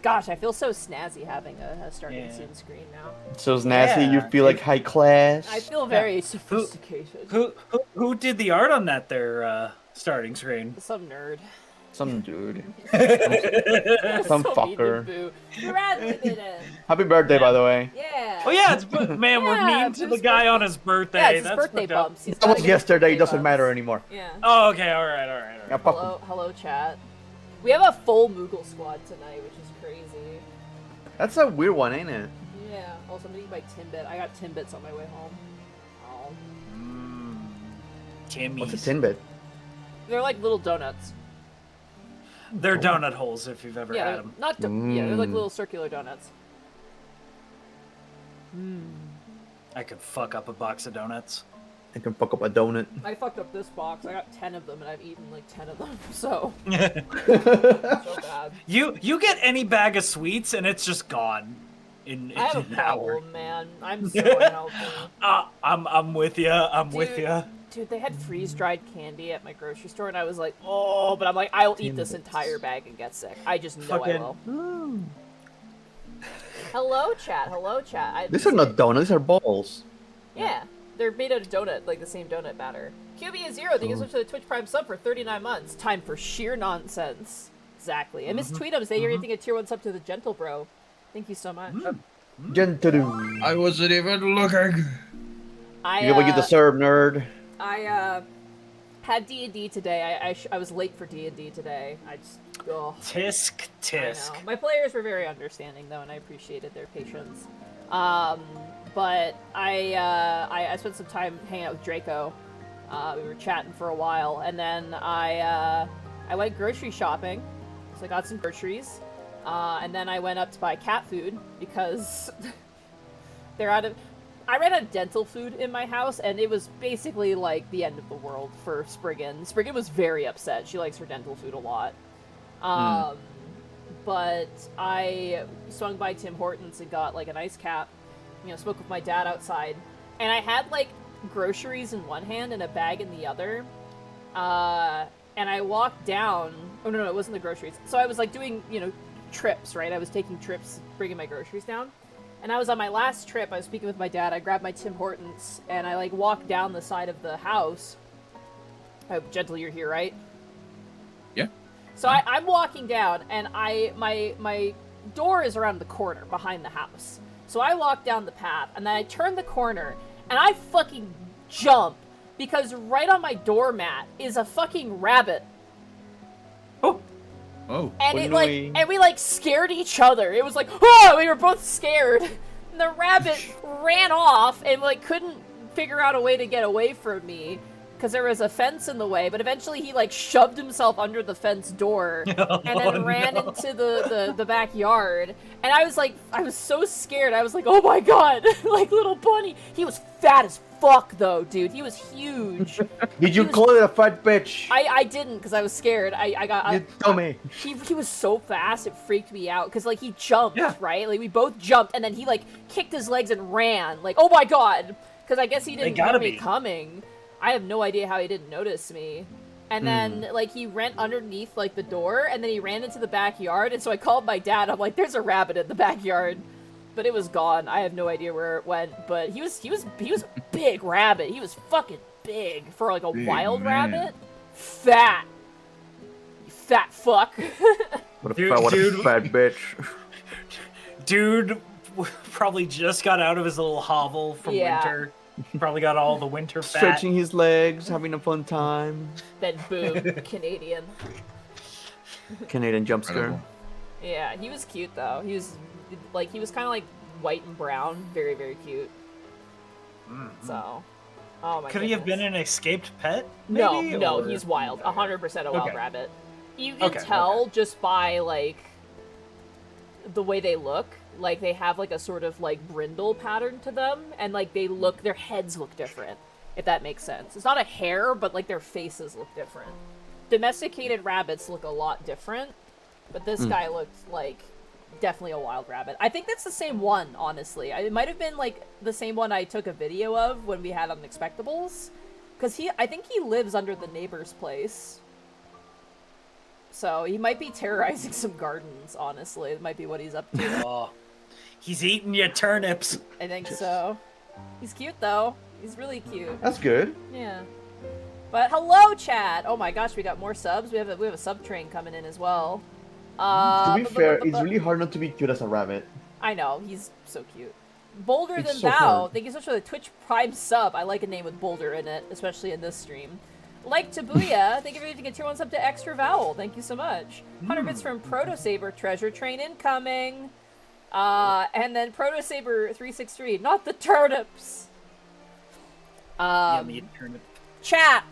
Gosh, I feel so snazzy having a starting soon screen now. So snazzy, you feel like high class. I feel very sophisticated. Who did the art on that there starting screen? Some nerd. Some dude. Some fucker. Bradley did it. Happy birthday, by the way. Yeah. Oh yeah, it's man. We're mean to the guy on his birthday. Yeah, it's his That's birthday bumps. That was yesterday. It doesn't matter anymore. Yeah. Oh, okay. All right. Yeah, Hello, chat. We have a full Moogle squad tonight, which is crazy. That's a weird one, ain't it? Yeah. Also, I'm gonna eat my Timbit. I got Timbits on my way home. Oh. Timmy's. What's a Timbit? They're like little donuts. They're donut holes if you've ever had them. Not yeah, they're like little circular donuts. I could fuck up a box of donuts. I can fuck up a donut. I fucked up this box. I got 10 of them, and I've eaten like 10 of them. So. So bad. You get any bag of sweets, and it's just gone in I have an a hour. problem, man. I'm so unhealthy. I'm with you. I'm with you. Dude, they had freeze-dried candy at my grocery store, and I was like, oh, but I'm like, I'll eat this entire bag and get sick. I just know I will. Hello, chat. Hello, chat. These are not donuts, these are balls. Yeah, they're made out of donut, like the same donut batter. QB0, thank you so much for the Twitch Prime sub for 39 months. Time for sheer nonsense. Exactly. And Miss Tweetums, thank you for getting a tier 1 sub to the Gentle Bro. Thank you so much. Gentle. I wasn't even looking. You get what you deserve, nerd. I had D&D today. I was late for D&D today. I just Tisk. I know. My players were very understanding though, and I appreciated their patience. But I spent some time hanging out with Draco. We were chatting for a while, and then I went grocery shopping. So I got some groceries, and then I went up to buy cat food because they're out of. I ran out of dental food in my house, and it was basically like the end of the world for Spriggan. Spriggan was very upset. She likes her dental food a lot. But I swung by Tim Hortons and got like an ice cap, spoke with my dad outside, and I had like groceries in one hand and a bag in the other. And I walked down. Oh no, it wasn't the groceries. So I was like doing, trips, right? I was taking trips, bringing my groceries down. And I was on my last trip, I was speaking with my dad, I grabbed my Tim Hortons, and I, like, walked down the side of the house. I hope, Gentle, you're here, right? Yeah. So I'm walking down, and my door is around the corner, behind the house. So I walk down the path, and then I turn the corner, and I fucking jump, because right on my doormat is a fucking rabbit. Oh. And we like scared each other. It was like, oh, we were both scared. And the rabbit ran off and like couldn't figure out a way to get away from me because there was a fence in the way. But eventually he like shoved himself under the fence door and then ran into the backyard. And I was so scared. I was like, oh my god, like little bunny. He was fat as fuck though, dude. He was huge. Did you call it a fat bitch? I didn't because I was scared. You dummy. He was so fast it freaked me out because like he jumped, right? Like we both jumped and then he like kicked his legs and ran. Like, oh my god, because I guess he didn't hear me coming. I have no idea how he didn't notice me. And then like he ran underneath like the door and then he ran into the backyard. And so I called my dad. I'm like, there's a rabbit in the backyard. But it was gone. I have no idea where it went. But he was a big rabbit. He was fucking big for like a wild rabbit. Fat. You fat fuck. What a fat bitch. Dude probably just got out of his little hovel from winter. Probably got all the winter fat. Stretching his legs, having a fun time. Then boom, Canadian. Canadian jump scare. Yeah, he was cute though. He was kind of like white and brown, very very cute. So, oh my. Could he have been an escaped pet? Maybe? No, he's wild. 100% a wild rabbit. You can tell just by like the way they look. Like they have like a sort of like brindle pattern to them, and like their heads look different. If that makes sense. It's not a hair, but like their faces look different. Domesticated rabbits look a lot different, but this guy looked like definitely a wild rabbit. I think that's the same one, honestly. It might have been like the same one I took a video of when we had Unexpectables, because I think he lives under the neighbor's place. So he might be terrorizing some gardens, honestly. It might be what he's up to. Oh, he's eating your turnips. I think so. He's cute, though. He's really cute. That's good. Yeah. But hello, chat! Oh my gosh, we got more subs. We have a sub train coming in as well. To be fair, it's really hard not to be cute as a rabbit. I know, he's so cute. Bolder It's Than so Thou, hard. thank you so much for the Twitch Prime sub. I like a name with Boulder in it, especially in this stream. Like Tabuya, thank you for giving a tier 1 sub to Extra Vowel. Thank you so much. 100 bits from Proto Saber, Treasure Train incoming. And then Proto Saber 363, not the turnips. Yummy turnip. Chat,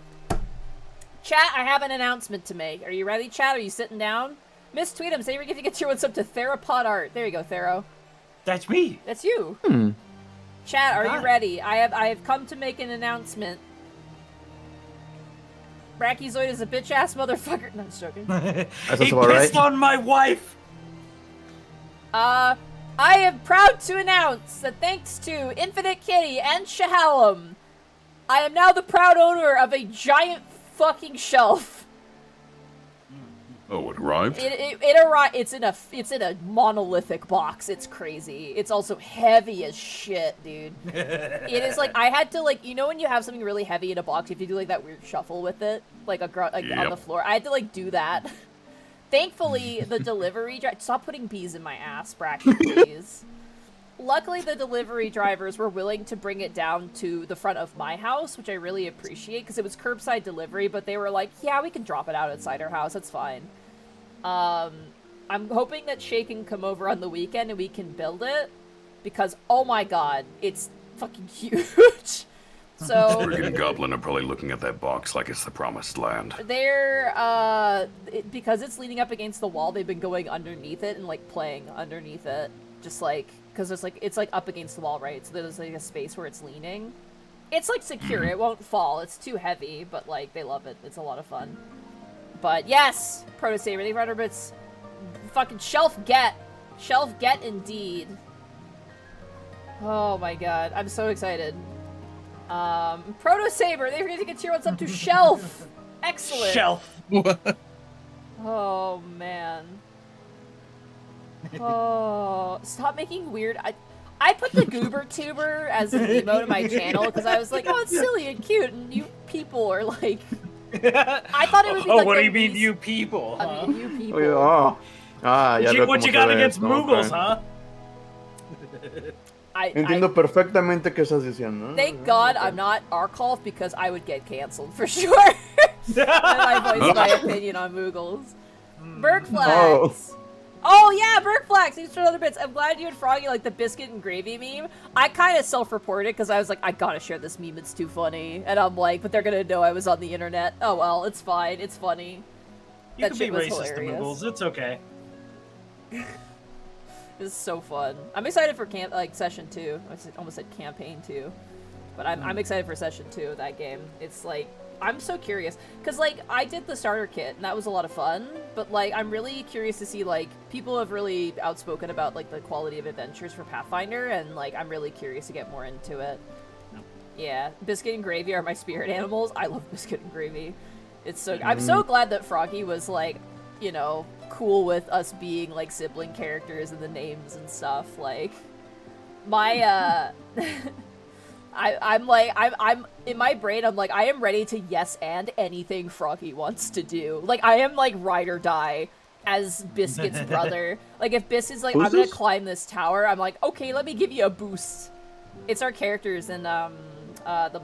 I have an announcement to make. Are you ready, chat? Are you sitting down? Miss Tweedum, say you're giving a tier 1 sub to Therapod Art. There you go, Thero. That's me. That's you. Chat, are you ready? I have come to make an announcement. Brachiozoid is a bitch-ass motherfucker. No, I'm just joking. He pissed on my wife! I am proud to announce that thanks to Infinite Kitty and Shahalem, I am now the proud owner of a giant fucking shelf. Oh, it arrived? It arrived. It's in a monolithic box. It's crazy. It's also heavy as shit, dude. It is like I had to like, you know when you have something really heavy in a box, you have to do like that weird shuffle with it, like on the floor. I had to like do that. Thankfully, the delivery stop putting bees in my ass, Bracky, please. Luckily, the delivery drivers were willing to bring it down to the front of my house, which I really appreciate because it was curbside delivery. But they were like, "Yeah, we can drop it out outside our house. That's fine." I'm hoping that Shay can come over on the weekend and we can build it because, oh my god, it's fucking huge. So Friggin' Goblin are probably looking at that box like it's the promised land. they're, because it's leaning up against the wall, they've been going underneath it and, like, playing underneath it. Just, like, because it's, like, up against the wall, right? So there's, like, a space where it's leaning. It's, like, secure. It won't fall. It's too heavy, but, like, they love it. It's a lot of fun. But, yes! Proto Saber, they've run bits. Fucking shelf get. Shelf get, indeed. Oh, my god. I'm so excited. Proto Saber, they're gonna get tier 1 up to Shelf! Excellent! Shelf! Oh, man. Oh, stop making weird... I put the Goober Tuber as an emote on my channel because I was like, oh, it's silly and cute, and you people are like... I thought it would be like what do you mean, you people? Huh? I mean, you people. Oh, yeah, What you got against Moogles, huh? Entiendo perfectamente qué estás diciendo. Thank God I'm not Arkolf because I would get canceled for sure. When I voice my opinion on Moogles. Bergflax. Oh yeah, Bergflax. Thanks for other bits. I'm glad you and Froggy like the biscuit and gravy meme. I kind of self-reported because I was like, I gotta share this meme. It's too funny. And I'm like, but they're gonna know I was on the internet. Oh well, it's fine. It's funny. You can be racist to Moogles. It's okay. This is so fun. I'm excited for session 2. I almost said campaign 2, but I'm excited for session 2 of that game. It's like I'm so curious because like I did the starter kit and that was a lot of fun, but like I'm really curious to see like people have really outspoken about like the quality of adventures for Pathfinder, and like I'm really curious to get more into it. Yeah, Biscuit and Gravy are my spirit animals. I love Biscuit and Gravy. It's so I'm so glad that Froggy was like, you know, cool with us being like sibling characters and the names and stuff. Like my I'm in my brain I'm like I am ready to yes and anything Froggy wants to do. Like I am like ride or die as Biscuit's brother. Like if Biscuit's like, I'm gonna climb this tower, I'm like, okay, let me give you a boost. It's our characters in the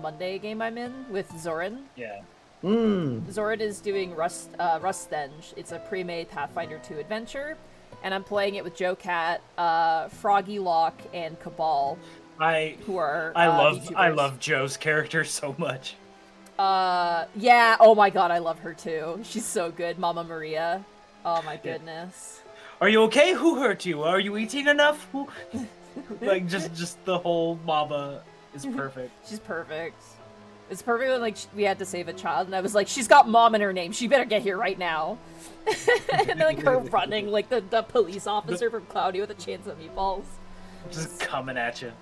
Monday game I'm in with Zoran. Yeah. Zoran is doing Rustenge. It's a pre-made Pathfinder 2 adventure, and I'm playing it with Joe Cat, Froggy Lock, and Cabal. I love Joe's character so much. Yeah, oh my god, I love her too. She's so good, Mama Maria. Oh my goodness. Are you okay? Who hurt you? Are you eating enough? Like just the whole Mama is perfect. She's perfect. It's perfect when like we had to save a child, and I was like, she's got mom in her name. She better get here right now. And then like her running like the police officer from Cloudy with a chance of meatballs. Just coming at you.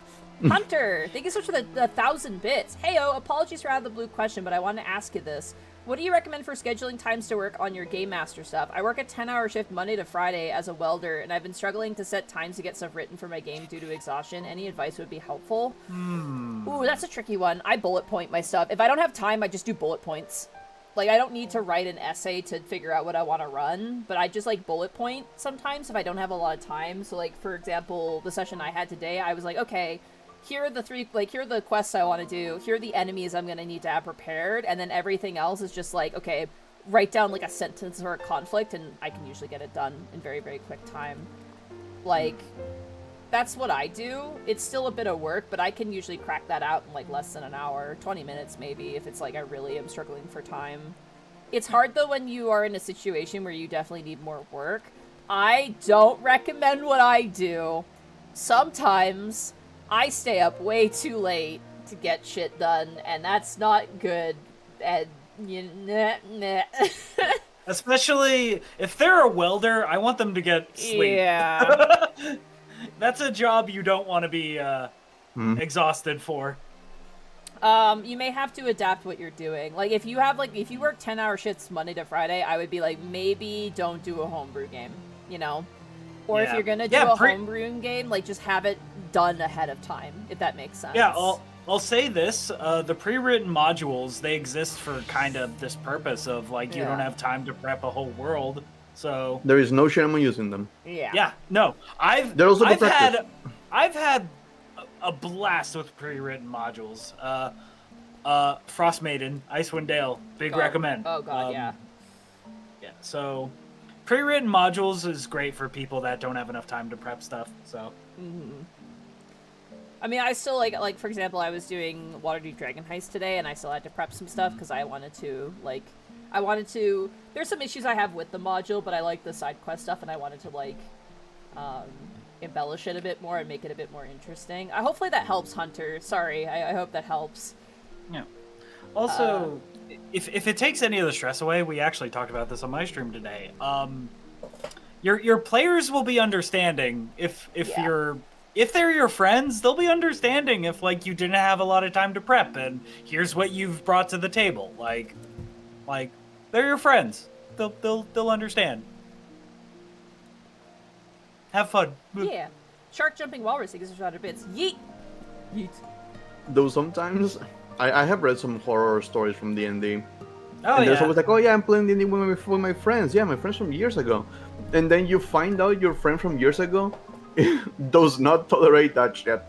Hunter, thank you so much for the 1,000 bits. Heyo, apologies for out of the blue question, but I wanted to ask you this. What do you recommend for scheduling times to work on your Game Master stuff? I work a 10-hour shift Monday to Friday as a welder, and I've been struggling to set times to get stuff written for my game due to exhaustion. Any advice would be helpful? Ooh, that's a tricky one. I bullet point my stuff. If I don't have time, I just do bullet points. Like, I don't need to write an essay to figure out what I want to run, but I just, like, bullet point sometimes if I don't have a lot of time. So, like, for example, the session I had today, I was like, okay, here are the quests I want to do, here are the enemies I'm going to need to have prepared, and then everything else is just like, okay, write down, like, a sentence or a conflict, and I can usually get it done in very, very quick time. Like, that's what I do. It's still a bit of work, but I can usually crack that out in, like, less than an hour, 20 minutes maybe, if it's, like, I really am struggling for time. It's hard, though, when you are in a situation where you definitely need more work. I don't recommend what I do. Sometimes I stay up way too late to get shit done, and that's not good. And Especially if they're a welder, I want them to get sleep. Yeah. That's a job you don't want to be exhausted for. You may have to adapt what you're doing. Like, if you work 10-hour shifts Monday to Friday, I would be like, maybe don't do a homebrew game, you know? Or if you're gonna do a homebrewing game, like, just have it done ahead of time, if that makes sense. Yeah, I'll say this, the pre-written modules, they exist for kind of this purpose of, like, you don't have time to prep a whole world, so... There is no shame on using them. Yeah. Yeah, no, I've had a blast with pre-written modules. Frost Maiden, Icewind Dale, big recommend. Oh god, yeah. Yeah, so... Pre-written modules is great for people that don't have enough time to prep stuff, so... I mean, I still, like, for example, I was doing Waterdeep Dragon Heist today, and I still had to prep some stuff, because I wanted to, there's some issues I have with the module, but I like the side quest stuff, and I wanted to, like, embellish it a bit more and make it a bit more interesting. Hopefully that helps, Hunter. Sorry, I hope that helps. Yeah. Also... If it takes any of the stress away, we actually talked about this on my stream today. Your players will be understanding if they're your friends, they'll be understanding if, like, you didn't have a lot of time to prep and here's what you've brought to the table. Like they're your friends. They'll understand. Have fun. Yeah. Shark jumping walrus gives us 100 bits. Yeet. Yeet. Though sometimes I have read some horror stories from D&D. Oh, and there's always like, oh yeah, I'm playing D&D with my friends. Yeah, my friends from years ago. And then you find out your friend from years ago does not tolerate that shit.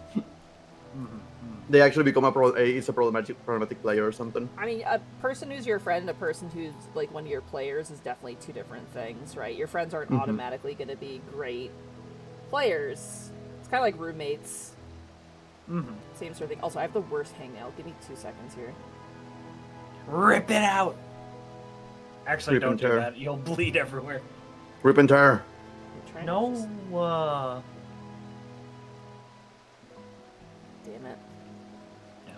They actually become a problematic player or something. I mean, a person who's your friend and a person who's, like, one of your players is definitely two different things, right? Your friends aren't automatically going to be great players. It's kind of like roommates. Same sort of thing. Also, I have the worst hangnail. Give me 2 seconds here. Rip it out! Actually, don't do that. You'll bleed everywhere. Rip and tear. No, Damn it. Yeah.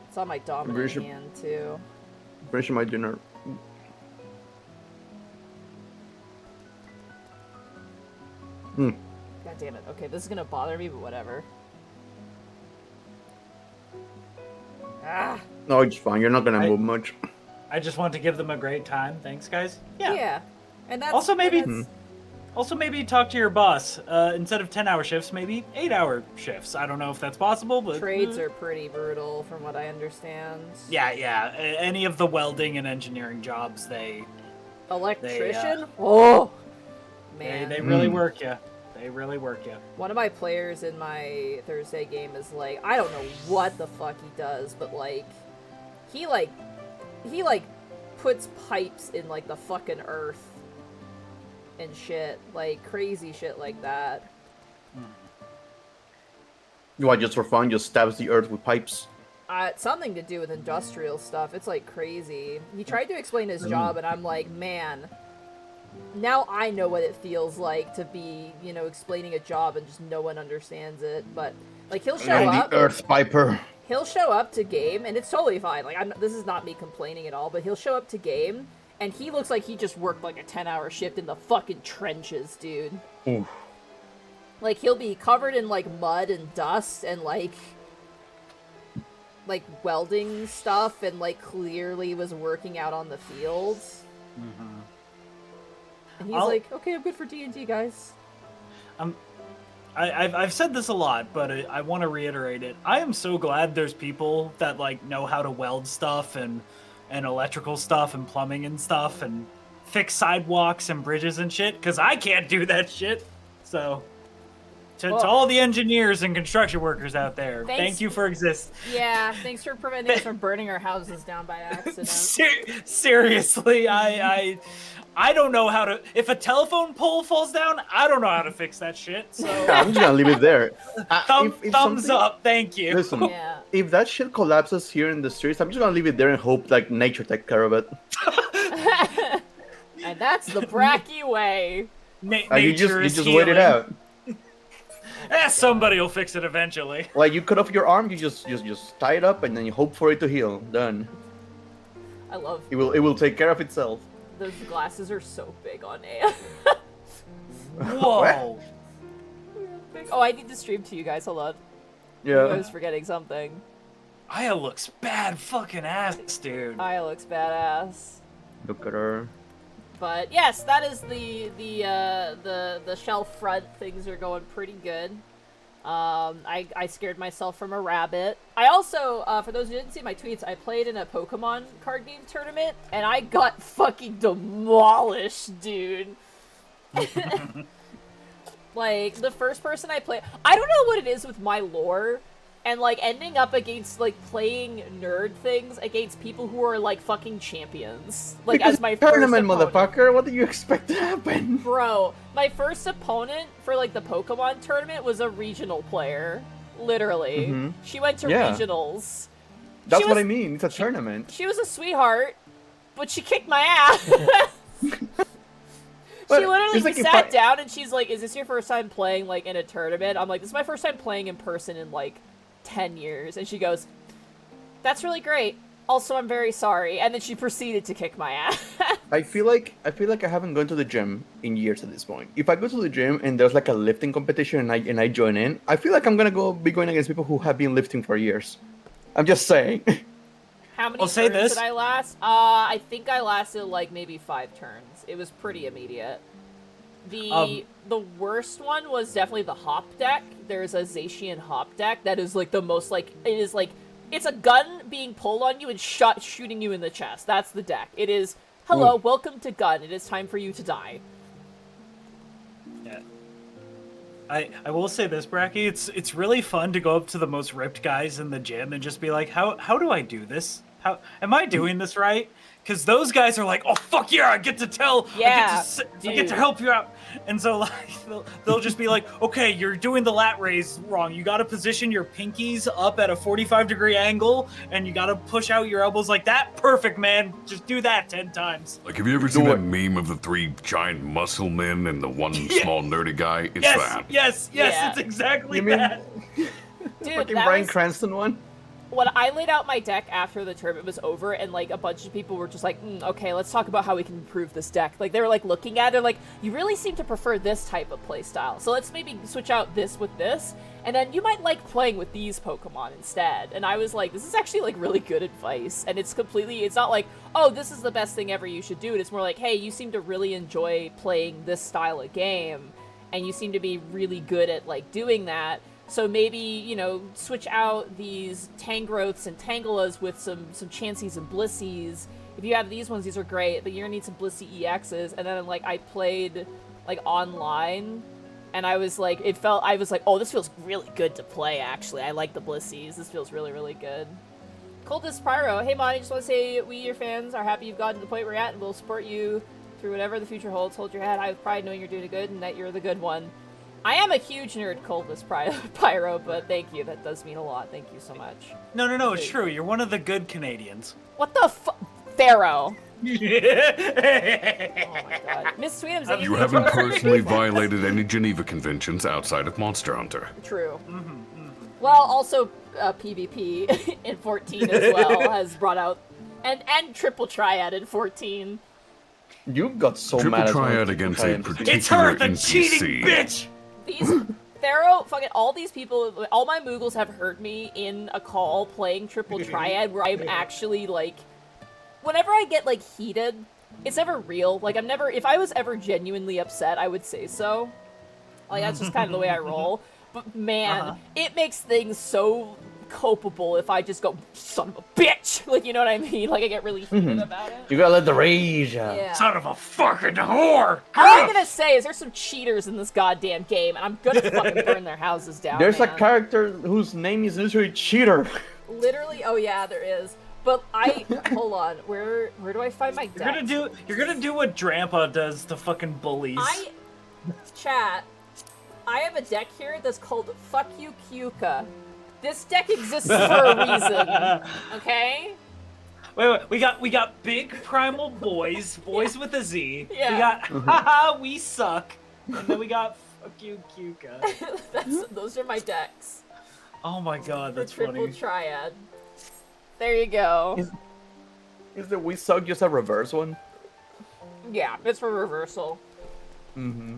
It's on my dominant hand, too. Finish my dinner. God damn it. Okay, this is gonna bother me, but whatever. Ah! No, it's fine. You're not gonna move much. I just want to give them a great time. Thanks, guys. Yeah. And that's... Also, maybe talk to your boss. Instead of 10-hour shifts, maybe 8-hour shifts. I don't know if that's possible, but... Trades are pretty brutal, from what I understand. Yeah. Any of the welding and engineering jobs, Electrician? Oh! Man. They really work you. They really work you. One of my players in my Thursday game is like, I don't know what the fuck he does, but like, he puts pipes in like the fucking earth and shit, like crazy shit like that. What, just for fun? Just stabs the earth with pipes? It's something to do with industrial stuff. It's like crazy. He tried to explain his job, and I'm like, man, now I know what it feels like to be, you know, explaining a job and just no one understands it. But like, he'll show up. The earth piper. He'll show up to game, and it's totally fine. Like, this is not me complaining at all, but he'll show up to game, and he looks like he just worked like a 10-hour shift in the fucking trenches, dude. Oof. Like, he'll be covered in like mud and dust, and like, like welding stuff and like clearly was working out on the field. Mm-hmm. And he's like, okay, I'm good for D&D, guys. I've said this a lot, but I want to reiterate it. I am so glad there's people that like know how to weld stuff and electrical stuff and plumbing and stuff and fix sidewalks and bridges and shit, because I can't do that shit. So to all the engineers and construction workers out there, thank you for existing. Yeah, thanks for preventing us from burning our houses down by accident. Seriously, I don't know how to. If a telephone pole falls down, I don't know how to fix that shit. So I'm just gonna leave it there. Thumbs up, thank you. Listen, if that shit collapses here in the streets, I'm just gonna leave it there and hope like nature take care of it. And that's the Bracky way. You just wait it out. Somebody will fix it eventually. Like you cut off your arm, you just tie it up and then you hope for it to heal. Done. I love it. It will take care of itself. Those glasses are so big on Aya. Whoa. Oh, I need to stream to you guys. Hold on. Yeah. I was forgetting something. Aya looks bad fucking ass, dude. Aya looks badass. Look at her. But yes, that is the shelf front. Things are going pretty good. I scared myself from a rabbit. I also, for those who didn't see my tweets, I played in a Pokemon card game tournament, and I got fucking demolished, dude. Like, the first person I played... I don't know what it is with my lore, and, like, ending up against, like, playing nerd things against people who are, like, fucking champions. Like, because as my tournament, first opponent. motherfucker! What do you expect to happen? Bro, my first opponent for, like, the Pokemon tournament was a regional player. Literally. Mm-hmm. She went to regionals. That's what I mean. It's a tournament. She was a sweetheart, but she kicked my ass. She literally sat down and she's like, is this your first time playing, like, in a tournament? I'm like, this is my first time playing in person in, like, 10 years. And she goes, that's really great. Also, I'm very sorry. And then she proceeded to kick my ass. I feel like I haven't gone to the gym in years at this point. If I go to the gym and there's like a lifting competition and I join in, I feel like I'm gonna be going against people who have been lifting for years. I'm just saying. How many turns did I last? I think I lasted like maybe 5 turns. It was pretty immediate. The worst one was definitely the hop deck. There's a Zacian hop deck that is like the most like it is like it's a gun being pulled on you and shooting you in the chest. That's the deck. It is hello, welcome to gun. It is time for you to die. Yeah. I will say this, Bracky, it's really fun to go up to the most ripped guys in the gym and just be like, how do I do this? How am I doing this right? Because those guys are like, oh fuck yeah, I get to tell, I get to help you out, and so like they'll just be like, okay, you're doing the lat raise wrong. You got to position your pinkies up at a 45-degree angle, and you got to push out your elbows like that. Perfect, man. Just do that 10 times. Like, have you ever seen that meme of the 3 giant muscle men and the one small nerdy guy? It's that. Yes, it's exactly that. Dude, fucking Bryan Cranston one. When I laid out my deck after the tournament was over, and like a bunch of people were just like, okay, let's talk about how we can improve this deck. Like they were like looking at it, like, you really seem to prefer this type of playstyle, so let's maybe switch out this with this, and then you might like playing with these Pokemon instead. And I was like, this is actually like really good advice, and it's not like, oh, this is the best thing ever, you should do it. It's more like, hey, you seem to really enjoy playing this style of game, and you seem to be really good at like doing that. So maybe, you know, switch out these Tangrowths and Tangelas with some Chanseys and Blissies. If you have these ones, these are great, but you're gonna need some Blissey EXs. And then, like, I played, like, online, and I was like, oh, this feels really good to play, actually. I like the Blissies. This feels really, really good. Coldest Pyro, hey, Monty, just want to say we, your fans, are happy you've gotten to the point we're at, and we'll support you through whatever the future holds. Hold your head high with pride knowing you're doing good and that you're the good one. I am a huge nerd, Coldest Pyro, but thank you. That does mean a lot. Thank you so much. No, it's true. You're one of the good Canadians. What the Pharaoh. Oh my god. Miss Sweetums, you haven't personally violated any Geneva Conventions outside of Monster Hunter. True. Well, also PvP in 14 as well has brought out, and triple triad in 14. You got so triple mad. Triple triad against a particular It's her, the NPC. cheating bitch! Thero, fucking all these people, all my Moogles have heard me in a call playing triple triad where I'm actually, like, whenever I get, like, heated, it's never real. Like, if I was ever genuinely upset, I would say so. Like, that's just kind of the way I roll. But, man, it makes things so culpable if I just go, son of a bitch! Like, you know what I mean? Like, I get really heated about it. You gotta let the rage out. Yeah. Son of a fucking whore! All I'm gonna say is there's some cheaters in this goddamn game, and I'm gonna fucking burn their houses down, There's man. a character whose name is literally Cheater. Literally? Oh yeah, there is. But hold on, where do I find my deck? You're gonna do what Drampa does to fucking bullies. Chat, I have a deck here that's called Fuck You Kyuka. This deck exists for a reason, okay? Wait, we got big primal boys with a Z. Yeah. We got haha, we suck. And then we got Fuck You Kyuka. Those are my decks. Oh my god, that's for triple funny. triad. There you go. Is the We Suck just a reverse one? Yeah, it's for reversal. Mm-hmm.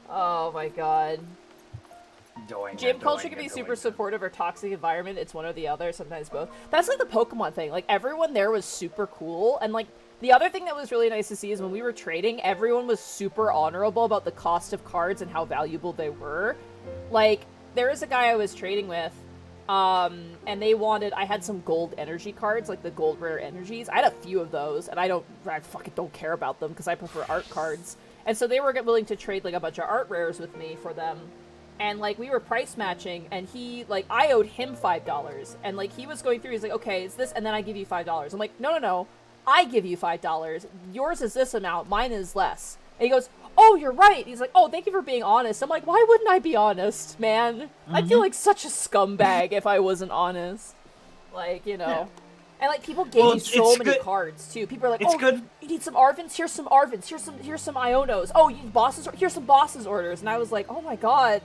Oh my god. Gym culture can be super supportive. supportive or toxic environment. It's one or the other, sometimes both. That's like the Pokemon thing. Like, everyone there was super cool. And, like, the other thing that was really nice to see is when we were trading, everyone was super honorable about the cost of cards and how valuable they were. Like, there was a guy I was trading with, and I had some gold energy cards, like the gold rare energies. I had a few of those, and I fucking don't care about them because I prefer art cards. And so they were willing to trade, like, a bunch of art rares with me for them. And, like, we were price matching, and he, like, I owed him $5. And, like, he was going through, he's like, okay, it's this, and then I give you $5. I'm like, no, I give you $5. Yours is this amount, mine is less. And he goes, oh, you're right. He's like, oh, thank you for being honest. I'm like, why wouldn't I be honest, man? Mm-hmm. I'd feel like such a scumbag if I wasn't honest. Like, you know. Yeah. And, like, people gave me so many cards, too. People are like, you need some Arvins? Here's some Arvins. Here's some Ionos. Oh, you need bosses? Here's some bosses orders. And I was like, oh my god.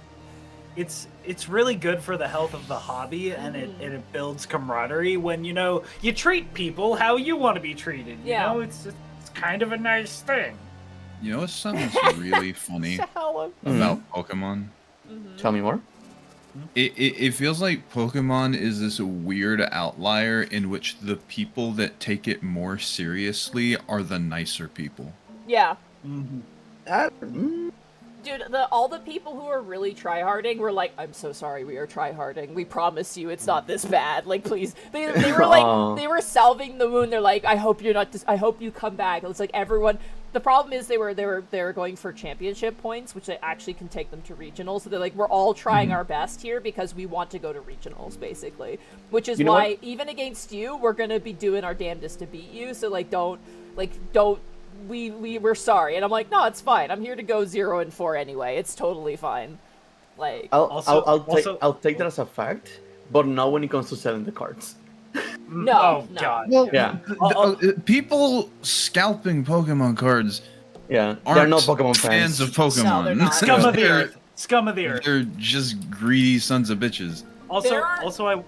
It's really good for the health of the hobby, and it builds camaraderie when, you know, you treat people how you want to be treated. You know, it's kind of a nice thing. You know, something's really funny about Pokemon. Mm-hmm. Tell me more. It feels like Pokemon is this weird outlier in which the people that take it more seriously are the nicer people. Yeah. Mm-hmm. Dude, all the people who are really tryharding were like, I'm so sorry, we are tryharding. We promise you it's not this bad. Like, please. They were like, they were salving the moon. They're like, I hope you're not, I hope you come back. It's like everyone, the problem is they were going for championship points, which they actually can take them to regionals. So they're like, we're all trying our best here because we want to go to regionals, basically. Which is why, even against you, we're going to be doing our damnedest to beat you. So, like, don't, we're sorry. And I'm like, no, it's fine. I'm here to go 0-4 anyway. It's totally fine. Like, I'll take that as a fact, but not when it comes to selling the cards. No. God. Well, yeah. People scalping Pokemon cards. Yeah, they're not Pokemon fans of Pokemon. No, they're not. Scum of the earth. Scum of the earth. They're just greedy sons of bitches. Oh, sorry.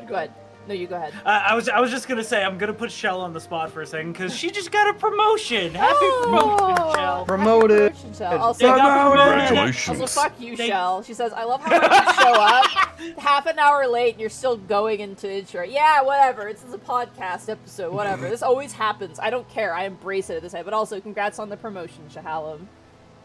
Go ahead. No, you go ahead. I was just gonna say I'm gonna put Shell on the spot for a second because she just got a promotion. Happy promotion, Shell. Promoted. Congratulations. Also, fuck you, Shell. She says, I love how you show up half an hour late and you're still going into intro. Yeah, whatever. This is a podcast episode. Whatever. This always happens. I don't care. I embrace it at this time. But also, congrats on the promotion, Shahalem.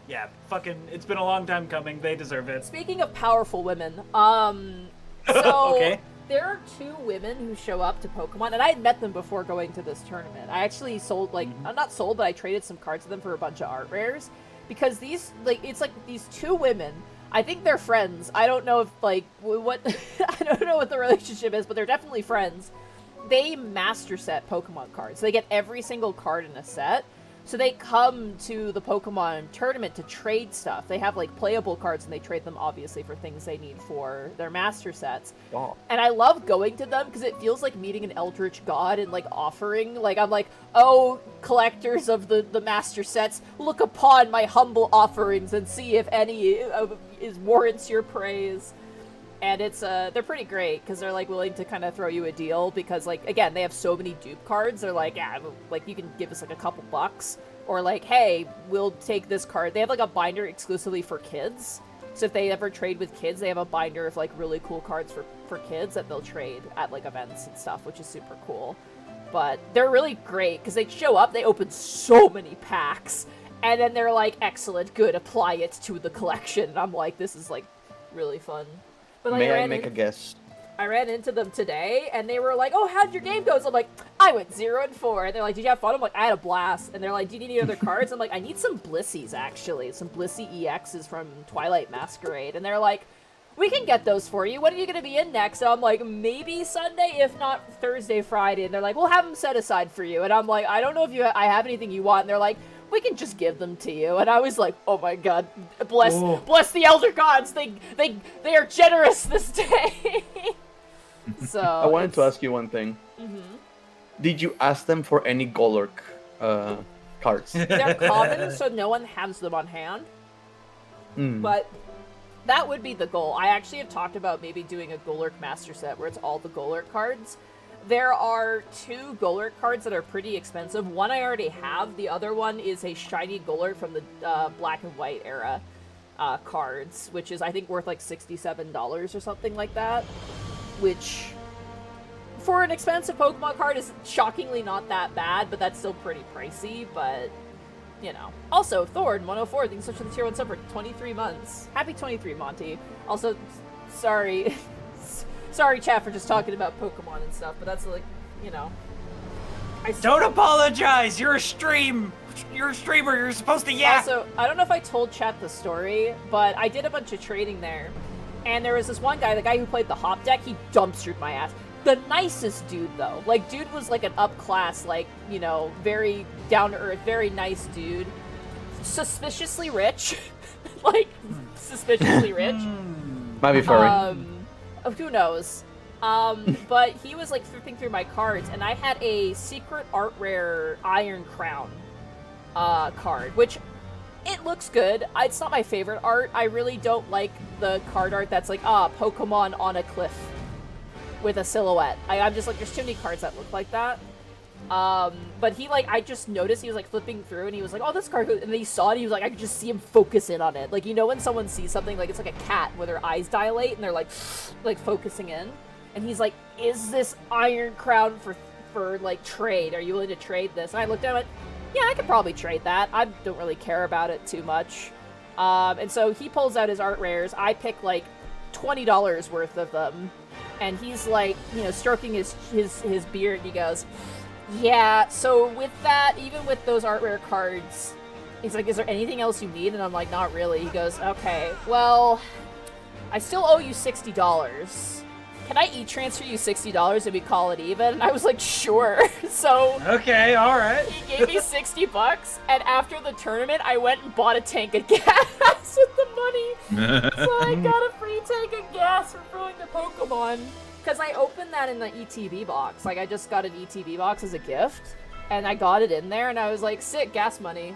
Yeah, fucking. It's been a long time coming. They deserve it. Speaking of powerful women, so. Okay. There are 2 women who show up to Pokemon, and I had met them before going to this tournament. I actually sold, not sold, but I traded some cards to them for a bunch of art rares. Because these, it's like these 2 women, I think they're friends. I don't know if, what, I don't know what the relationship is, but they're definitely friends. They master set Pokemon cards. They get every single card in a set. So they come to the Pokemon tournament to trade stuff. They have, playable cards, and they trade them, obviously, for things they need for their master sets. Oh. And I love going to them, because it feels like meeting an Eldritch God and, offering. I'm like, oh, collectors of the master sets, look upon my humble offerings and see if any warrants your praise. And it's, they're pretty great, because they're, willing to kind of throw you a deal, because, again, they have so many dupe cards, they're like, yeah, you can give us, a couple bucks, or, hey, we'll take this card. They have, a binder exclusively for kids, So if they ever trade with kids, they have a binder of like really cool cards for kids that they'll trade at like events and stuff, which is super cool. But they're really great because they show up, they open so many packs, and then they're like, excellent, good, apply it to the collection. And I'm like, this is like really fun. But like, May I make a guess? I ran into them today, and they were like, oh, how'd your game go? So I'm like, I went 0-4. And they're like, did you have fun? I'm like, I had a blast. And they're like, do you need any other cards? I'm like, I need some Blissies, actually. Some Blissey EXs from Twilight Masquerade. And they're like, we can get those for you. When are you going to be in next? And I'm like, maybe Sunday, if not Thursday, Friday. And they're like, we'll have them set aside for you. And I'm like, I don't know if I have anything you want. And they're like, we can just give them to you. And I was like, oh my god, bless the Elder Gods. They are generous this day. So I wanted to ask you one thing. Mm-hmm. Did you ask them for any Golurk cards? They're common, so no one has them on hand. But that would be the goal. I actually have talked about maybe doing a Golurk master set where it's all the Golurk cards. There are 2 Golurk cards that are pretty expensive. One I already have. The other one is a shiny Golurk from the black and white era cards, which is, I think, worth like $67 or something like that. Which, for an expensive Pokemon card, is shockingly not that bad, but that's still pretty pricey, but, you know. Also, Thorn, 104, thanks so much for the tier 1 sub for 23 months. Happy 23, Monty. Also, sorry, sorry, chat, for just talking about Pokemon and stuff, but that's, like, you know. Don't apologize! You're a streamer, you're supposed to yak! Also, I don't know if I told chat the story, but I did a bunch of trading there. And there was this one guy, the guy who played the Hop deck, he dumpstered my ass. The nicest dude, though. Like, dude was like an up-class, like, you know, very down-to-earth, very nice dude. Suspiciously rich. Like, suspiciously rich. Might be furry. Who knows? But he was, like, flipping through my cards, and I had a secret art rare Iron Crown card, which... It looks good. It's not my favorite art. I really don't like the card art that's like, Pokemon on a cliff with a silhouette. I'm just like, there's too many cards that look like that. But he, like, I just noticed he was, like, flipping through, and he was like, oh, this card, and then he saw it, and he was like, I could just see him focus in on it. Like, you know when someone sees something, like, it's like a cat where their eyes dilate, and they're, like, focusing in? And he's like, is this Iron Crown for, like, trade? Are you willing to trade this? And I looked at him and went, yeah, I could probably trade that. I don't really care about it too much. And so he pulls out his art rares. I pick like $20 worth of them. And he's like, you know, stroking his beard. And he goes, yeah, so with that, even with those art rare cards, he's like, is there anything else you need? And I'm like, not really. He goes, okay, well, I still owe you $60. Can I e-transfer you $60 and we call it even? And I was like, sure. So okay, all right. He gave me $60, and after the tournament, I went and bought a tank of gas with the money. So I got a free tank of gas for throwing the Pokemon. Because I opened that in the ETB box. Like, I just got an ETB box as a gift, and I got it in there, and I was like, sick, gas money.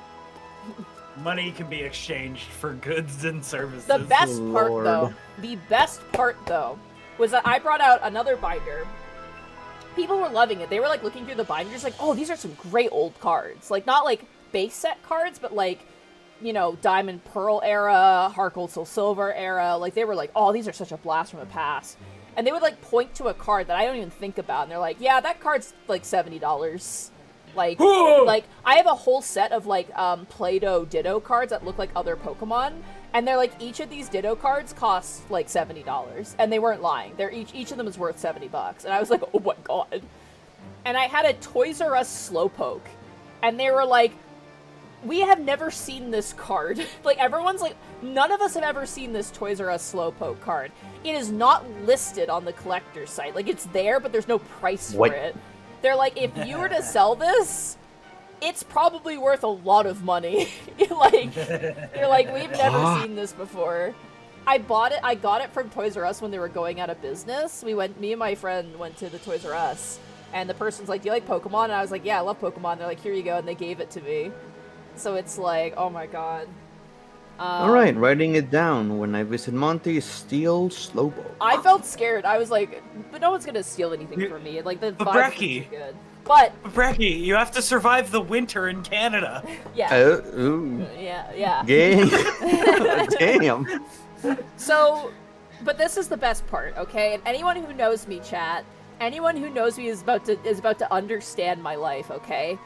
Money can be exchanged for goods and services. The best part, though, was that I brought out another binder. People were loving it. They were, like, looking through the binders, like, oh, these are some great old cards. Like, not, like, base set cards, but, like, you know, Diamond Pearl era, Heart Gold Soul Silver era. Like, they were like, oh, these are such a blast from the past. And they would, like, point to a card that I don't even think about, and they're like, yeah, that card's, like, $70. Like, like, I have a whole set of, like, Play-Doh Ditto cards that look like other Pokemon, and they're like, each of these Ditto cards costs, like, $70. And they weren't lying. They're each of them is worth $70. And I was like, oh my god. And I had a Toys R Us Slowpoke, and they were like, we have never seen this card. Like, everyone's like, none of us have ever seen this Toys R Us Slowpoke card. It is not listed on the collector's site. Like, it's there, but there's no price for it. They're like, if you were to sell this, it's probably worth a lot of money. Like, you're like, we've never seen this before. I got it from Toys R Us when they were going out of business. Me and my friend went to the Toys R Us, and the person's like, do you like Pokemon? And I was like, yeah, I love Pokemon. They're like, here you go, and they gave it to me. So it's like, oh my god. Alright, writing it down. When I visit Monty, steal Slowpoke. I felt scared. I was like, but no one's gonna steal anything from me. Like, the vibes are too good. But Brecky, you have to survive the winter in Canada. Yeah. Ooh. Yeah. Game. Damn. So, but this is the best part, okay? And anyone who knows me, chat, anyone who knows me is about to understand my life, okay?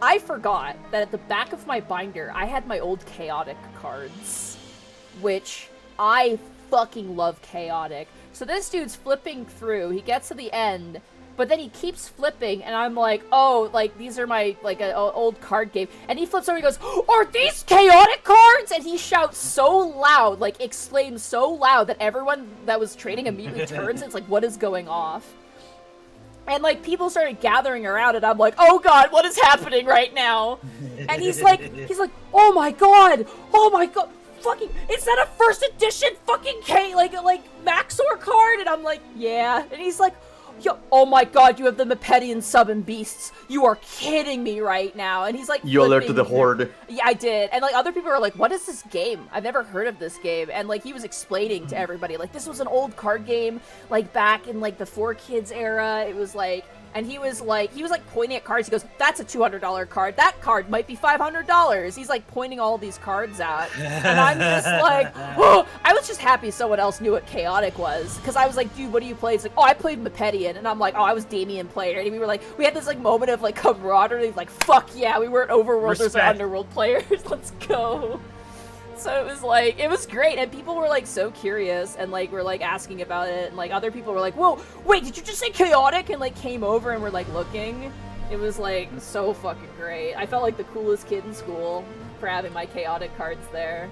I forgot that at the back of my binder, I had my old Chaotic cards, which I fucking love Chaotic. So this dude's flipping through, he gets to the end, but then he keeps flipping, and I'm like, oh, like, these are my, like, an old card game. And he flips over and he goes, are these Chaotic cards? And he shouts so loud, like, exclaims so loud that everyone that was trading immediately turns. It's like, what is going off? And, like, people started gathering around, and I'm like, oh god, what is happening right now? And he's like, oh my god, fucking, is that a first edition fucking like Maxor card? And I'm like, yeah. And he's like, yo, oh my god, you have the Mepedian sub and beasts. You are kidding me right now. And he's like, you alerted the horde. Yeah, I did. And like other people are like, what is this game? I've never heard of this game. And like he was explaining to everybody, like, this was an old card game, like back in like the 4Kids era. It was like, and he was like pointing at cards. He goes, that's a $200 card. That card might be $500. He's like pointing all these cards out. And I'm just like, oh, I was just happy someone else knew what Chaotic was. Because I was like, dude, what do you play? He's like, oh, I played Mepedian. And I'm like, oh, I was Damien player. And we were like, we had this like moment of like camaraderie. Like, fuck yeah, we weren't Overworlders or Underworld players. Let's go. So it was like, it was great, and people were like so curious and like were like asking about it, and like other people were like, whoa, wait, did you just say Chaotic? And like came over and were like looking. It was like so fucking great. I felt like the coolest kid in school for having my Chaotic cards there.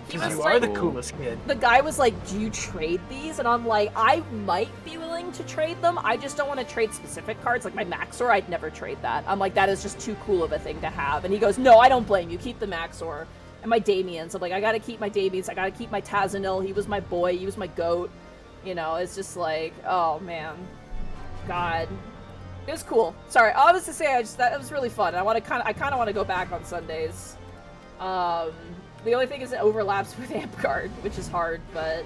Because you are the coolest kid. The guy was like, do you trade these? And I'm like, I might be willing to trade them. I just don't want to trade specific cards. Like my Maxor, I'd never trade that. I'm like, that is just too cool of a thing to have. And he goes, no, I don't blame you. Keep the Maxor. And my Damians. I'm like, I gotta keep my Damians. I gotta keep my Tazanil. He was my boy. He was my goat. You know, it's just like, oh man. God. It was cool. Sorry, I was to say, that was really fun. I kind of want to go back on Sundays. The only thing is it overlaps with Amp-Guard, which is hard, but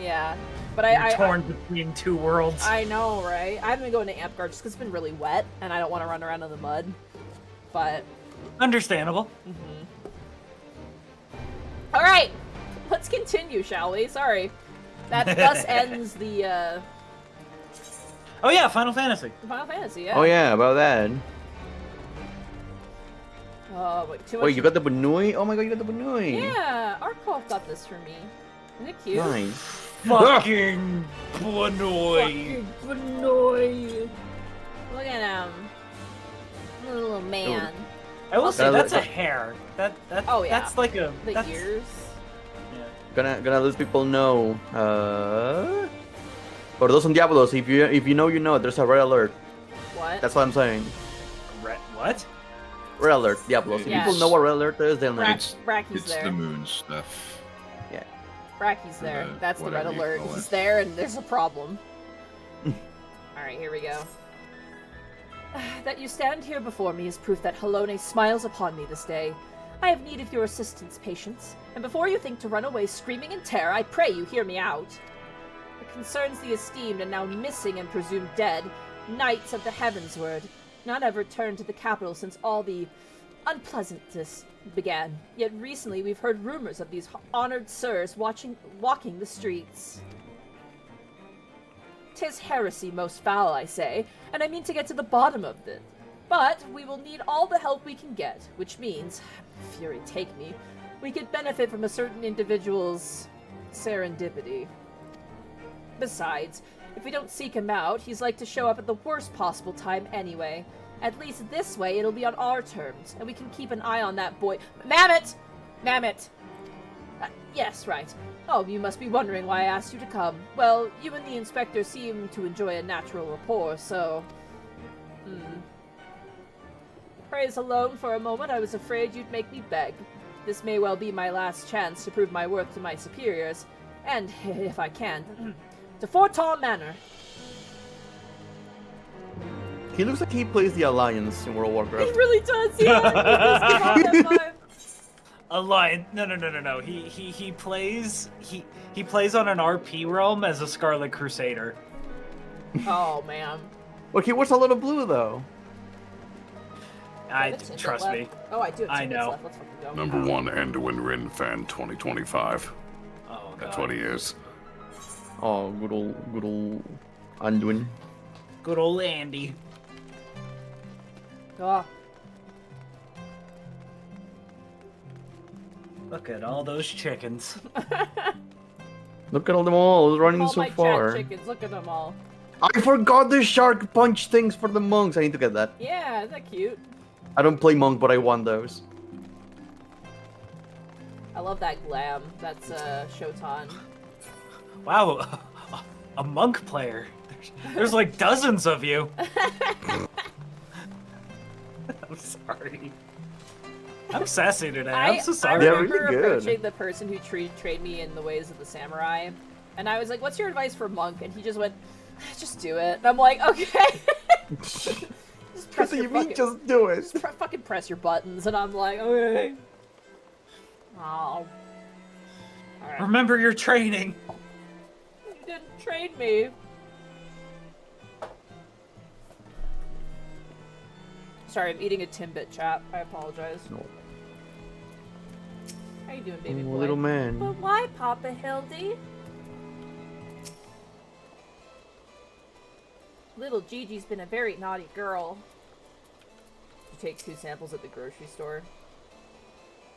yeah. But I'm torn between two worlds. I know, right? I haven't been going to Amp-Guard just because it's been really wet, and I don't want to run around in the mud. But understandable. All right, let's continue, shall we? Sorry, that thus ends the. Oh yeah, Final Fantasy. Final Fantasy, yeah. Oh yeah, about that. Oh, wait, too much. Wait, you got the Bunui? Oh my god, you got the Bunui. Yeah, Arkolf got this for me. Isn't it cute? Nice. Fucking Bunui. Fucking Bunui. Look at him. Little man. I will say that's a hair. Oh yeah. That's like a the ears. Yeah. Gonna let people know. For those on Diablos, if you know, you know. There's a red alert. What? That's what I'm saying. What? Red alert, Diablos. If people know what red alert is, they'll know. Bracky's It's there. the moon stuff. Yeah. Bracky's there. That's the red whatever you alert. call it. He's there, and there's a problem. All right, here we go. That you stand here before me is proof that Halone smiles upon me this day. I have need of your assistance, patience, and before you think to run away screaming in terror, I pray you hear me out. It concerns the esteemed and now missing and presumed dead knights of the Heavensward. None have returned to the capital since all the unpleasantness began. Yet recently we've heard rumors of these honored sirs walking the streets. 'Tis heresy most foul, I say, and I mean to get to the bottom of it. But we will need all the help we can get, which means, fury take me, we could benefit from a certain individual's serendipity. Besides, if we don't seek him out, he's like to show up at the worst possible time anyway. At least this way it'll be on our terms, and we can keep an eye on that boy. Mammoth! Mammoth! Yes, right. Oh, you must be wondering why I asked you to come. Well, you and the inspector seem to enjoy a natural rapport, so... Praise alone for a moment, I was afraid you'd make me beg. This may well be my last chance to prove my worth to my superiors, and, if I can, to Forton Manor. He looks like he plays the Alliance in World of Warcraft. He really does, yeah! He does give off that vibe. Alliance? No. He plays on an RP realm as a Scarlet Crusader. Oh, man. Well, he wears a lot of blue, though. Trust me. Oh, I do have I tickets know. left. Let's fucking go. Number one Anduin Rin fan 2025. God. That's what he is. Oh, good old Anduin. Good old Andy. Oh. Look at all those chickens. Look at all them all running All so my far. chat chickens, look at them all. I forgot the shark punch things for the monks. I need to get that. Yeah, isn't that cute? I don't play monk, but I want those. I love that glam. That's Shotan. Wow, a monk player. There's like dozens of you. I'm sorry. I'm sassy today. I'm so sorry. I They're remember really good. approaching the person who trained me in the ways of the samurai, and I was like, "What's your advice for monk?" And he just went, "Just do it." And I'm like, "Okay." Just press What do your you mean, fucking- just do it? Just fucking press your buttons, and I'm like, "Okay." Oh. All right. Remember your training. You didn't train me. Sorry, I'm eating a Timbit, chat. I apologize. No. How you doing, baby Oh, boy? little man. But why, Papa Hildy? Little Gigi's been a very naughty girl. She takes 2 samples at the grocery store.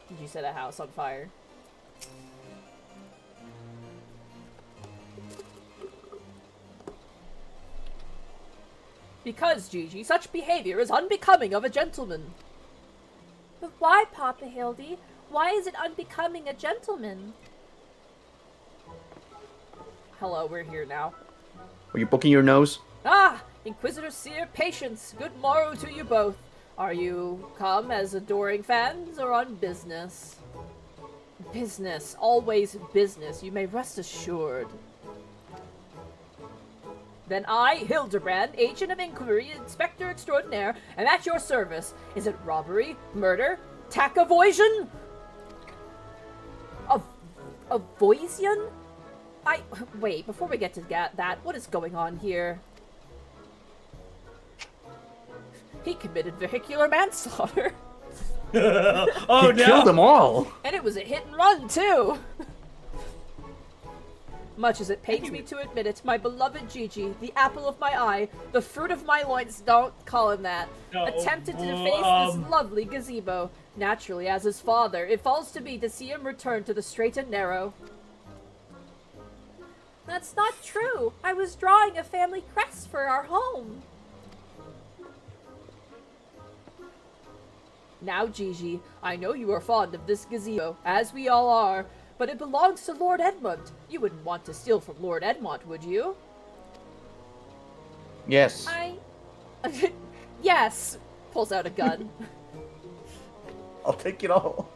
Gigi set a house on fire. Because, Gigi, such behavior is unbecoming of a gentleman. But why, Papa Hildy? Why is it unbecoming a gentleman? Hello, we're here now. Are you poking your nose? Ah! Inquisitor Seer, patience! Good morrow to you both. Are you come as adoring fans or on business? Business. Always business. You may rest assured. Then I, Hildibrand, Agent of Inquiry, Inspector Extraordinaire, am at your service. Is it robbery, murder, tachavoision? Avoision? Wait, before we get to that, what is going on here? He committed vehicular manslaughter. Oh He killed them all. And it was a hit and run, too! Much as it pains me to admit it, my beloved Gigi, the apple of my eye, the fruit of my loins, don't call him that, No, attempted to deface this lovely gazebo. Naturally, as his father, it falls to me to see him return to the straight and narrow. That's not true. I was drawing a family crest for our home. Now, Gigi, I know you are fond of this gazebo, as we all are, but it belongs to Lord Edmund. You wouldn't want to steal from Lord Edmund, would you? Yes. Yes! Pulls out a gun. I'll take it all.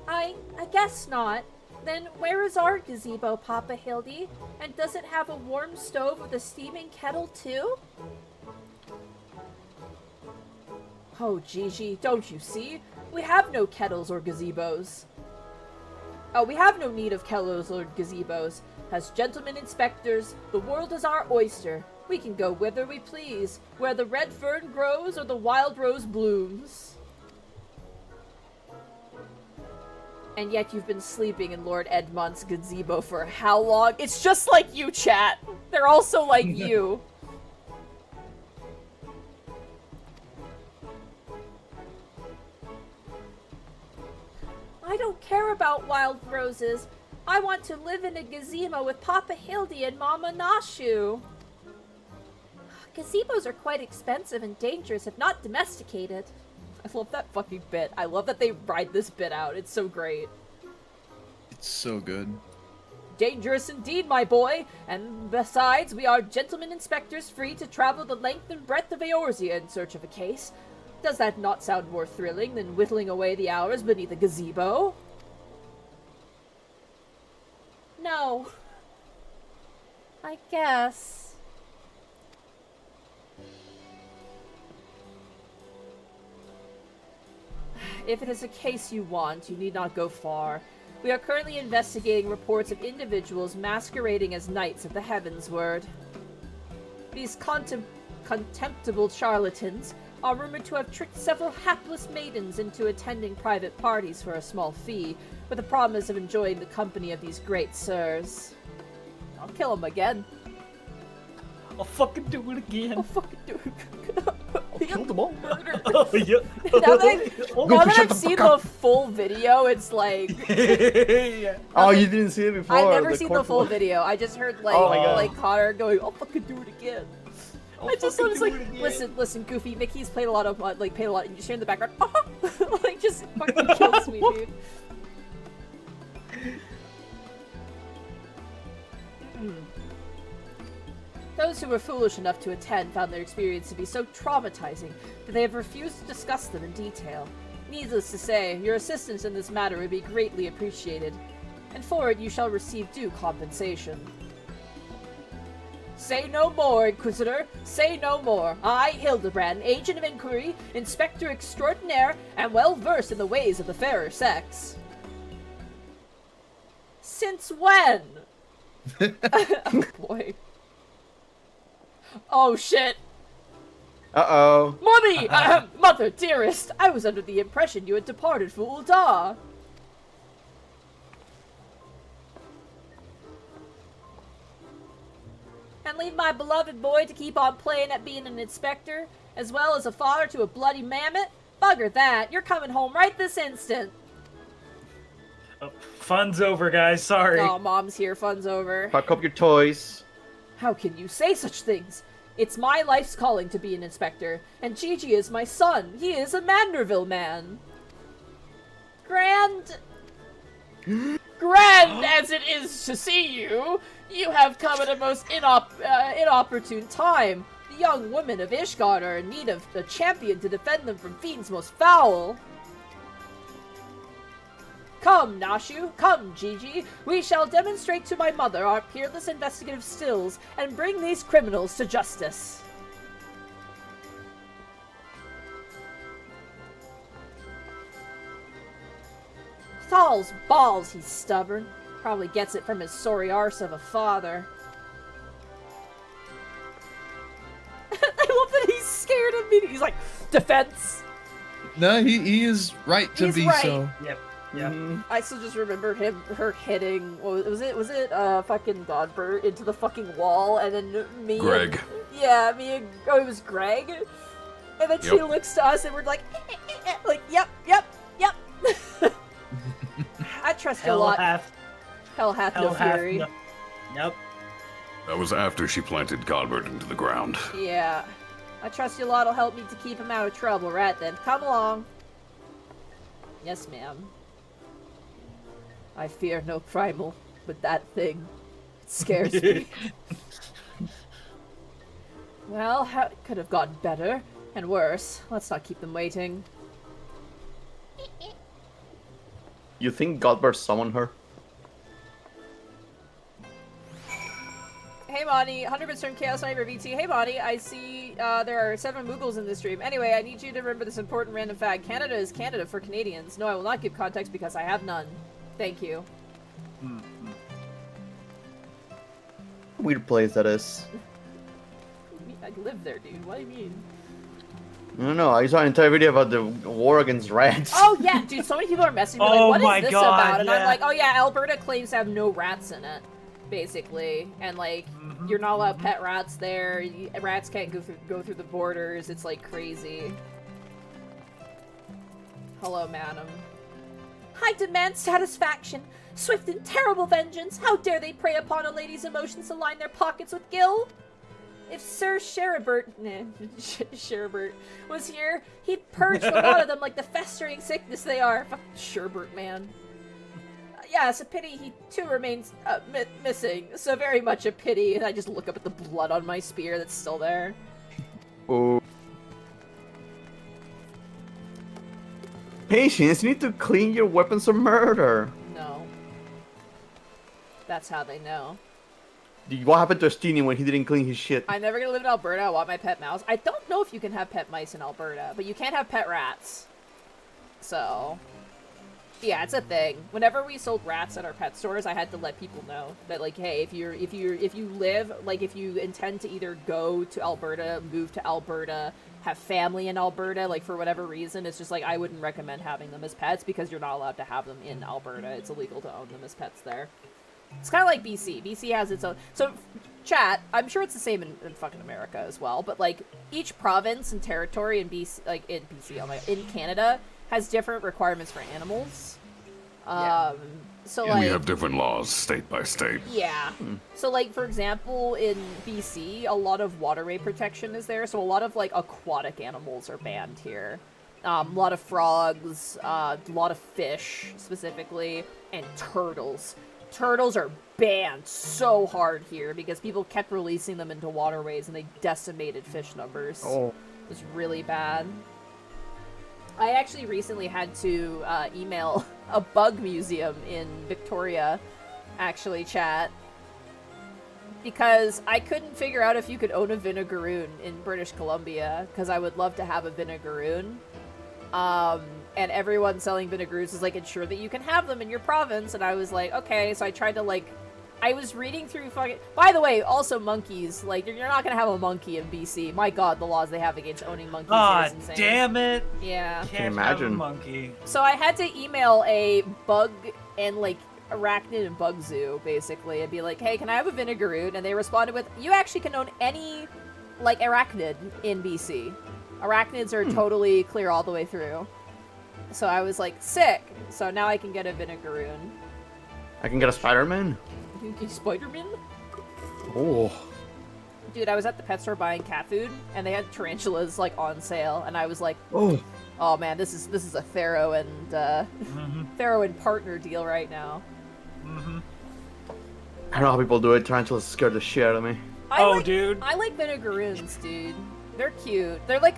I guess not. Then where is our gazebo, Papa Hildy? And does it have a warm stove with a steaming kettle, too? Oh, Gigi, don't you see? We have no kettles or gazebos. Oh, we have no need of kettles or gazebos. As gentlemen inspectors, the world is our oyster. We can go whither we please, where the red fern grows or the wild rose blooms. And yet you've been sleeping in Lord Edmund's gazebo for how long? It's just like you, chat. They're also like you. I don't care about wild roses. I want to live in a gazebo with Papa Hildy and Mama Nashu. Gazebos are quite expensive and dangerous if not domesticated. I love that fucking bit. I love that they ride this bit out. It's so great. It's so good. Dangerous indeed, my boy. And besides, we are gentlemen inspectors free to travel the length and breadth of Eorzea in search of a case. Does that not sound more thrilling than whittling away the hours beneath a gazebo? No. I guess. If it is a case you want, you need not go far. We are currently investigating reports of individuals masquerading as knights of the Heavensward. These contemptible charlatans are rumored to have tricked several hapless maidens into attending private parties for a small fee, with the promise of enjoying the company of these great sirs. I'll kill him again. I'll fucking do it again. I'll fucking do it. I'll kill them all. Murder. Oh, yeah. Now that I've seen the full video, it's like... Yeah. Oh, you didn't see it before? I've never seen the full video. I just heard like Connor going, "I'll fucking do it again." I just was like, listen, Goofy. Mickey's played a lot of and you just hear in the background, like just fucking kills me, dude. Those who were foolish enough to attend found their experience to be so traumatizing that they have refused to discuss them in detail. Needless to say, your assistance in this matter would be greatly appreciated, and for it you shall receive due compensation. Say no more, Inquisitor. Say no more. I, Hildibrand, agent of inquiry, inspector extraordinaire, and well versed in the ways of the fairer sex. Since when? Oh boy. Oh shit. Uh-oh. Mommy! Mother, dearest, I was under the impression you had departed for Ul'dah. And leave my beloved boy to keep on playing at being an inspector, as well as a father to a bloody mammoth? Bugger that, you're coming home right this instant. Oh, fun's over, guys, sorry. Oh, Mom's here, fun's over. Pack up your toys. How can you say such things? It's my life's calling to be an inspector, and Gigi is my son. He is a Manderville man. Grand as it is to see you, you have come at a most inopportune time. The young women of Ishgard are in need of a champion to defend them from fiends most foul. Come, Nashu, come, Gigi. We shall demonstrate to my mother our peerless investigative skills and bring these criminals to justice. Thal's balls, he's stubborn. Probably gets it from his sorry arse of a father. I love that he's scared of me. He's like, defense. No, he is right to be right. so. Yep. Yeah. I still just remember her hitting. Was it fucking Godbert into the fucking wall, and then me. Greg. It was Greg, and then she looks to us, and we're like, yep. I trust you a lot. Hell hath no fury. Yep. That was after she planted Godbert into the ground. Yeah. I trust your lot will help me to keep him out of trouble, right then. Come along. Yes, ma'am. I fear no primal, but that thing scares me. Well, how it could have gotten better and worse. Let's not keep them waiting. You think Godbert summoned her? Hey Monty, 100% Chaos Sniper VT. Hey Monty, I see there are 7 Moogles in this stream. Anyway, I need you to remember this important random fact. Canada is Canada for Canadians. No, I will not give context because I have none. Thank you. Weird place that is. I live there, dude. What do you mean? I don't know. I saw an entire video about the war against rats. Oh yeah, dude. So many people are messaging me like, Oh "What my is this God, about?" And yeah. I'm like, "Oh yeah, Alberta claims to have no rats in it, basically, and like you're not allowed pet rats there. Rats can't go through the borders. It's like crazy." Hello, madam. I demand satisfaction, swift and terrible vengeance. How dare they prey upon a lady's emotions to line their pockets with gil? If Sir Sherbert was here, he'd purge a lot of them like the festering sickness they are. Fuck Sherbert, man. Yeah, it's a pity he too remains missing. So very much a pity. And I just look up at the blood on my spear that's still there. Oh. Patience, you need to clean your weapons of murder. No. That's how they know. What happened to Estini when he didn't clean his shit? I'm never gonna live in Alberta. I want my pet mouse. I don't know if you can have pet mice in Alberta, but you can't have pet rats. So, yeah, it's a thing. Whenever we sold rats at our pet stores, I had to let people know that, like, hey, if you intend to either go to Alberta, move to Alberta, have family in Alberta, like for whatever reason, it's just like I wouldn't recommend having them as pets because you're not allowed to have them in Alberta. It's illegal to own them as pets there. It's kind of like BC. BC has its own. So, chat, I'm sure it's the same in fucking America as well, but like each province and territory in BC, like in BC, in Canada, has different requirements for animals. So like, we have different laws state by state. Yeah. So like, for example, in BC, a lot of waterway protection is there, so a lot of like aquatic animals are banned here. A lot of frogs, a lot of fish specifically, and turtles. Turtles are banned so hard here because people kept releasing them into waterways and they decimated fish numbers. Oh. It was really bad. I actually recently had to email a bug museum in Victoria, actually, chat, because I couldn't figure out if you could own a vinegaroon in British Columbia, because I would love to have a vinegaroon. And everyone selling vinegaroons is like, ensure that you can have them in your province, and I was like, okay, so I tried to, like, I was reading through fucking... By the way, also monkeys, like, you're not gonna have a monkey in BC. My god, the laws they have against owning monkeys is insane. Damn it! Yeah. Can't imagine. have a monkey. So I had to email a bug and, like, arachnid and bug zoo, basically, and be like, hey, can I have a vinegaroon? And they responded with, you actually can own any, like, arachnid in BC. Arachnids are totally clear all the way through. So I was like, sick. So now I can get a vinegaroon. I can get a Spider-Man? Spider-Man? Oh. Dude, I was at the pet store buying cat food, and they had tarantulas, like, on sale, and I was like, Oh. oh man, this is a Thero and, Thero and partner deal right now. I don't know how people do it. Tarantulas scare the shit out of me. Dude. I like vinegaroons, dude. They're cute. They're like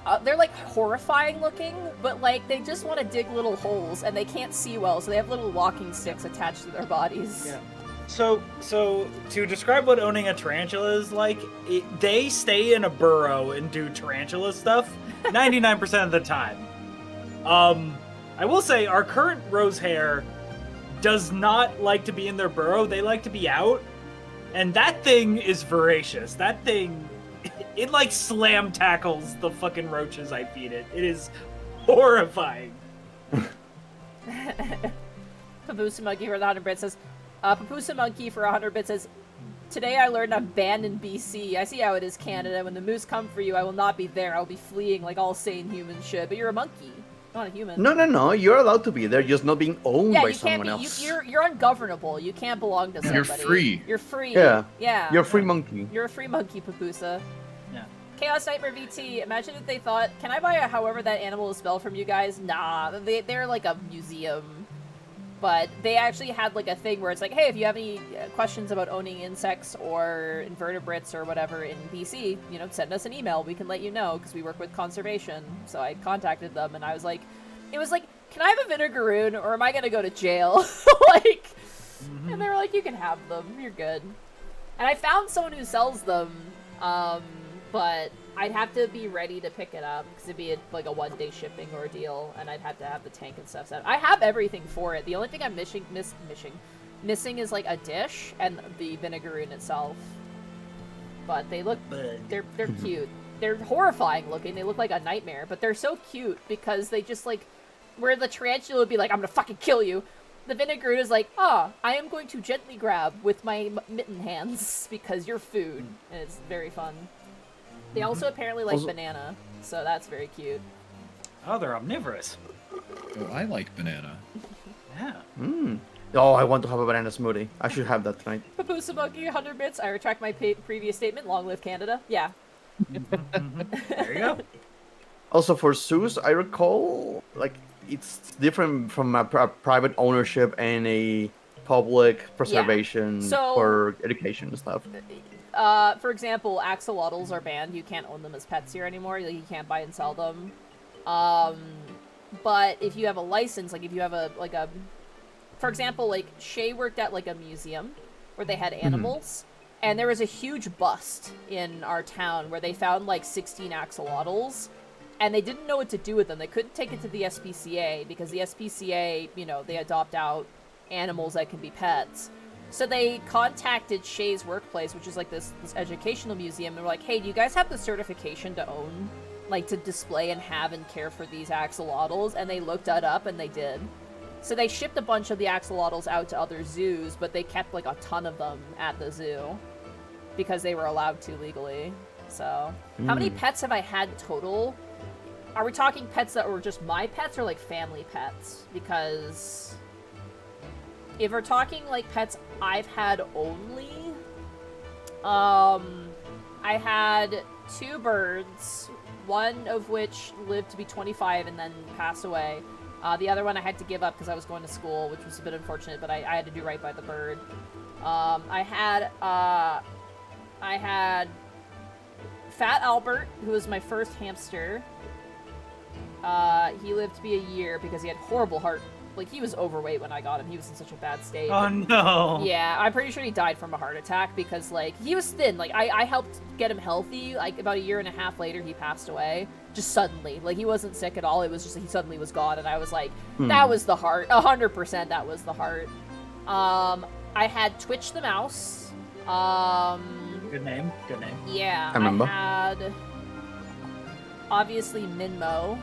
horrifying looking, but like they just want to dig little holes and they can't see well, so they have little walking sticks attached to their bodies. Yeah. So to describe what owning a tarantula is like, they stay in a burrow and do tarantula stuff 99% of the time. I will say our current rose hair does not like to be in their burrow. They like to be out, and that thing is voracious. That thing. It like slam tackles the fucking roaches I feed it. It is horrifying. Papusa Monkey for the 100 bits says, Papusa Monkey for 100 bits says, today I learned I'm banned in BC. I see how it is, Canada. When the moose come for you, I will not be there. I'll be fleeing like all sane humans should. But you're a monkey, not a human. No. You're allowed to be there, just not being owned by someone else. You're ungovernable. You can't belong to somebody. You're free. You're free. Yeah. Yeah. You're a free monkey. You're a free monkey, Papusa. Yeah. Chaos Nightmare VT, imagine if they thought, can I buy a however that animal is spelled from you guys? Nah, they're like a museum. But they actually had like a thing where it's like, hey, if you have any questions about owning insects or invertebrates or whatever in BC, you know, send us an email. We can let you know because we work with conservation. So I contacted them and I was like, it was like, can I have a vinegaroon or am I going to go to jail? Like, and they were like, you can have them. You're good. And I found someone who sells them, but I'd have to be ready to pick it up because it'd be like a one-day shipping ordeal, and I'd have to have the tank and stuff set. I have everything for it. The only thing I'm missing is like a dish and the vinegaroon itself. But they look, they're cute. They're horrifying looking. They look like a nightmare, but they're so cute because they just like, where the tarantula would be like, I'm gonna fucking kill you. The vinegaroon is like, I am going to gently grab with my mitten hands because you're food, and it's very fun. They also apparently like banana, so that's very cute. Oh, they're omnivorous. Oh, I like banana. Yeah. Oh, I want to have a banana smoothie. I should have that tonight. Papusa Monkey, 100 bits. I retract my previous statement. Long live Canada. Yeah. There you go. Also, for zoos, I recall, like, it's different from a private ownership and a public preservation for education and stuff. For example, axolotls are banned. You can't own them as pets here anymore. Like, you can't buy and sell them. But if you have a license, like if you have for example, like Shay worked at like a museum where they had animals, and there was a huge bust in our town where they found like 16 axolotls, and they didn't know what to do with them. They couldn't take it to the SPCA because the SPCA, you know, they adopt out animals that can be pets. So they contacted Shay's workplace, which is like this educational museum, and were like, hey, do you guys have the certification to own like to display and have and care for these axolotls, and they looked that up and they did. So they shipped a bunch of the axolotls out to other zoos, but they kept like a ton of them at the zoo because they were allowed to legally. So, how many pets have I had total? Are we talking pets that were just my pets or like family pets? Because if we're talking like pets I've had only, I had 2 birds, one of which lived to be 25 and then passed away. The other one I had to give up because I was going to school, which was a bit unfortunate, but I had to do right by the bird. I had Fat Albert, who was my first hamster. He lived to be a year because he had horrible heart. Like, he was overweight when I got him. He was in such a bad state. Oh, no. Yeah, I'm pretty sure he died from a heart attack because, like, he was thin. Like, I helped get him healthy. Like, about a year and a half later, he passed away. Just suddenly. Like, he wasn't sick at all. It was just he suddenly was gone, and I was like, that was the heart. 100% that was the heart. I had Twitch the mouse. Good name. Good name. Yeah, I remember. had, obviously, Minmo.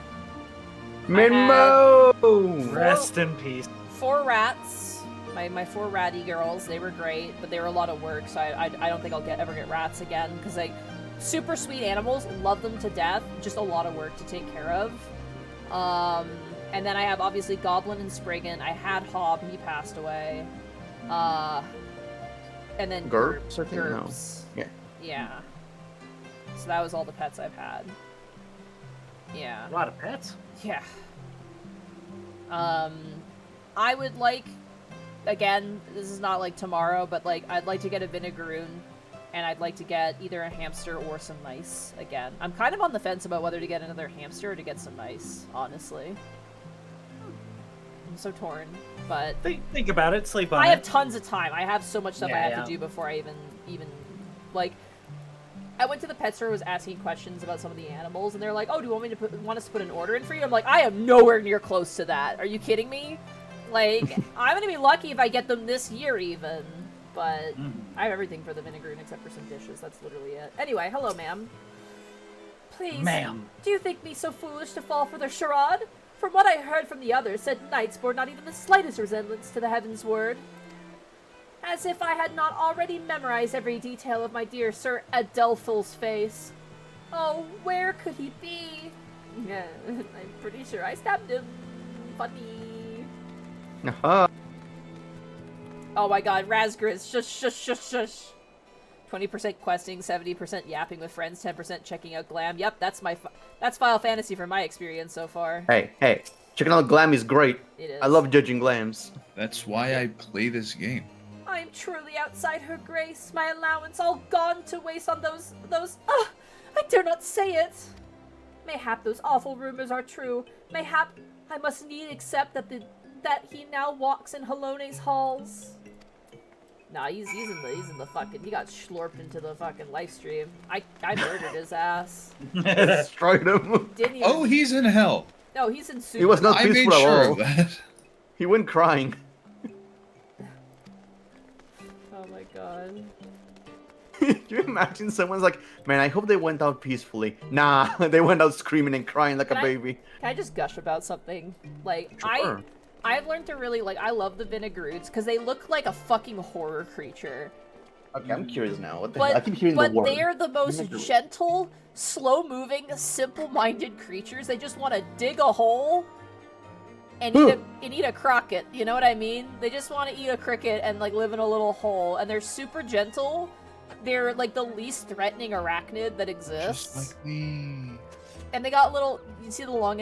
Minmo! Rest in peace. 4 rats. My 4 ratty girls. They were great, but they were a lot of work, so I don't think I'll ever get rats again, because, like, super sweet animals, love them to death, just a lot of work to take care of. And then I have, obviously, Goblin and Spriggan. I had Hob, he passed away. And then GURPS, I think? GURPS. No. Yeah. Yeah. So that was all the pets I've had. Yeah. A lot of pets. Yeah. I would like, again, this is not like tomorrow, but like I'd like to get a Vinegaroon, and I'd like to get either a hamster or some mice again. I'm kind of on the fence about whether to get another hamster or to get some mice, honestly. I'm so torn, but Think about it. Sleep on it. I have tons of time. I have so much stuff I have Yeah. to do before I even like. I went to the pet store, was asking questions about some of the animals, and they're like, "Oh, do you want us to put an order in for you?" I'm like, "I am nowhere near close to that. Are you kidding me? Like, I'm gonna be lucky if I get them this year, even." But I have everything for the Vinegaroon except for some dishes. That's literally it. Anyway, hello, ma'am. Please, Ma'am. do you think me so foolish to fall for their charade? From what I heard from the others, said knights bore not even the slightest resemblance to the Heavensward. As if I had not already memorized every detail of my dear Sir Adelphil's face. Oh, where could he be? Yeah, I'm pretty sure I stabbed him. Funny. Oh my god, Razgriz, shush. 20% questing, 70% yapping with friends, 10% checking out glam. Yep, that's Final Fantasy from my experience so far. Hey, checking out glam is great. It is. I love judging glams. That's why I play this game. I am truly outside her grace, my allowance all gone to waste on those, I dare not say it. Mayhap those awful rumors are true. Mayhap I must need accept that he now walks in Halone's halls. Nah, he's in the fucking, he got slurped into the fucking live stream. I murdered his ass. Destroyed him. Didn't even, Oh, he's in hell. no, he's in super. He was not I made peaceful at sure all. of that. He went crying. Oh my god. Can you imagine someone's like, man, I hope they went out peacefully. Nah, they went out screaming and crying like a baby. Can I just gush about something? Like, Sure. I've learned to really, like, I love the Vinegaroods because they look like a fucking horror creature. Okay, I'm curious now. What the But, hell? I keep hearing but the word. they're the most Vinegarood. gentle, slow-moving, simple-minded creatures. They just want to dig a hole and eat a crocket. You know what I mean? They just want to eat a cricket and, like, live in a little hole. And they're super gentle. They're, like, the least threatening arachnid that exists. Just like me. And they got little, you see the long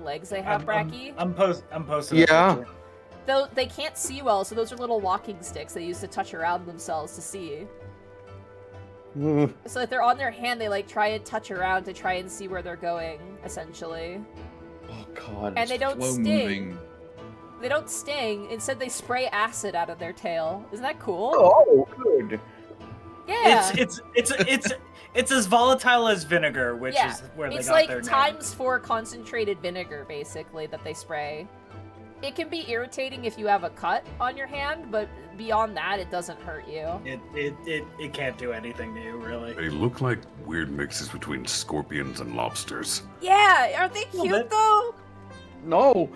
legs they have, Bracky? I'm posting. Yeah. a picture. Though they can't see well, so those are little walking sticks they use to touch around themselves to see. So if they're on their hand, they like try and touch around to try and see where they're going, essentially. Oh god. And they don't Slow sting. moving. They don't sting. Instead, they spray acid out of their tail. Isn't that cool? Oh, good. Yeah. It's as volatile as vinegar, which Yeah. is where they It's got like their name. ×4 concentrated vinegar, basically, that they spray. It can be irritating if you have a cut on your hand, but beyond that, it doesn't hurt you. It can't do anything to you, really. They look like weird mixes between scorpions and lobsters. Yeah, aren't they cute though? No.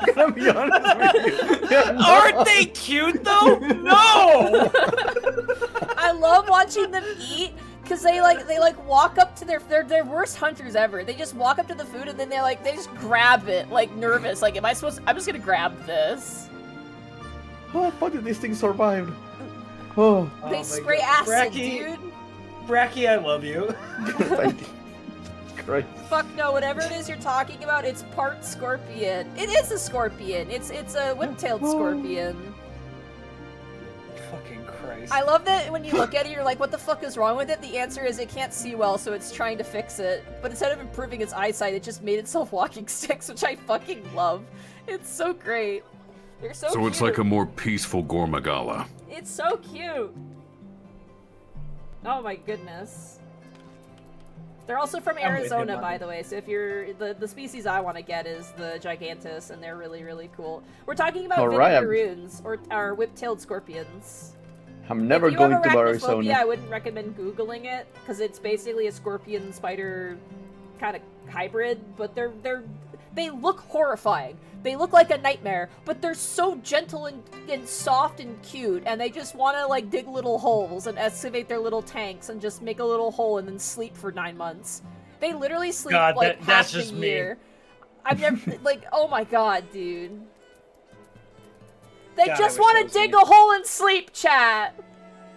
I'm gonna be honest with you. Aren't they cute though? No. I love watching them eat because they walk up to their worst hunters ever. They just walk up to the food and then they just grab it like nervous. Like, I'm just gonna grab this. Oh, how did this thing survive? Oh. They spray acid, Bracky, dude. Bracky, I love you. Thank you. Christ. Fuck no, whatever it is you're talking about, it's part scorpion. It is a scorpion. It's a whip-tailed scorpion. Fucking Christ. I love that when you look at it, you're like, what the fuck is wrong with it? The answer is it can't see well, so it's trying to fix it. But instead of improving its eyesight, it just made itself walking sticks, which I fucking love. It's so great. They're so cute. So it's like a more peaceful Gormagala. It's so cute. Oh my goodness. They're also from Arizona, by the way, so if you're... The species I want to get is the Gigantus, and they're really, really cool. We're talking about Vinegaroons, or whip-tailed scorpions. I'm never going to Arizona. Arizona. I wouldn't recommend Googling it, because it's basically a scorpion-spider kind of hybrid, but they look horrifying. They look like a nightmare, but they're so gentle and soft and cute, and they just want to, like, dig little holes and excavate their little tanks and just make a little hole and then sleep for 9 months. They literally sleep, half the year. I've never, like, oh my god, dude. They just want to dig a hole and sleep, chat!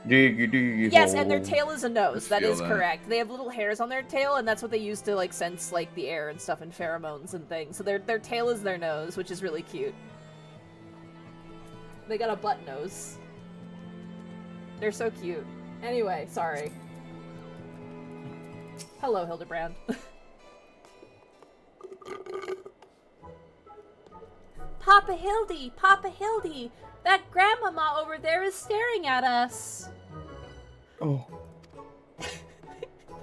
Yes, and their tail is a nose. That is correct. They have little hairs on their tail, and that's what they use to like sense like the air and stuff and pheromones and things. So their tail is their nose, which is really cute. They got a butt nose. They're so cute. Anyway, sorry. Hello, Hildibrand. Papa Hildy! Papa Hildy! That grandmama over there is staring at us! Oh.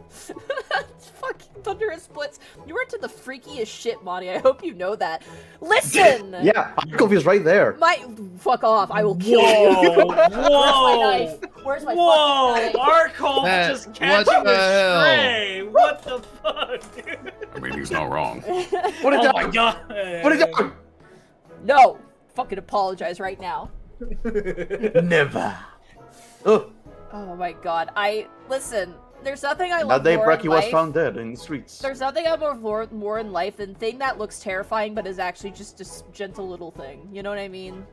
Fucking thunderous splits. You were into the freakiest shit, Monty. I hope you know that. Listen! Yeah, Arkov is right there. Fuck off. I will kill you. Whoa! Where's my fucking knife? Arkov just catching the stray! What the fuck, dude? I mean, he's not wrong. What is Oh my god! What is that? No! Fucking apologize right now. Never. Oh. Oh my god. Listen, there's nothing I That love day more Bracky in was life. found dead in the streets. There's nothing I love more in life than thing that looks terrifying but is actually just a gentle little thing. You know what I mean?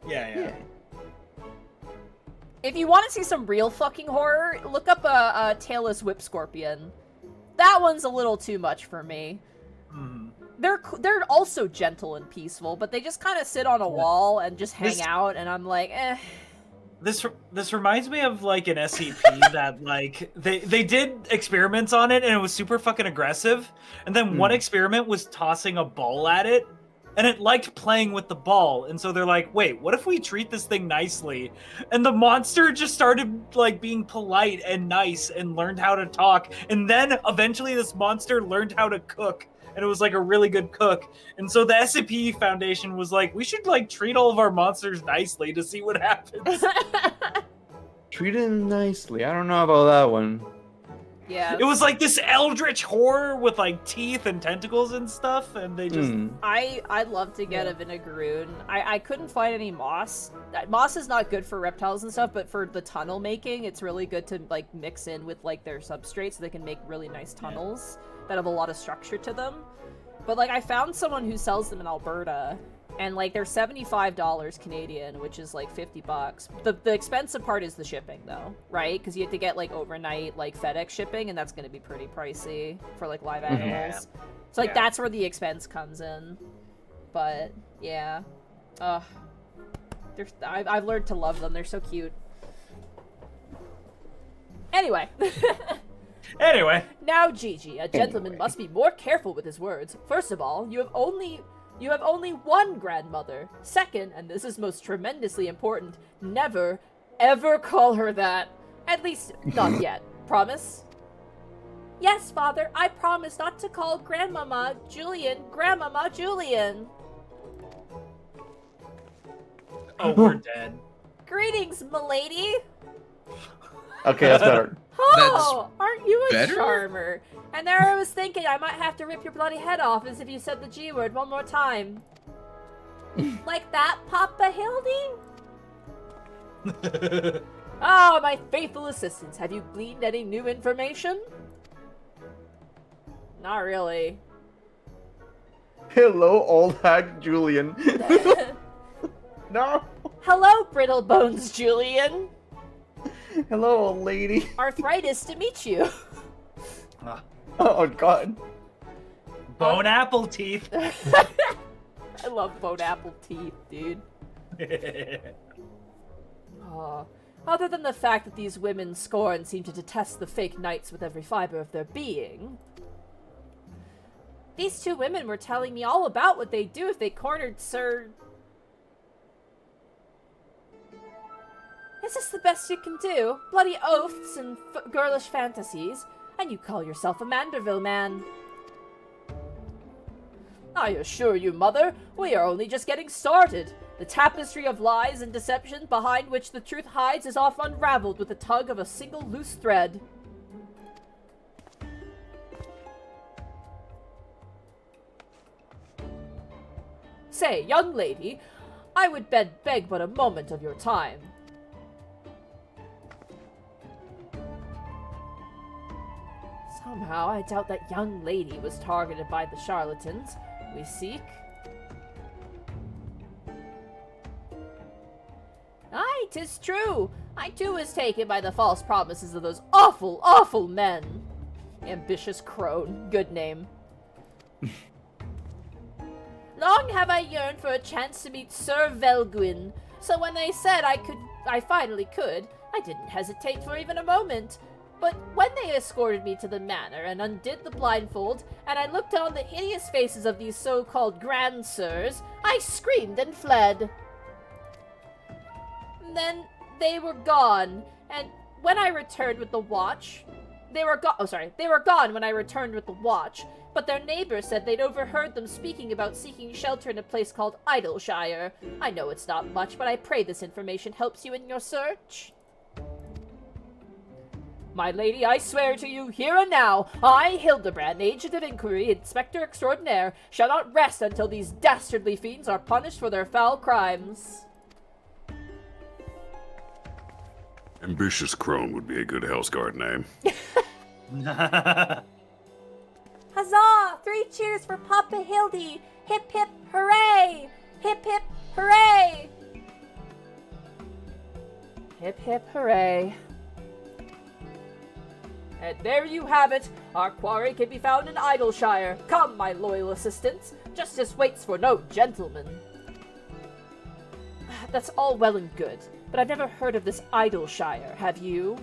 Yeah. If you want to see some real fucking horror, look up a tailless whip scorpion. That one's a little too much for me. They're also gentle and peaceful, but they just kind of sit on a wall and just hang out, and I'm like, eh. This reminds me of like an SCP that like they did experiments on it and it was super fucking aggressive, and then one experiment was tossing a ball at it and it liked playing with the ball, and so they're like, wait, what if we treat this thing nicely? And the monster just started like being polite and nice and learned how to talk, and then eventually this monster learned how to cook. And it was like a really good cook. And so the SCP Foundation was like, we should like treat all of our monsters nicely to see what happens. Treat him nicely. I don't know about that one. Yeah. It was like this eldritch horror with like teeth and tentacles and stuff. And they just... I'd love to get a Vinegaroon. I couldn't find any moss. Moss is not good for reptiles and stuff, but for the tunnel making, it's really good to like mix in with like their substrate so they can make really nice tunnels that have a lot of structure to them. But like I found someone who sells them in Alberta, and like they're $75 Canadian, which is like $50. The expensive part is the shipping though, right? Because you have to get like overnight like FedEx shipping, and that's going to be pretty pricey for like live animals. So like that's where the expense comes in. But yeah, I've learned to love them. They're so cute. Anyway. Anyway. Now, Gigi, a gentleman must be more careful with his words. First of all, you have only one grandmother. Second, and this is most tremendously important, never, ever call her that. At least, not yet. Promise? Yes, Father, I promise not to call Grandmama Julian. Oh, we're dead. Greetings, milady. Okay, that's better. Oh, aren't you a better? charmer? And there I was thinking I might have to rip your bloody head off as if you said the G word one more time. Like that, Papa Hildy? Ah, my faithful assistants, have you gleaned any new information? Not really. Hello, old hag Julian. No. Hello, brittle bones Julian. Hello, old lady. Arthritis to meet you. Oh, God. Bone apple teeth. I love bone apple teeth, dude. Other than the fact that these women scorn and seem to detest the fake knights with every fiber of their being, these two women were telling me all about what they'd do if they cornered Sir... Is this the best you can do? Bloody oaths and girlish fantasies, and you call yourself a Manderville man. I assure you, Mother, we are only just getting started. The tapestry of lies and deception behind which the truth hides is oft unraveled with the tug of a single loose thread. Say, young lady, I would beg but a moment of your time. Somehow, I doubt that young lady was targeted by the charlatans we seek. Aye, 'tis true. I too was taken by the false promises of those awful, awful men. Ambitious crone, good name. Long have I yearned for a chance to meet Sir Velguin, so when they said I finally could, I didn't hesitate for even a moment. But when they escorted me to the manor and undid the blindfold, and I looked on the hideous faces of these so-called grand sirs, I screamed and fled. Then they were gone, and when I returned with the watch, they were gone when I returned with the watch, but their neighbors said they'd overheard them speaking about seeking shelter in a place called Idleshire. I know it's not much, but I pray this information helps you in your search. My lady, I swear to you, here and now, I, Hildibrand, agent of inquiry, inspector extraordinaire, shall not rest until these dastardly fiends are punished for their foul crimes. Ambitious crone would be a good houseguard name. Huzzah! 3 cheers for Papa Hildy! Hip hip hooray! Hip hip hooray! Hip hip hooray. And there you have it. Our quarry can be found in Idleshire. Come, my loyal assistants. Justice waits for no gentleman. That's all well and good, but I've never heard of this Idleshire. Have you?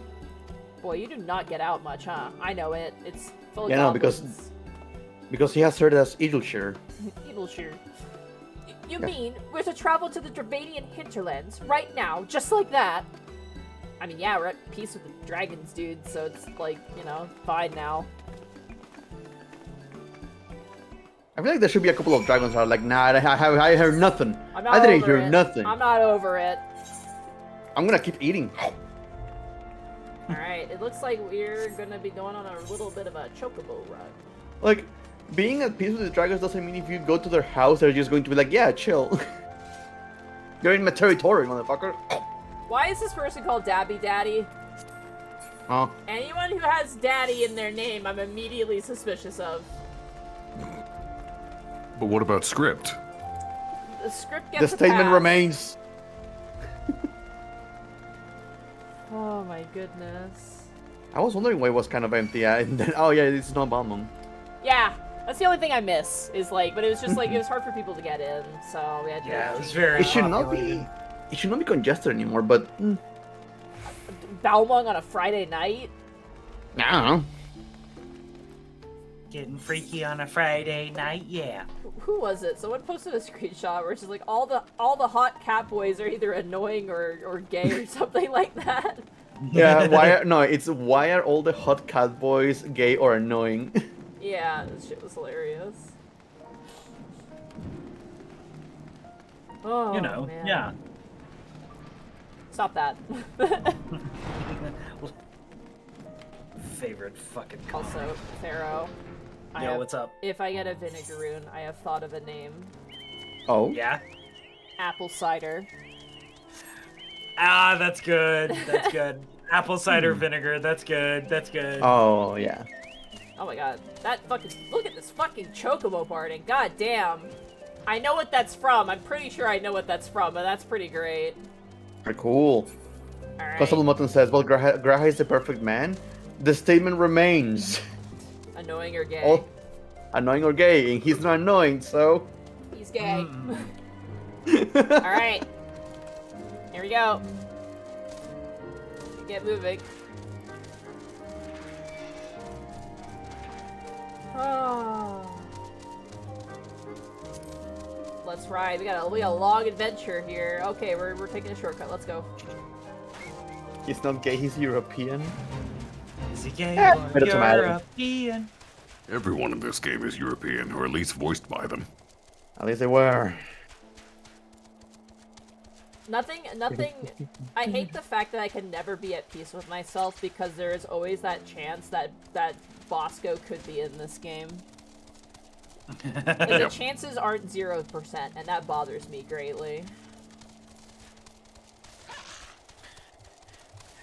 Boy, you do not get out much, huh? I know it. It's full of goblins. because he has heard it as Idleshire. Idleshire. You mean we're to travel to the Dravanian hinterlands right now, just like that? I mean, yeah, we're at peace with the dragons, dude, so it's like, you know, fine now. I feel like there should be a couple of dragons that are like, nah, I heard nothing. I didn't hear nothing. I'm not over it. I'm gonna keep eating. Alright, it looks like we're gonna be going on a little bit of a chocobo run. Like, being at peace with the dragons doesn't mean if you go to their house, they're just going to be like, yeah, chill. You're in my territory, motherfucker. Why is this person called Dabby Daddy? Oh. Anyone who has daddy in their name, I'm immediately suspicious of. But what about script? The script gets The statement pass. remains. Oh my goodness. I was wondering why it was kind of empty, and then, oh yeah, it's not Balmon. Yeah, that's the only thing I miss, is like, but it was just like, it was hard for people to get in, so we had to... Yeah, it was very It should not be congested anymore, but... Balmung on a Friday night? I don't know. Getting freaky on a Friday night, yeah. Who was it? Someone posted a screenshot where it's just like, all the hot cat boys are either annoying or gay or something like that. Yeah, why are all the hot cat boys gay or annoying? Yeah, this shit was hilarious. Oh, You know, man. yeah. Stop that. Favorite fucking comment. Also, Pharaoh. What's up? If I get a vinegaroon, I have thought of a name. Oh? Yeah? Apple cider. Ah, that's good. That's good. Apple cider vinegar. That's good. That's good. Oh, yeah. Oh my god. That fucking... Look at this fucking chocobo barding. God damn. I know what that's from. I'm pretty sure I know what that's from, but that's pretty great. Cool. Alright. Constable Mutton says, well, Graha is the perfect man. The statement remains. Annoying or gay? Oh, annoying or gay, and he's not annoying, so... He's gay. Alright. Here we go. Get moving. Oh. Let's ride. We got a long adventure here. Okay, we're taking a shortcut. Let's go. He's not gay, he's European. Is he gay Bit of or tomato. European? Everyone in this game is European, or at least voiced by them. At least they were. Nothing, I hate the fact that I can never be at peace with myself because there is always that chance that Bosco could be in this game. Like, the chances aren't 0%, and that bothers me greatly.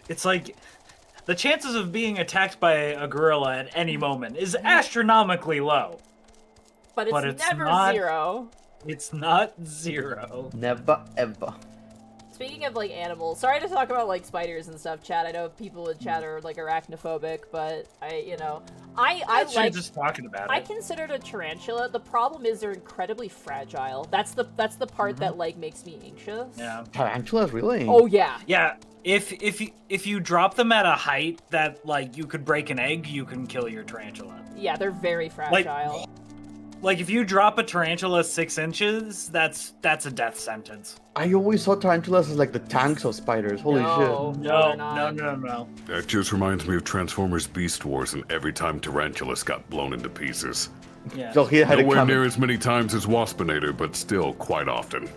It's like, the chances of being attacked by a gorilla at any moment is astronomically low. But it's never not 0. It's not 0. Never ever. Speaking of, like, animals, sorry to talk about, like, spiders and stuff, chat. I know people in chat are, like, arachnophobic, but I like... just talking about I it. considered a tarantula. The problem is they're incredibly fragile. That's the part that, like, makes me anxious. Yeah. Tarantulas, really? Oh, yeah. Yeah. If you drop them at a height that, like, you could break an egg, you can kill your tarantula. Yeah, they're very fragile. Like if you drop a tarantula 6 inches, that's a death sentence. I always saw tarantulas as like the tanks of spiders. Holy shit. No. That just reminds me of Transformers Beast Wars and every time Tarantulas got blown into pieces. Yeah. So he had Nowhere to come. near as many times as Waspinator, but still quite often.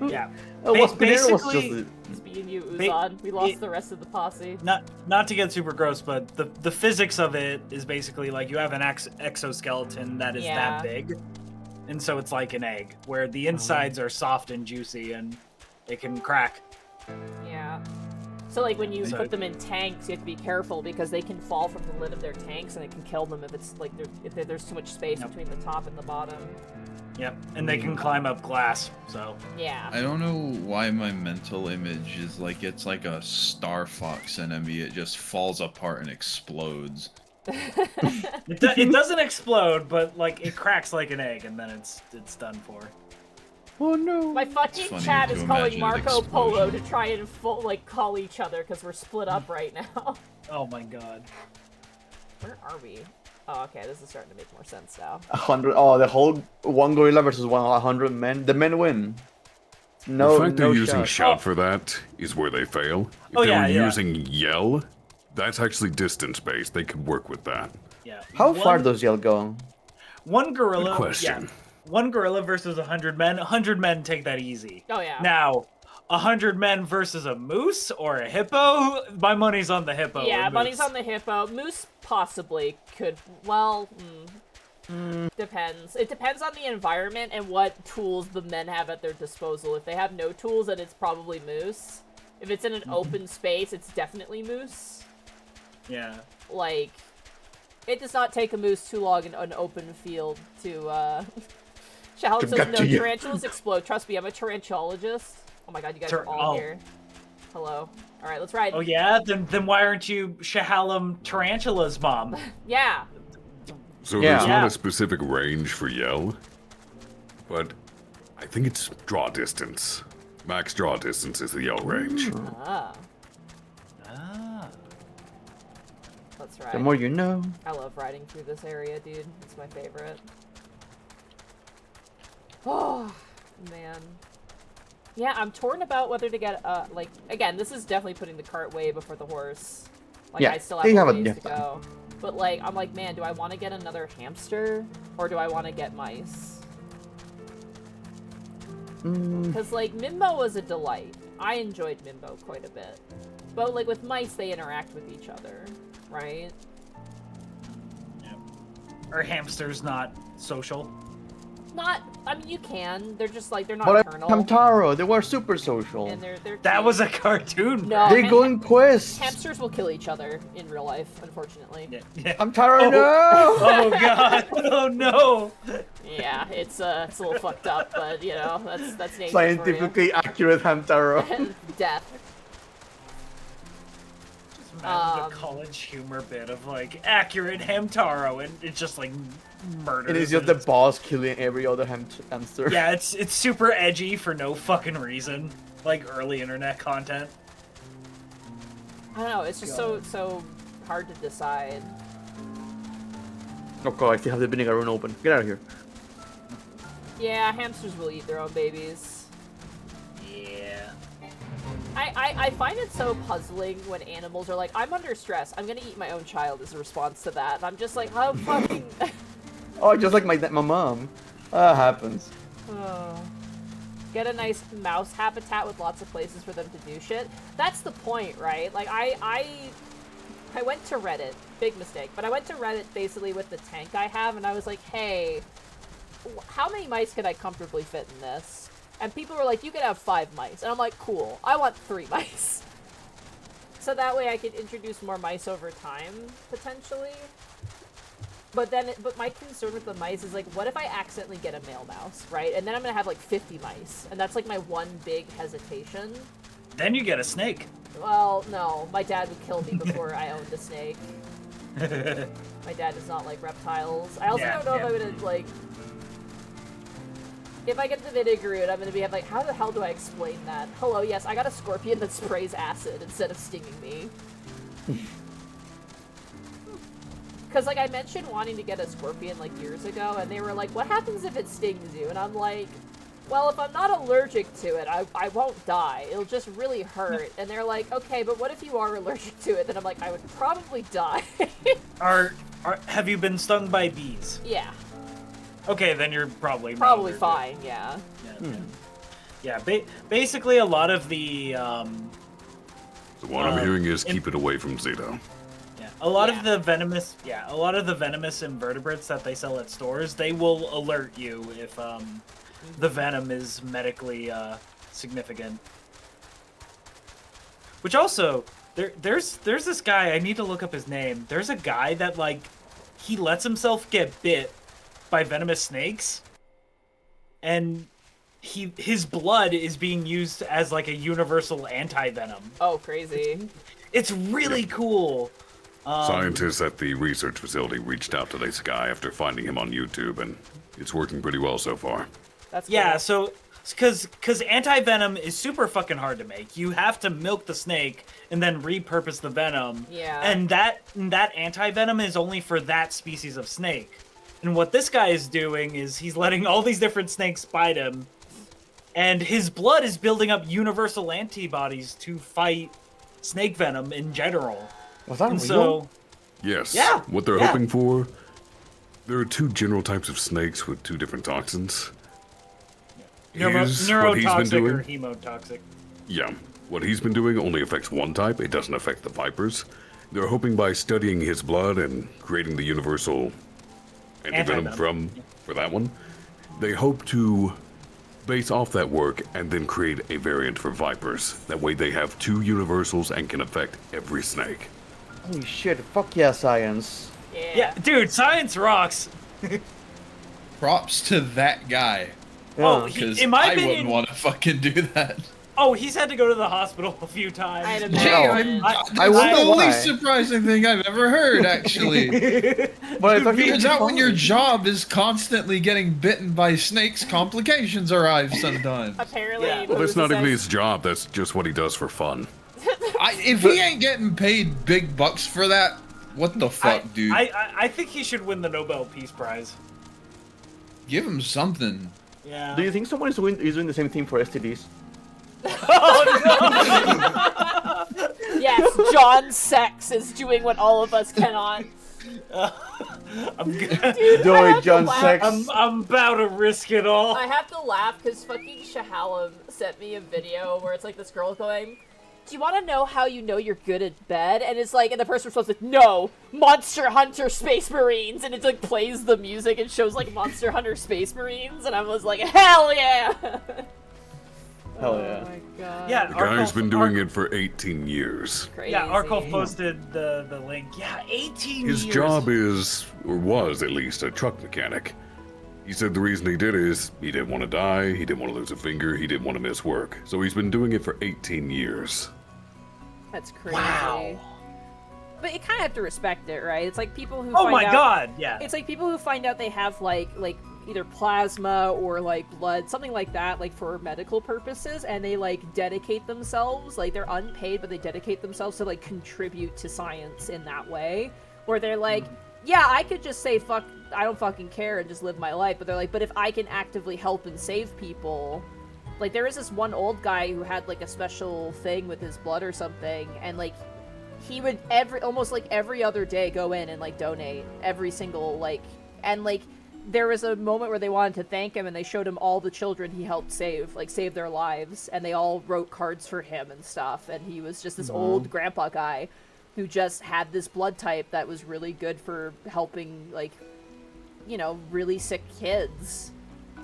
Yeah. Waspinator was just... It's me and you, Uzan. We lost the rest of the posse. Not to get super gross, but the physics of it is basically like you have an exoskeleton that is that big, and so it's like an egg, where the insides are soft and juicy, and it can crack. Yeah. So like when you put them in tanks, you have to be careful because they can fall from the lid of their tanks, and it can kill them if it's like if there's too much space between the top and the bottom. Yep, and they can climb up glass, so... Yeah. I don't know why my mental image is like it's like a Star Fox enemy. It just falls apart and explodes. It doesn't explode, but like it cracks like an egg, and then it's done for. Oh no. My fucking chat is calling Marco Polo to try and call each other because we're split up right now. Oh my god. Where are we? Oh, okay, this is starting to make more sense now. 100. Oh, the whole one gorilla versus 100 men. The men win. No, the fact they're using shot. shout for that is where they fail. If they were using yell, that's actually distance based. They could work with that. Yeah. How far does yell go? One gorilla. Good question. Yeah, one gorilla versus 100 men. 100 men take that easy. Oh yeah. Now, 100 men versus a moose or a hippo. My money's on the hippo. Yeah, money's on the hippo. Moose possibly could. Well, depends. It depends on the environment and what tools the men have at their disposal. If they have no tools, then it's probably moose. If it's in an open space, it's definitely moose. Yeah. Like, it does not take a moose too long in an open field to, Shahalem says, no, tarantulas explode. Trust me, I'm a tarantuologist. Oh my god, you guys are all here. Hello. Alright, let's ride. Oh yeah? Then why aren't you Shahalem Tarantula's mom? Yeah. So there's not a specific range for yell, but I think it's draw distance. Max draw distance is the yell range. Ah. Let's ride. The more you know. I love riding through this area, dude. It's my favorite. Oh, man. Yeah, I'm torn about whether to get, like, again, this is definitely putting the cart way before the horse. Like, yeah, I still have a ways to go. But, like, I'm like, man, do I want to get another hamster? Or do I want to get mice? Because, like, Mimbo was a delight. I enjoyed Mimbo quite a bit. But, like, with mice, they interact with each other, right? Yeah. Are hamsters not social? Not, I mean, you can. They're just, like, they're not But eternal. Hamtaro, they were super social. And they're that was a cartoon. No, they go in quests. Hamsters will kill each other in real life, unfortunately. Yeah. Hamtaro, no! Oh god! Oh no! Yeah, it's a little fucked up, but you know, that's nature Scientifically accurate Hamtaro. for you. Death. Just imagine the college humor bit of like accurate Hamtaro, and it's just like murder. It is just the boss killing every other hamster. Yeah, it's super edgy for no fucking reason, like early internet content. I don't know. It's just so hard to decide. Oh god, I still have the vinegar run open. Get out of here. Yeah, hamsters will eat their own babies. Yeah. I find it so puzzling when animals are like, I'm under stress, I'm gonna eat my own child as a response to that. And I'm just like, how fucking... Oh, just like my mom. That happens. Oh. Get a nice mouse habitat with lots of places for them to do shit. That's the point, right? Like, I went to Reddit. Big mistake. But I went to Reddit basically with the tank I have, and I was like, hey, how many mice could I comfortably fit in this? And people were like, you could have 5 mice. And I'm like, cool. I want 3 mice. So that way I could introduce more mice over time, potentially. But my concern with the mice is like, what if I accidentally get a male mouse, right? And then I'm gonna have like 50 mice, and that's like my one big hesitation. Then you get a snake. Well, no, my dad would kill me before I owned a snake. My dad does not like reptiles. I also don't know if I would like. If I get the Vinegaroot, I'm gonna be like, how the hell do I explain that? Hello, yes, I got a scorpion that sprays acid instead of stinging me. Because, like, I mentioned wanting to get a scorpion, like, years ago, and they were like, what happens if it stings you? And I'm like, well, if I'm not allergic to it, I won't die. It'll just really hurt. And they're like, okay, but what if you are allergic to it? Then I'm like, I would probably die. Have you been stung by bees? Yeah. Okay, then you're probably fine, yeah. Yeah, basically a lot of the, So what I'm hearing is keep it away from Zeta. A lot of the venomous invertebrates that they sell at stores, they will alert you if the venom is medically significant. Which also, there's this guy, I need to look up his name. There's a guy that like he lets himself get bit by venomous snakes, and his blood is being used as like a universal anti-venom. Oh, crazy. It's really cool. Scientists at the research facility reached out to this guy after finding him on YouTube, and it's working pretty well so far. That's cool. Yeah, so because anti-venom is super fucking hard to make. You have to milk the snake and then repurpose the venom. Yeah. And that anti-venom is only for that species of snake. And what this guy is doing is he's letting all these different snakes bite him, and his blood is building up universal antibodies to fight snake venom in general. Was that real? So, yes. Yeah. What they're hoping for, there are 2 general types of snakes with 2 different toxins. Neurotoxic or hemotoxic. Yeah. What he's been doing only affects one type. It doesn't affect the vipers. They're hoping by studying his blood and creating the universal antivenom for that one, they hope to base off that work and then create a variant for vipers. That way they have 2 universals and can affect every snake. Holy shit, fuck yeah, science. Yeah, dude, science rocks. Props to that guy. Yeah. Oh, Because in my I opinion, wouldn't want to fucking do that. Oh, he's had to go to the hospital a few times. I had a That's I wonder the why. least surprising thing I've ever heard, actually. But I thought he Turns was out when fine. your job is constantly getting bitten by snakes, complications arrive sometimes. Apparently. Yeah. Well, that's Who's not even says- his job. That's just what he does for fun. If he ain't getting paid big bucks for that, what the fuck, dude? I think he should win the Nobel Peace Prize. Give him something. Yeah. Do you think someone is doing the same thing for STDs? Oh no! Yes, John Sex is doing what all of us cannot. I'm good. Dude, Do it, John laugh. Sex. I'm about to risk it all. I have to laugh because fucking Shahalem sent me a video where it's like this girl going, "Do you want to know how you know you're good at bed?" And it's like, and the person responds like, "No, Monster Hunter Space Marines," and it like plays the music and shows like Monster Hunter Space Marines, and I was like, "Hell yeah!" Hell yeah. Oh my god. Yeah, The guy's been doing it for 18 years. Crazy. Yeah, Arkolf posted the link. Yeah, 18 His years. job is, or was at least, a truck mechanic. He said the reason he did is he didn't want to die, he didn't want to lose a finger, he didn't want to miss work. So he's been doing it for 18 years. That's crazy. Wow. But you kind of have to respect it, right? It's like people who Oh find my out, god, yeah. It's like people who find out they have like either plasma or like blood, something like that, like for medical purposes, and they like dedicate themselves, like they're unpaid, but they dedicate themselves to like contribute to science in that way, where they're like, yeah, I could just say fuck, I don't fucking care and just live my life, but they're like, but if I can actively help and save people, like there is this one old guy who had like a special thing with his blood or something, and like he would almost like every other day go in and like donate every single like, and like there was a moment where they wanted to thank him and they showed him all the children he helped save their lives, and they all wrote cards for him and stuff, and he was just this old grandpa guy who just had this blood type that was really good for helping like, you know, really sick kids.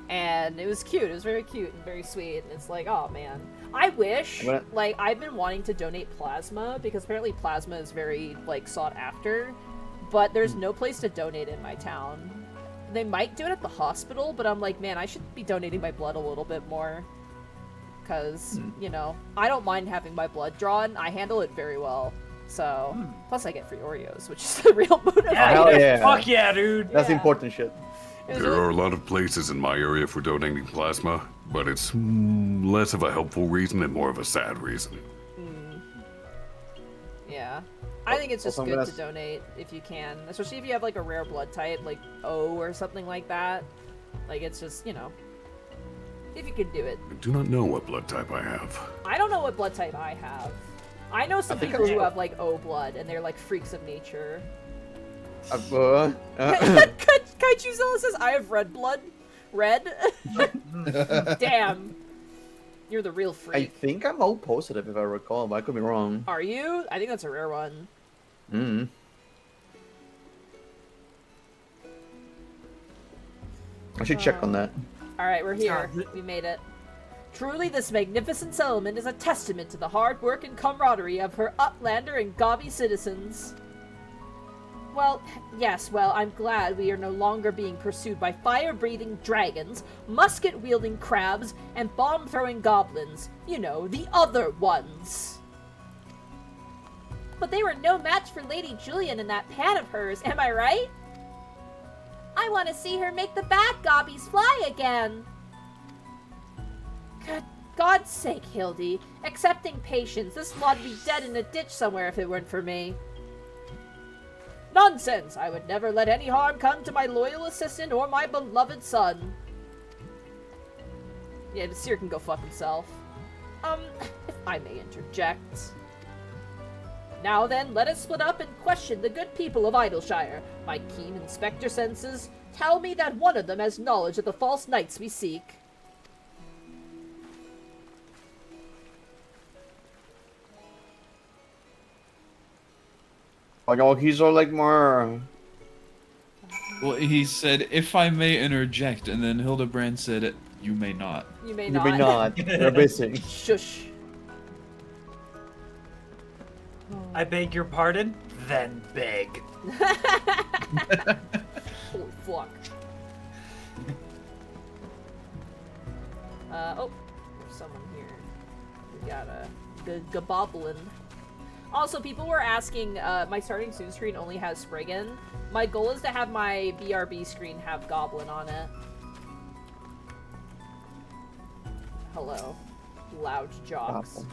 And it was cute. It was very cute and very sweet. And it's like, oh man, I wish, like, I've been wanting to donate plasma because apparently plasma is very like sought after, but there's no place to donate in my town. They might do it at the hospital, but I'm like, man, I should be donating my blood a little bit more. Because, you know, I don't mind having my blood drawn. I handle it very well. So, plus I get free Oreos, which is the real motivator. Hell yeah. Fuck yeah, dude. That's important shit. There are a lot of places in my area for donating plasma, but it's less of a helpful reason and more of a sad reason. Yeah. I think it's just good to donate if you can, especially if you have like a rare blood type, like O or something like that. Like it's just, you know, if you could do it. I do not know what blood type I have. I don't know what blood type I have. I know some people who have like O blood and they're like freaks of nature. Kaiju Zilla says, I have red blood. Red? Damn. You're the real freak. I think I'm O positive if I recall, but I could be wrong. Are you? I think that's a rare one. I should check on that. Alright, we're here. We made it. Truly, this magnificent settlement is a testament to the hard work and camaraderie of her Uplander and Gobby citizens. Well, yes, I'm glad we are no longer being pursued by fire-breathing dragons, musket-wielding crabs, and bomb-throwing goblins. You know, the other ones. But they were no match for Lady Julian and that pan of hers, am I right? I want to see her make the bat gobbies fly again. Good God's sake, Hildy. Accepting patience, this lot'd be dead in a ditch somewhere if it weren't for me. Nonsense! I would never let any harm come to my loyal assistant or my beloved son. Yeah, but Seer can go fuck himself. If I may interject. Now then, let us split up and question the good people of Idleshire. My keen inspector senses tell me that one of them has knowledge of the false knights we seek. Like, oh, he's all like more... Well, he said, if I may interject, and then Hildibrand said, you may not. You may You not. may not. They're busy. Shush. I beg your pardon? Then beg. Holy fuck. Oh, there's someone here. We got a gaboblin. Also, people were asking, my starting soon screen only has Spriggan. My goal is to have my BRB screen have Goblin on it. Hello, loud jocks.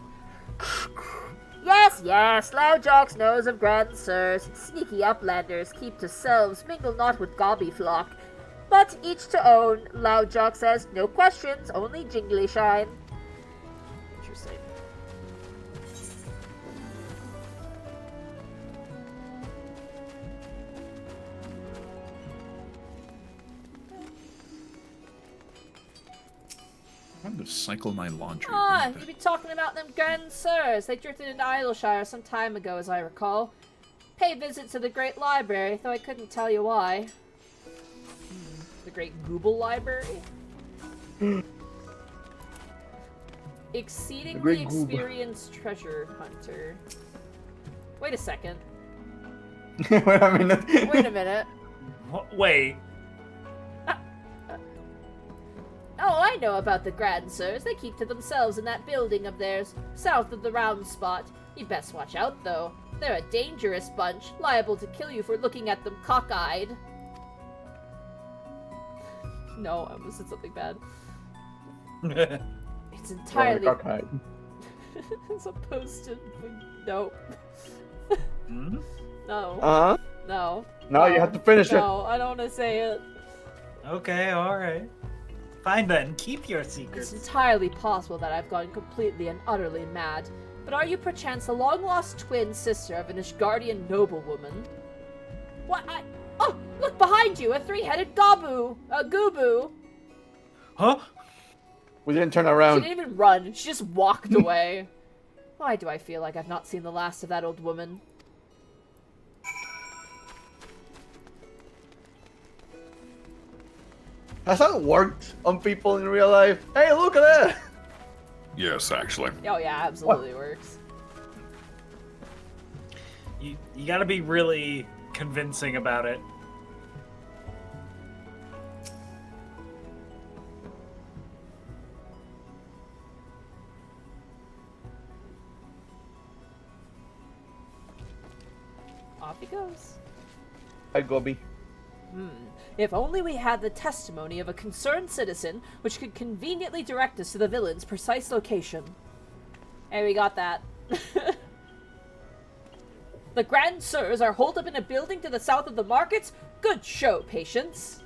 Yes, loud jocks knows of grand sirs. Sneaky uplanders keep to selves, mingle not with gobby flock. But each to own, loud jock says, no questions, only jingly shine. I'm gonna cycle my laundry. You be talking about them Grand Sirs. They drifted into Idleshire some time ago, as I recall. Pay visits to the Great Library, though I couldn't tell you why. The Great Google Library? Exceedingly experienced treasure hunter. Wait a second. Wait a minute. Wait a minute. Wait. Oh, I know about the Grand Sirs. They keep to themselves in that building of theirs, south of the round spot. You'd best watch out, though. They're a dangerous bunch, liable to kill you for looking at them cockeyed. No, I almost said something bad. It's entirely... cockeyed. As opposed to... Nope. Hmm? No. Uh-huh. No. No, you have to finish it. No, I don't want to say it. Okay, alright. Fine then, keep your secrets. It's entirely possible that I've gone completely and utterly mad. But are you perchance the long-lost twin sister of an Ishgardian noblewoman? What? Oh, look behind you! A three-headed Goobu! Huh? We didn't turn She around. didn't even run. She just walked away. Why do I feel like I've not seen the last of that old woman? Has that worked on people in real life? Hey, look at that! Yes, actually. Oh yeah, absolutely works. You gotta be really convincing about it. Off he goes. Hi, Gobi. If only we had the testimony of a concerned citizen, which could conveniently direct us to the villain's precise location. Hey, we got that. The Grand Sirs are holed up in a building to the south of the markets? Good show, Patience.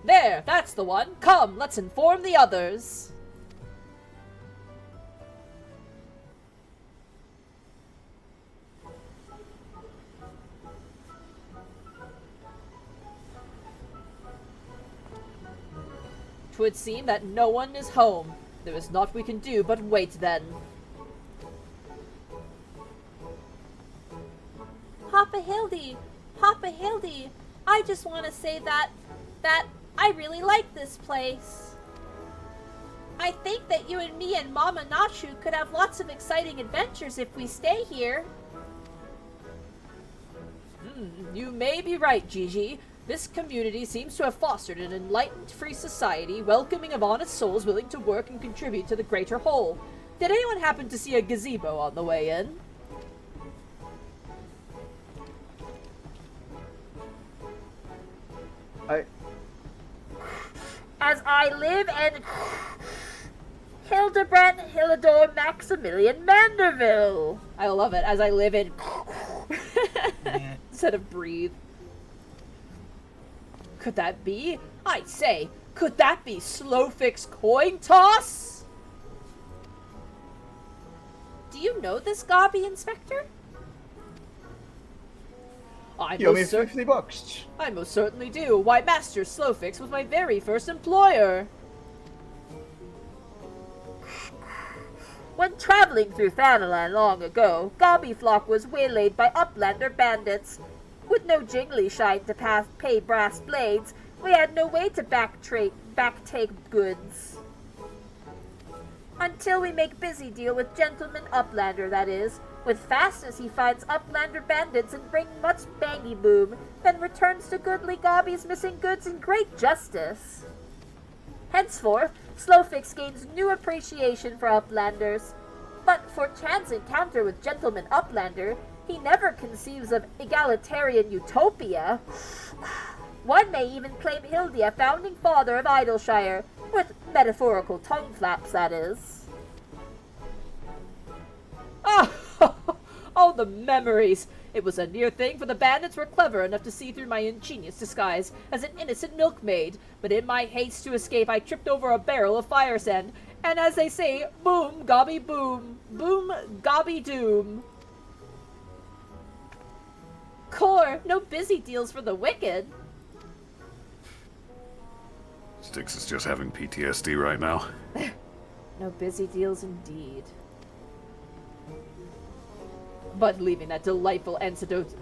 There, that's the one. Come, let's inform the others. Twould seem that no one is home. There is naught we can do but wait then. Papa Hildy, I just want to say that I really like this place. I think that you and me and Mama Nachu could have lots of exciting adventures if we stay here. You may be right, Gigi. This community seems to have fostered an enlightened, free society, welcoming of honest souls willing to work and contribute to the greater whole. Did anyone happen to see a gazebo on the way in? As I live in Hildibrand, Hillidor, Maximilian, Manderville. I love it. As I live in instead of breathe. Could that be? I say, could that be Slowfix Coin Toss? Do you know this Gobby, Inspector? You owe me $50. I most certainly do. Why, Master Slowfix was my very first employer. When traveling through Thanalan long ago, Gobbyflock was waylaid by Uplander bandits. With no jingly shine to pay brass blades, we had no way to backtake goods. Until we make busy deal with Gentleman Uplander, that is, with fastness he finds Uplander bandits and bring much bangy boom, then returns to goodly Gobby's missing goods in great justice. Henceforth, Slowfix gains new appreciation for Uplanders, but for chance encounter with Gentleman Uplander, he never conceives of egalitarian utopia. One may even claim Hildy a founding father of Idleshire, with metaphorical tongue flaps, that is. Oh, the memories! It was a near thing, for the bandits were clever enough to see through my ingenious disguise as an innocent milkmaid, but in my haste to escape I tripped over a barrel of fire sand, and as they say, boom, gobby boom, boom, gobby doom. Core, no busy deals for the wicked. Styx is just having PTSD right now. No busy deals indeed. But leaving that delightful anecdote...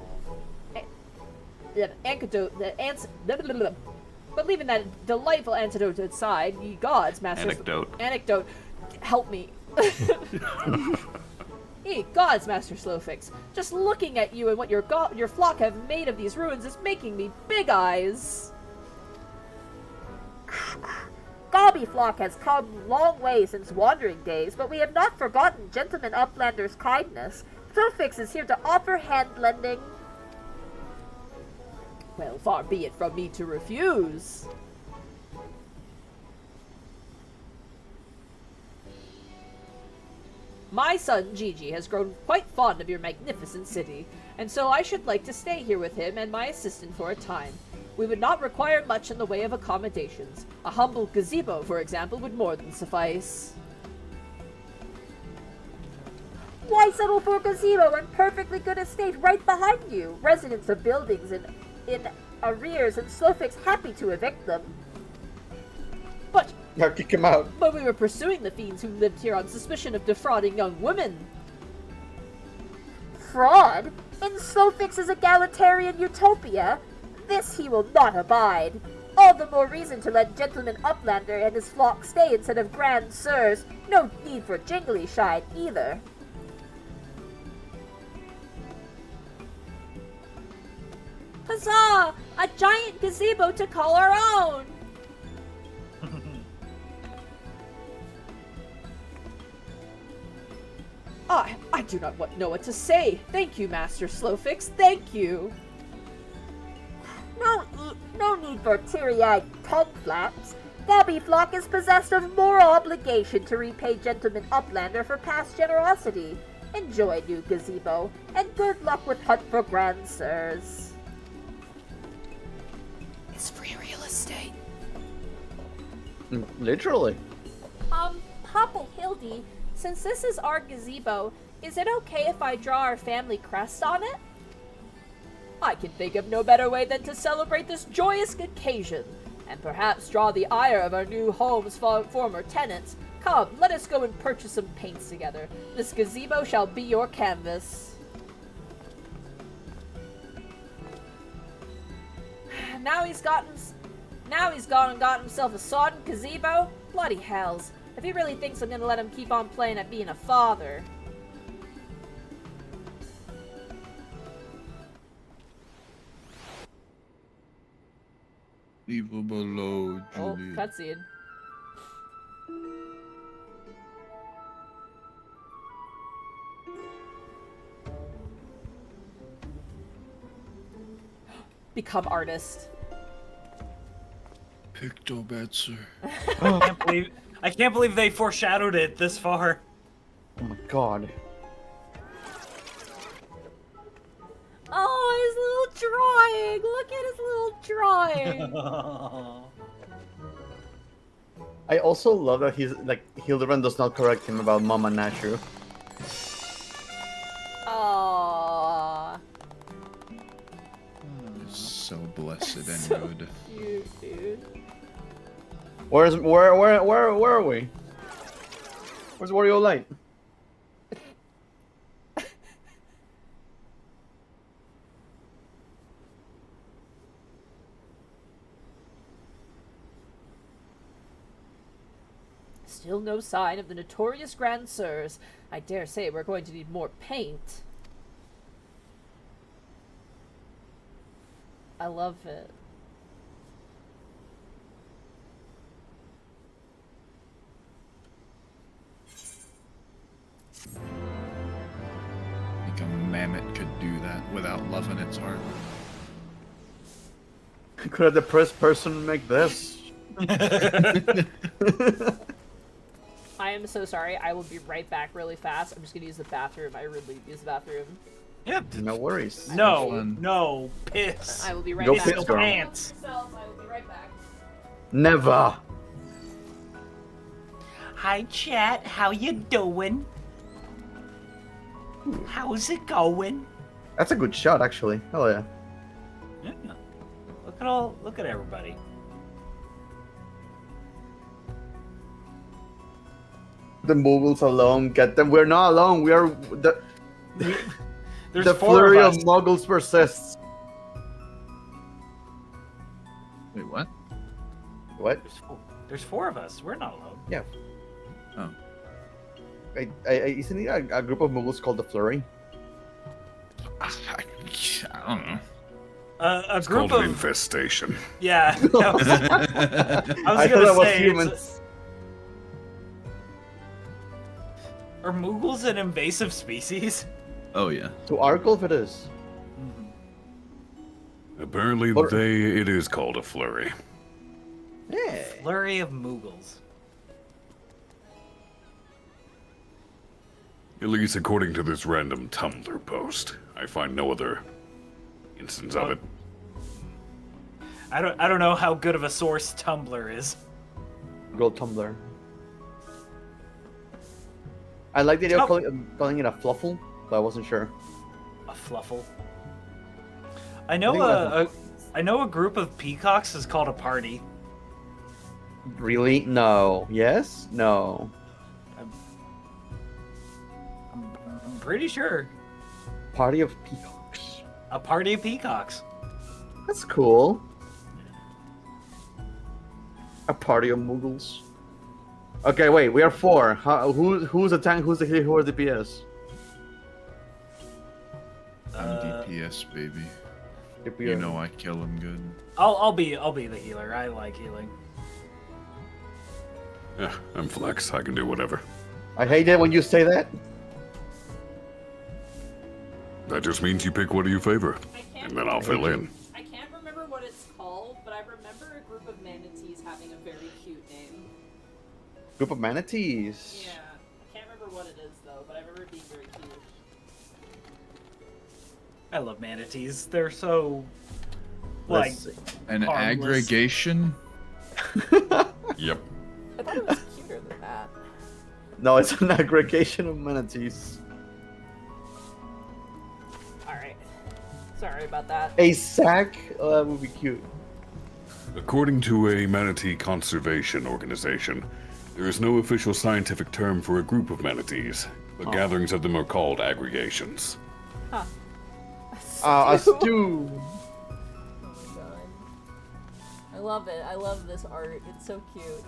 But leaving that delightful antidote aside, ye gods, Master... Anecdote. Help me. Ye gods, Master Slowfix. Just looking at you and what your flock have made of these ruins is making me big eyes. Gobby flock has come long way since wandering days, but we have not forgotten Gentleman Uplander's kindness. Slowfix is here to offer hand-lending. Well, far be it from me to refuse. My son, Gigi, has grown quite fond of your magnificent city, and so I should like to stay here with him and my assistant for a time. We would not require much in the way of accommodations. A humble gazebo, for example, would more than suffice. Why settle for a gazebo when perfectly good estate right behind you? Residents of buildings in arrears and Slowfix happy to evict them. But... Now kick him out. But we were pursuing the fiends who lived here on suspicion of defrauding young women. Fraud? In Slowfix's egalitarian utopia? This he will not abide. All the more reason to let Gentleman Uplander and his flock stay instead of Grand Sirs. No need for jingly shine either. Huzzah! A giant gazebo to call our own! I do not know what to say. Thank you, Master Slowfix. Thank you. No need for teary-eyed tongue flaps. Gobby Flock is possessed of moral obligation to repay Gentleman Uplander for past generosity. Enjoy, new gazebo, and good luck with hunt for Grand Sirs. It's free real estate. Literally. Papa Hildy, since this is our gazebo, is it okay if I draw our family crest on it? I can think of no better way than to celebrate this joyous occasion, and perhaps draw the ire of our new home's former tenants. Come, let us go and purchase some paints together. This gazebo shall be your canvas. Now he's gone and got himself a sodden gazebo? Bloody hells. If he really thinks I'm gonna let him keep on playing at being a father. Leave him alone, Oh, Julian. cutscene. Become artist. Pictomancer. I can't believe they foreshadowed it this far. Oh my god. Oh, his little drawing! Look at his little drawing! I also love that he's like Hildibrand does not correct him about Mama Nashu. Aww. So blessed and So good. cute, dude. Where are we? Where's Wario Light? Still no sign of the notorious Grand Sirs. I dare say we're going to need more paint. I love it. I think a mammoth could do that without loving its art. Could a depressed person make this? I am so sorry. I will be right back really fast. I'm just gonna use the bathroom. I really use the bathroom. Yep. No worries. No, piss. I will be right Go back. piss, girl. Pants. I will be right back. Never. Hi, chat. How you doing? How's it going? That's a good shot, actually. Hell yeah. Yeah. Look at everybody. the Muggles alone. Get them. We're not alone. We are There's the four flurry of of us. Muggles persists. Wait, what? What? There's four of us. We're not alone. Yeah. Oh. Isn't it a group of Muggles called the Flurry? I don't know. A It's group called an of infestation. yeah. I was I thought gonna that was say, humans. are Muggles an invasive species? Oh yeah. To Argolf it is. Apparently, it is called a flurry. Yeah. Flurry of Muggles. At least according to this random Tumblr post. I find no other instance of it. I don't know how good of a source Tumblr is. Gold Tumblr. I like the idea of calling it a fluffle, but I wasn't sure. A fluffle. I know a group of peacocks is called a party. Really? No. Yes? No. I'm pretty sure. Party of Peacocks. A party of peacocks. That's cool. A party of Muggles. Okay, wait. We are 4. Who's the tank? Who's the healer? Who are the PS? I'm DPS, baby. DPS. You know I kill him good. I'll be the healer. I like healing. Yeah, I'm Flex. I can do whatever. I hate it when you say that. That just means you pick what you favor, and then I'll fill in. I can't remember what it's called, but I remember a group of manatees having a very cute name. Group of manatees. Yeah, I can't remember what it is though, but I remember it being very cute. I love manatees. They're so Let's see. An harmless. aggregation? Yep. I thought it was cuter than that. No, it's an aggregation of manatees. Alright. Sorry about that. A sack? Oh, that would be cute. According to a manatee conservation organization, there is no official scientific term for a group of manatees, but gatherings of them are called aggregations. Huh. A stew. Oh my god. I love it. I love this art. It's so cute.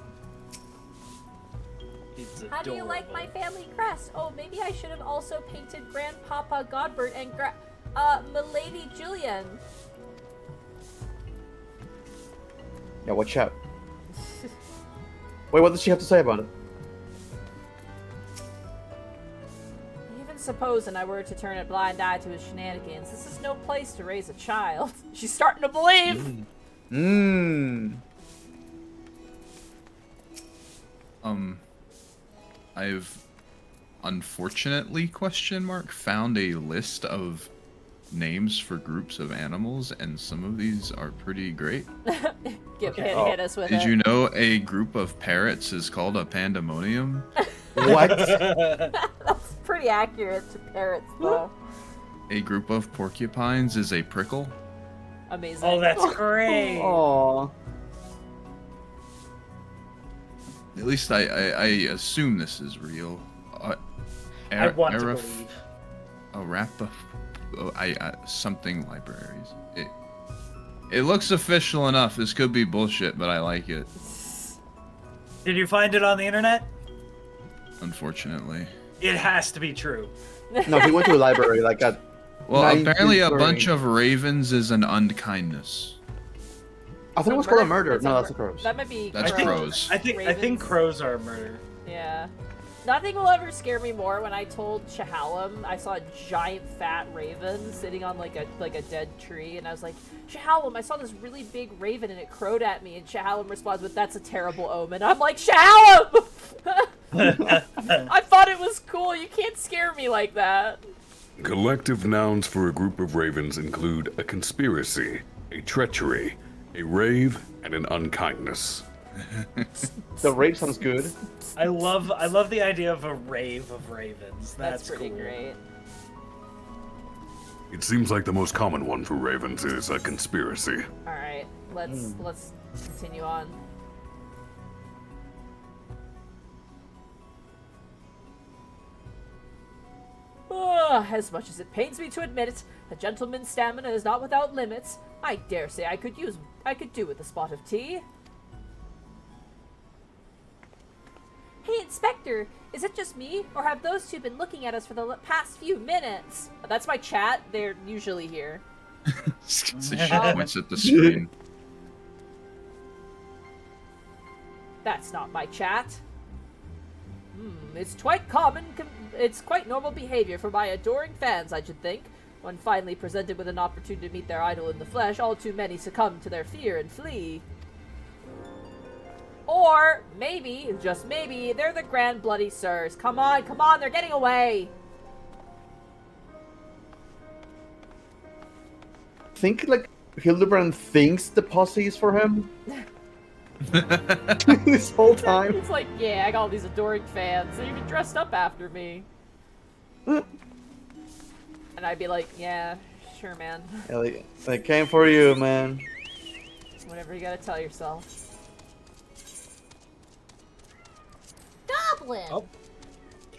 It's How do you like my family crest? Oh, maybe I should have also painted Grandpapa Godbert and Milady Julian. Yeah, watch out. Wait, what does she have to say about it? Even suppose and I were to turn a blind eye to his shenanigans, this is no place to raise a child. She's starting to believe. I've unfortunately found a list of names for groups of animals, and some of these are pretty great. Hit us with it. Did you know a group of parrots is called a pandemonium? What? That's pretty accurate to parrots, though. A group of porcupines is a prickle. Amazing. Oh, that's great. Aww. At least I assume this is real. I want to believe. Something libraries. It looks official enough. This could be bullshit, but I like it. Did you find it on the internet? Unfortunately. It has to be true. No, he went to a library like at. Well, apparently a 1930. bunch of ravens is an unkindness. I thought it was called a murder. No, that's a crows. That might be That's crows. I think Ravens. crows are a murder. Yeah. Nothing will ever scare me more when I told Shahalem I saw a giant fat raven sitting on like a dead tree, and I was like, Shahalem, I saw this really big raven and it crowed at me, and Shahalem responds with, that's a terrible omen. I'm like, Shahalem! I thought it was cool. You can't scare me like that. Collective nouns for a group of ravens include a conspiracy, a treachery, a rave, and an unkindness. The rave sounds good. I love the idea of a rave of ravens. That's pretty cool. great. It seems like the most common one for ravens is a conspiracy. All right, let's continue on. As much as it pains me to admit it, a gentleman's stamina is not without limits. I dare say I could do with a spot of tea. Hey, Inspector, is it just me, or have those two been looking at us for the past few minutes? That's my chat. They're usually here. So she points at the screen. That's not my chat. It's quite normal behavior for my adoring fans, I should think. When finally presented with an opportunity to meet their idol in the flesh, all too many succumb to their fear and flee. Or, maybe, just maybe, they're the Grand Bloody Sirs. Come on, they're getting away! I think, like, Hildibrand thinks the posse is for him. This whole time. It's like, yeah, I got all these adoring fans. They even dressed up after me. And I'd be like, yeah, sure, man. Yeah, they came for you, man. Whatever you gotta tell yourself. Goblin! Oh.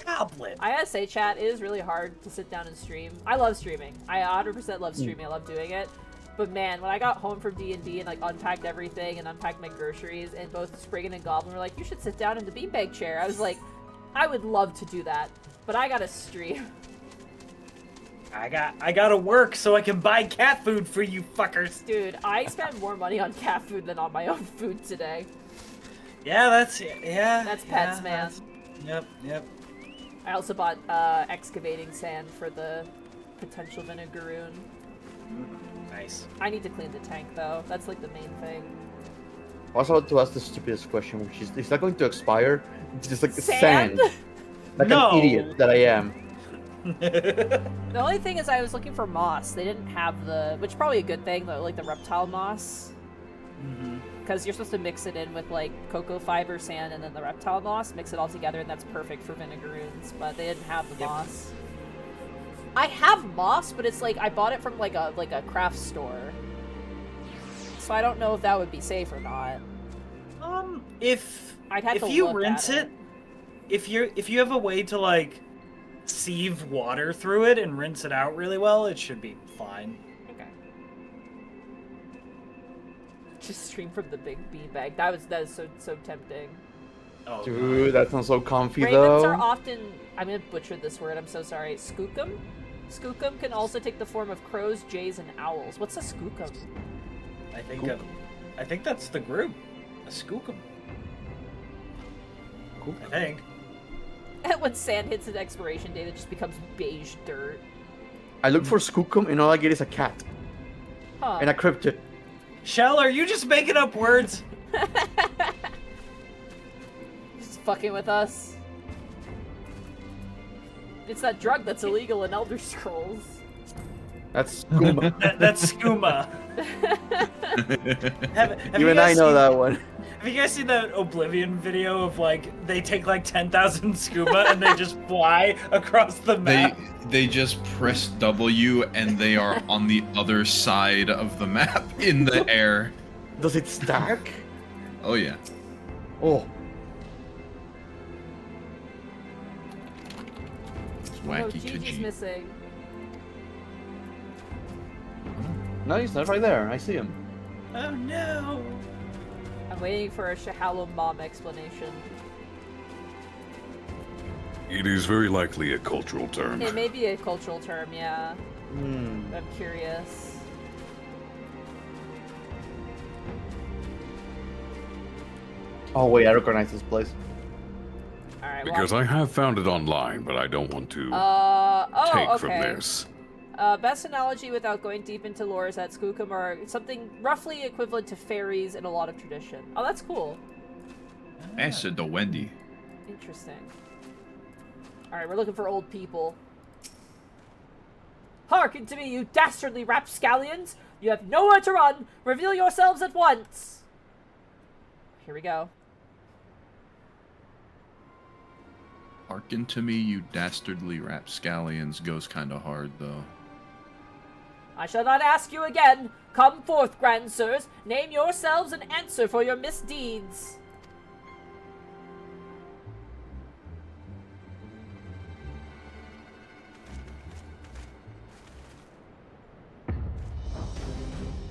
Goblin! I gotta say, chat, it is really hard to sit down and stream. I love streaming. I 100% love streaming. I love doing it. But man, when I got home from D&D and like unpacked everything and unpacked my groceries, and both Spriggan and Goblin were like, you should sit down in the beanbag chair. I was like, I would love to do that, but I gotta stream. I gotta work so I can buy cat food for you fuckers. Dude, I spent more money on cat food than on my own food today. Yeah, that's pets, man. Yep. I also bought excavating sand for the potential vinegaroon. Nice. I need to clean the tank though. That's like the main thing. I was about to ask the stupidest question, which is that going to expire? It's just like Sand? Like No. an idiot that I am. The only thing is I was looking for moss. They didn't have which is probably a good thing, though, like the reptile moss. Because you're supposed to mix it in with like cocoa fiber, sand, and then the reptile moss, mix it all together, and that's perfect for vinegaroons, but they didn't have the moss. I have moss, but it's like I bought it from like a craft store. So I don't know if that would be safe or not. If you rinse it, if you have a way to like sieve water through it and rinse it out really well, it should be fine. Okay. Just stream from the big beanbag. That is so tempting. Oh, Dude, that sounds so comfy Ravens though. are often, I'm gonna butcher this word, I'm so sorry. Skookum? Skookum can also take the form of crows, jays, and owls. What's a skookum? I think that's the group. A skookum. I think. When sand hits an expiration date, it just becomes beige dirt. I look for Skookum and all I get is a cat. Huh. And a cryptid. Shell, are you just making up words? Just fucking with us. It's that drug that's illegal in Elder Scrolls. That's skooma. That's skooma. have Even I know that one. Have you guys seen that Oblivion video of like they take like 10,000 scuba and they just fly across the map? They just press W and they are on the other side of the map in the air. Does it stack? Oh yeah. Oh. It's Oh, wacky Gigi's Kaji. missing. No, he's not right there. I see him. Oh no! I'm waiting for a Shahallow Mom explanation. It is very likely a cultural term. It may be a cultural term, yeah. Hmm. I'm curious. Oh wait, I recognize this place. Alright, Because I have found it online, but I don't want to take okay. from this. Best analogy without going deep into lore is that Skookum are something roughly equivalent to fairies in a lot of tradition. Oh, that's cool. Acid to Wendy. Interesting. Alright, we're looking for old people. Hearken to me, you dastardly rapscallions! You have nowhere to run! Reveal yourselves at once! Here we go. Hearken to me, you dastardly rapscallions goes kinda hard though. I shall not ask you again. Come forth, grand sirs. Name yourselves and answer for your misdeeds.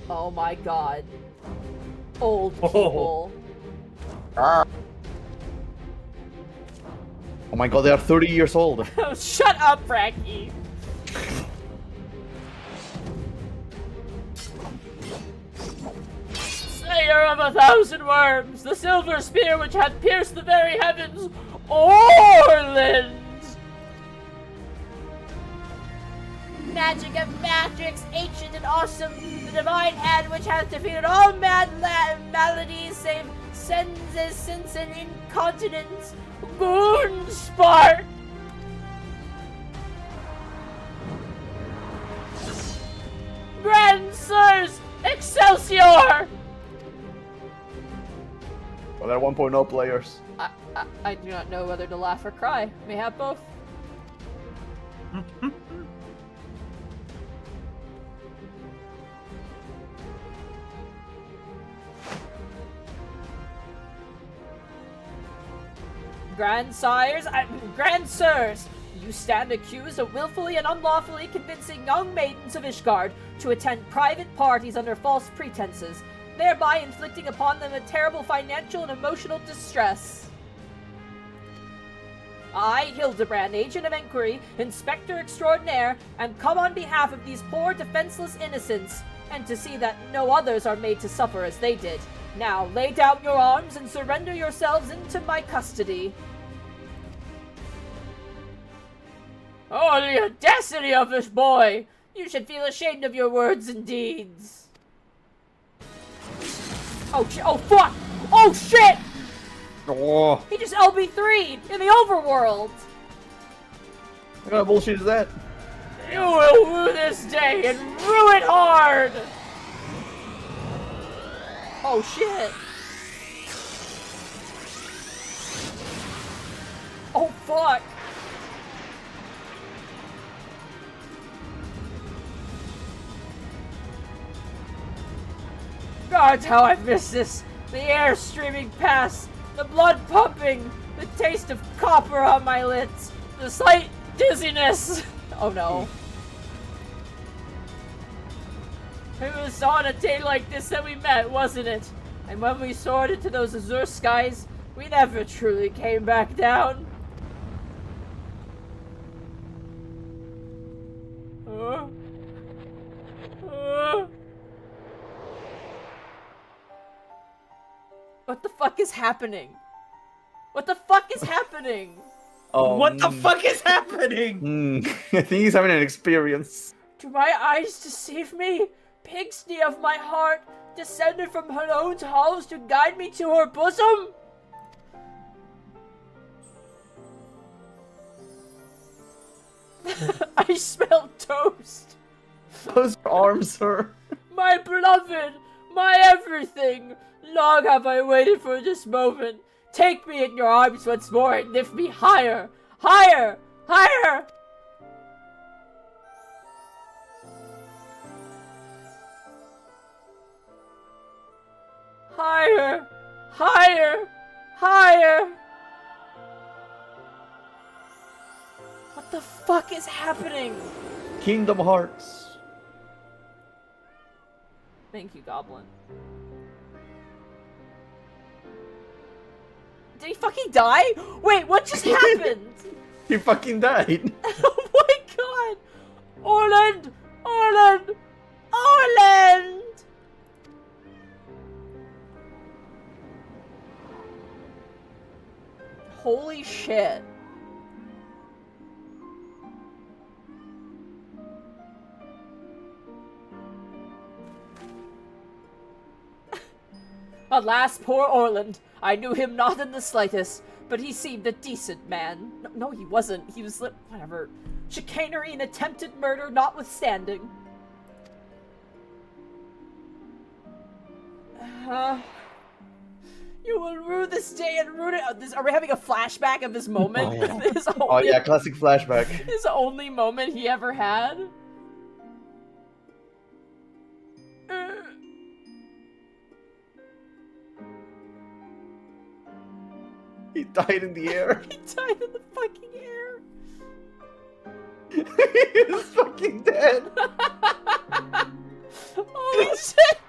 Oh my god. Old people. Oh my god, they are 30 years old. Shut up, Frankie. Slayer of 1,000 worms, the silver spear which hath pierced the very heavens, Orland! Magic of magics, ancient and awesome, the divine hand which hath defeated all maladies save sense and incontinence, Moonspark! Grand Sirs, Excelsior! Well, they're 1.0 players. I do not know whether to laugh or cry. May have both. Grandsires, you stand accused of willfully and unlawfully convincing young maidens of Ishgard to attend private parties under false pretenses, thereby inflicting upon them a terrible financial and emotional distress. I, Hildibrand, Agent of Inquiry, Inspector Extraordinaire, am come on behalf of these poor defenseless innocents, and to see that no others are made to suffer as they did. Now, lay down your arms and surrender yourselves into my custody. Oh, the audacity of this boy! You should feel ashamed of your words and deeds. Oh, oh, fuck! Oh, shit! Oh. He just LB3'd in the overworld! What kind of bullshit is that? You will rue this day and rue it hard! Oh, shit! Oh, fuck! God, how I've missed this! The air streaming past, the blood pumping, the taste of copper on my lips, the slight dizziness! Oh no. It was on a day like this that we met, wasn't it? And when we soared into those azure skies, we never truly came back down. What the fuck is happening? What the fuck is happening? What the fuck is happening? I think he's having an experience. Do my eyes deceive me? Pigsty of my heart, descended from her own halls to guide me to her bosom? I smell toast. Those arms, sir. My beloved, my everything. Long have I waited for this moment. Take me in your arms once more and lift me higher, higher, higher. Higher, higher, higher. What the fuck is happening? Kingdom Hearts. Thank you, Goblin. Did he fucking die? Wait, what just happened? He fucking died. Oh my god! Orland! Orland! Orland! Holy shit. Alas, poor Orland. I knew him not in the slightest, but he seemed a decent man. No, he wasn't. He was whatever. Chicanery and attempted murder notwithstanding. You will rue this day and ruin it. Are we having a flashback of this moment? Oh yeah, classic flashback. His only moment he ever had. He died in the air. He died in the fucking air. He is fucking dead. Oh Holy shit!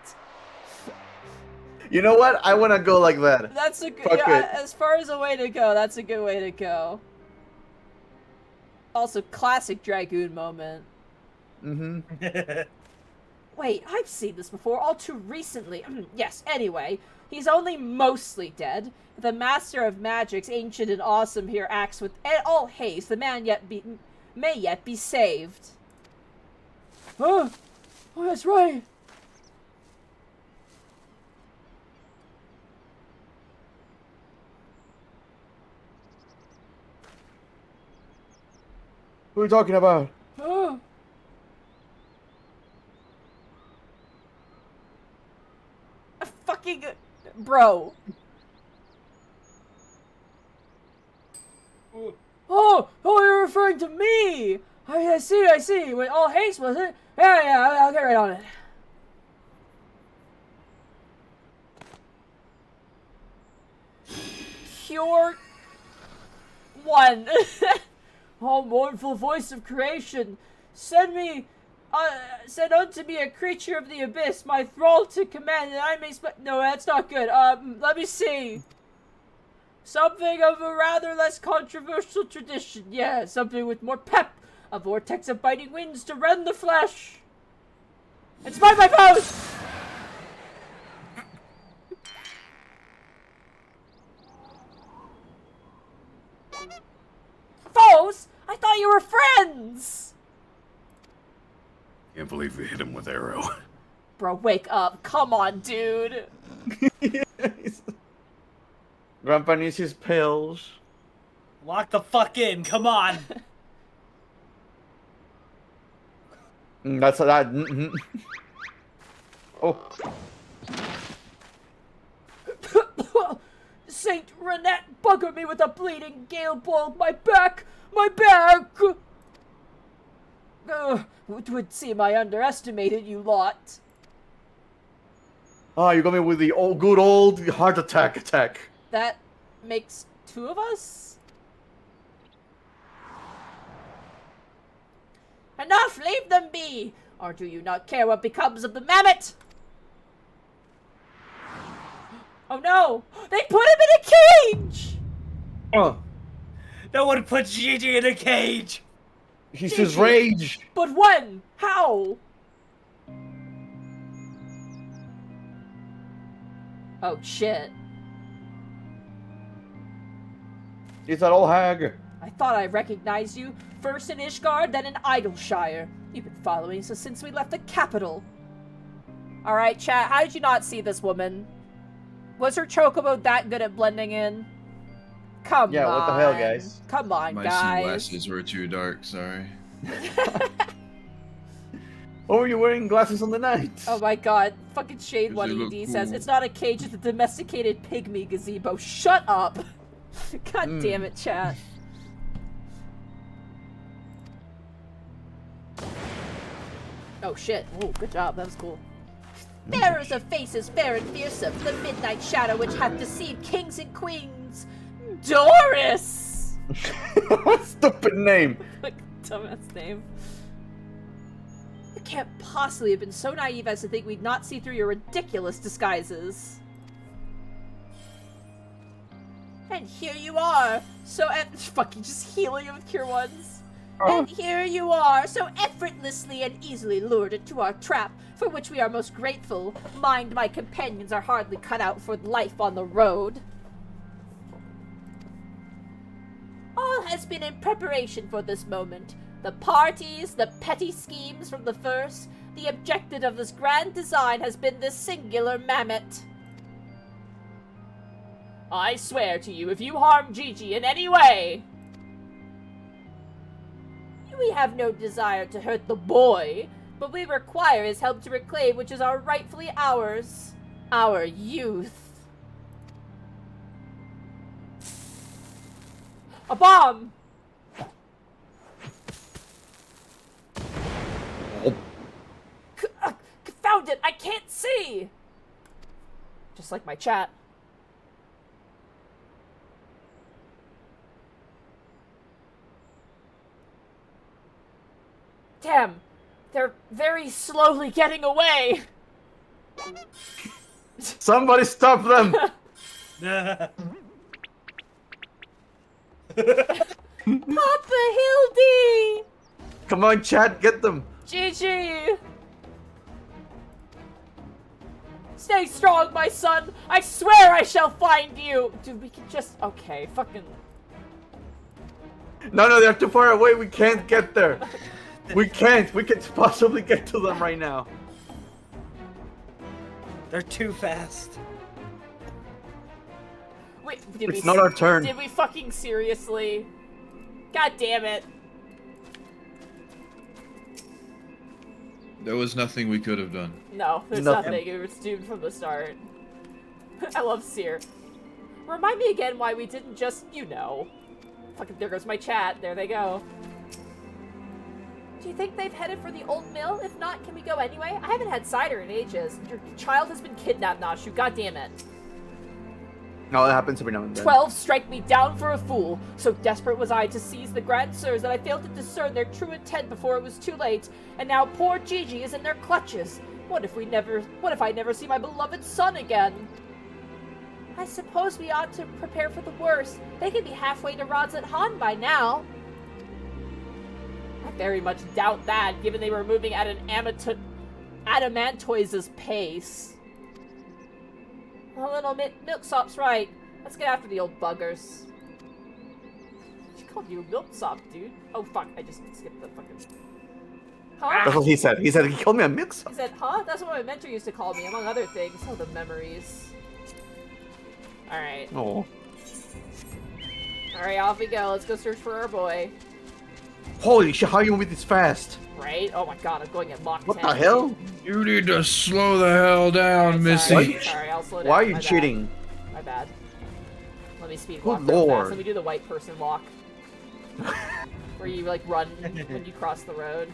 You know what? I want to go like that. That's a good. Yeah, as far as a way to go, that's a good way to go. Also, classic Dragoon moment. Mm-hmm. Wait, I've seen this before, all too recently. Yes, anyway, he's only mostly dead. The Master of Magic's ancient and awesome here acts with all haste. The man may yet be saved. Oh, that's right. Who are you talking about? Oh. A fucking bro. Oh, you're referring to me. I see. Wait, all haste, was it? Yeah, I'll get right on it. Pure one. Oh, mournful voice of creation, send unto me a creature of the abyss, my thrall to command, and I may no, that's not good. Let me see. Something of a rather less controversial tradition. Yeah, something with more pep. A vortex of biting winds to rend the flesh. Inspire my foes! Foes? I thought you were friends! Can't believe we hit him with arrow. Bro, wake up. Come on, dude. Grandpa needs his pills. Lock the fuck in, come on. That's that. Mm-hmm. Oh. Saint Renette buggered me with a bleeding gale ball. My back! My back! It would seem I underestimated you lot. Ah, you got me with the good old heart attack. That makes two of us? Enough! Leave them be! Or do you not care what becomes of the mammoth? Oh no! They put him in a cage! Oh. No one puts Gigi in a cage! He's his rage! But when? How? Oh shit. He's that old hag. I thought I recognized you. First in Ishgard, then in Idleshire. You've been following us since we left the capital. Alright, chat, how did you not see this woman? Was her chocobo that good at blending in? Come on. Yeah, what the hell, guys? Come on, My guys. sunglasses were too dark, sorry. Or were you wearing glasses on the night? Oh my god. Fucking Shade Does it 1ED look says, cool? it's not a cage, it's a domesticated pygmy gazebo. Shut up! God damn it, chat. Oh shit. Oh, good job. That was cool. Bearers of faces fair and fearsome, the midnight shadow which hath deceived kings and queens. Doris! Stupid name. Like, dumbass name. You can't possibly have been so naive as to think we'd not see through your ridiculous disguises. And here you are, so fucking just healing with Cure Ones. Oh. And here you are, so effortlessly and easily lured into our trap, for which we are most grateful. Mind my companions are hardly cut out for life on the road. All has been in preparation for this moment. The parties, the petty schemes from the first, the objective of this grand design has been this singular mammoth. I swear to you, if you harm Gigi in any way, we have no desire to hurt the boy, but we require his help to reclaim which is our rightfully ours, our youth. A bomb! Confound it, I can't see! Just like my chat. Damn, they're very slowly getting away. Somebody stop them! Papa Hildy! Come on, chat, get them! GG! Stay strong, my son! I swear I shall find you! Dude, we can just... Okay, fucking... No, they're too far away. We can't get there. We can't. We can't possibly get to them right now. They're too fast. Wait, it's not our turn. Did we fucking seriously? God damn it. There was nothing we could have done. No, there's nothing. It was doomed from the start. I love Seer. Remind me again why we didn't just, you know. Fucking, there goes my chat. There they go. Do you think they've headed for the old mill? If not, can we go anyway? I haven't had cider in ages. Your child has been kidnapped, Nashu. God damn it. No, that happens every now and then. 12 strike me down for a fool. So desperate was I to seize the Grand Sirs that I failed to discern their true intent before it was too late. And now poor Gigi is in their clutches. What if I never see my beloved son again? I suppose we ought to prepare for the worst. They can be halfway to Rods at Han by now. I very much doubt that, given they were moving at an adamantoise's pace. A little Milksop's right. Let's get after the old buggers. She called you Milksop, dude. Oh fuck, I just skipped the fucking... Huh? That's what he said. He said he called me a Milksop. He said, huh? That's what my mentor used to call me, among other things. Oh, the memories. Alright. Oh. Alright, off we go. Let's go search for our boy. Holy shit, how are you moving this fast? Right? Oh my god, I'm going at Mach 10. What the hell? You need to slow the hell down, Missy. Sorry, I'll slow down. Why are you My cheating? Bad. My bad. Let me speed Good walk real lord. fast. Let me do the white person walk. Where you, like, run when you cross the road.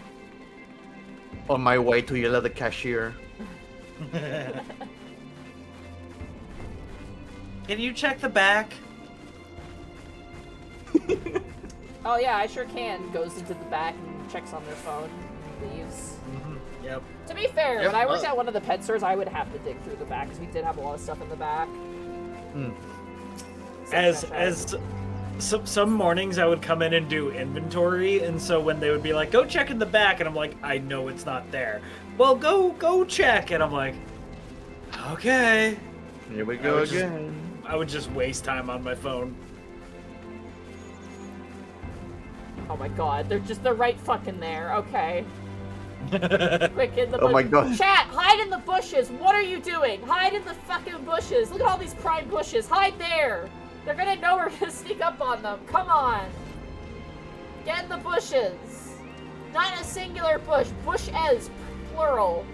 On my way to yell at the cashier. Can you check the back? Oh yeah, I sure can. Goes into the back and checks on their phone and leaves. Mm-hmm. Yep. To be fair, when I worked at one of the pet stores, I would have to dig through the back because we did have a lot of stuff in the back. Some mornings I would come in and do inventory, and so when they would be like, go check in the back, and I'm like, I know it's not there. Well, go check, and I'm like, okay. Here we go again. I would just waste time on my phone. Oh my god, they're right fucking there. Okay. Quick in the bush. Oh my god. Chat, hide in the bushes. What are you doing? Hide in the fucking bushes. Look at all these prime bushes. Hide there. They're gonna know we're gonna sneak up on them. Come on. Get in the bushes. Not a singular bush. Bushes, plural.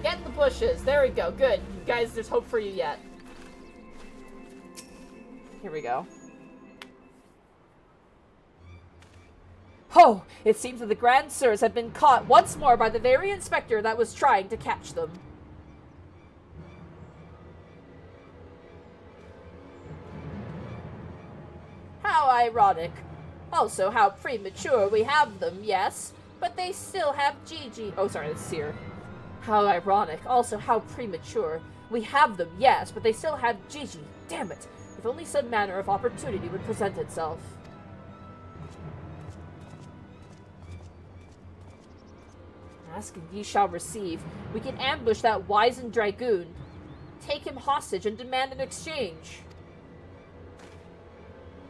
Get in the bushes. There we go. Good. You guys, there's hope for you yet. Here we go. Oh, it seems that the Grand Sirs have been caught once more by the very inspector that was trying to catch them. How ironic. Also, how premature we have them, yes, but they still have Gigi. Oh, sorry, that's Seer. How ironic. Also, how premature. We have them, yes, but they still have Gigi. Damn it. If only some manner of opportunity would present itself. Ask and ye shall receive. We can ambush that wizened dragoon, take him hostage, and demand an exchange.